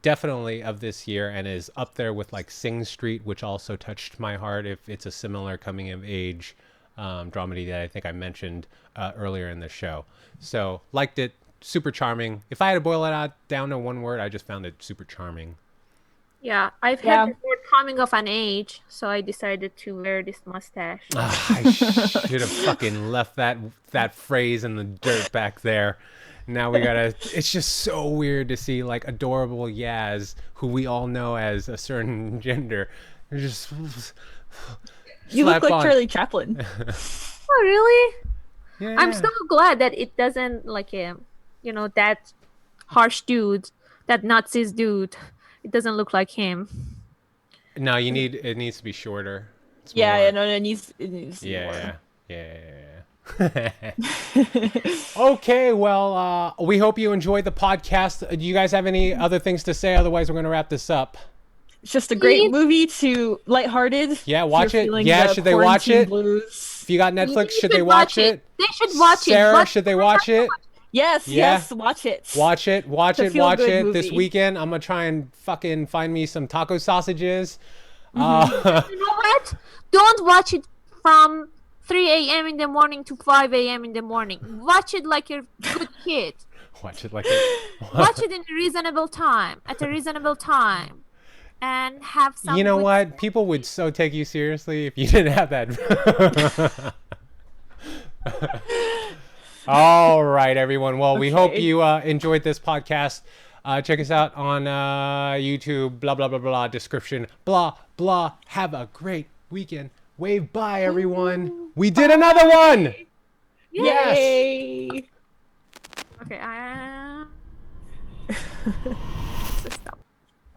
definitely of this year, and is up there with like Sing Street, which also touched my heart. If it's a similar coming of age dramedy that I think I mentioned earlier in the show, so liked it. Super charming. If I had to boil it out down to one word, I just found it super charming. Yeah, I've had Yeah. the word coming of an age, so I decided to wear this mustache. Ah, I should have fucking left that phrase in the dirt back there. Now we gotta. It's just so weird to see like adorable Yaz, who we all know as a certain gender, just You look slap like on. Charlie Chaplin. Oh, really? I'm so Yeah. glad that it doesn't like that harsh dude, that Nazis dude. It doesn't look like him. No, it needs to be shorter. It's Yeah, yeah, more. no, it needs to be more. Yeah. Yeah. Okay, well, we hope you enjoyed the podcast. Do you guys have any other things to say? Otherwise, we're gonna wrap this up. It's just a great Please, movie to lighthearted Yeah, if you're watch it. feeling Yeah, the should they watch quarantine it? blues. If you got you Netflix, should they should watch watch it. it? They should watch it. Sarah, But should they watch it? Yes, Yeah, yes, watch it. watch it, It's a watch feel-good it this movie. weekend. I'm gonna try and fucking find me some taco sausages. You know what? Don't watch it from 3 a.m. in the morning to 5 a.m. in the morning. Watch it like you're a good kid. Watch it like Watch it in a reasonable time, at a reasonable time, and have some. You know good what? People would so take you seriously if you didn't have that. All right, everyone. Well, we hope you enjoyed this podcast. Check us out on YouTube, blah, blah, blah, blah, description, blah, blah. Have a great weekend. Wave bye, everyone. We did another one. Yes. Yay! Okay, stop.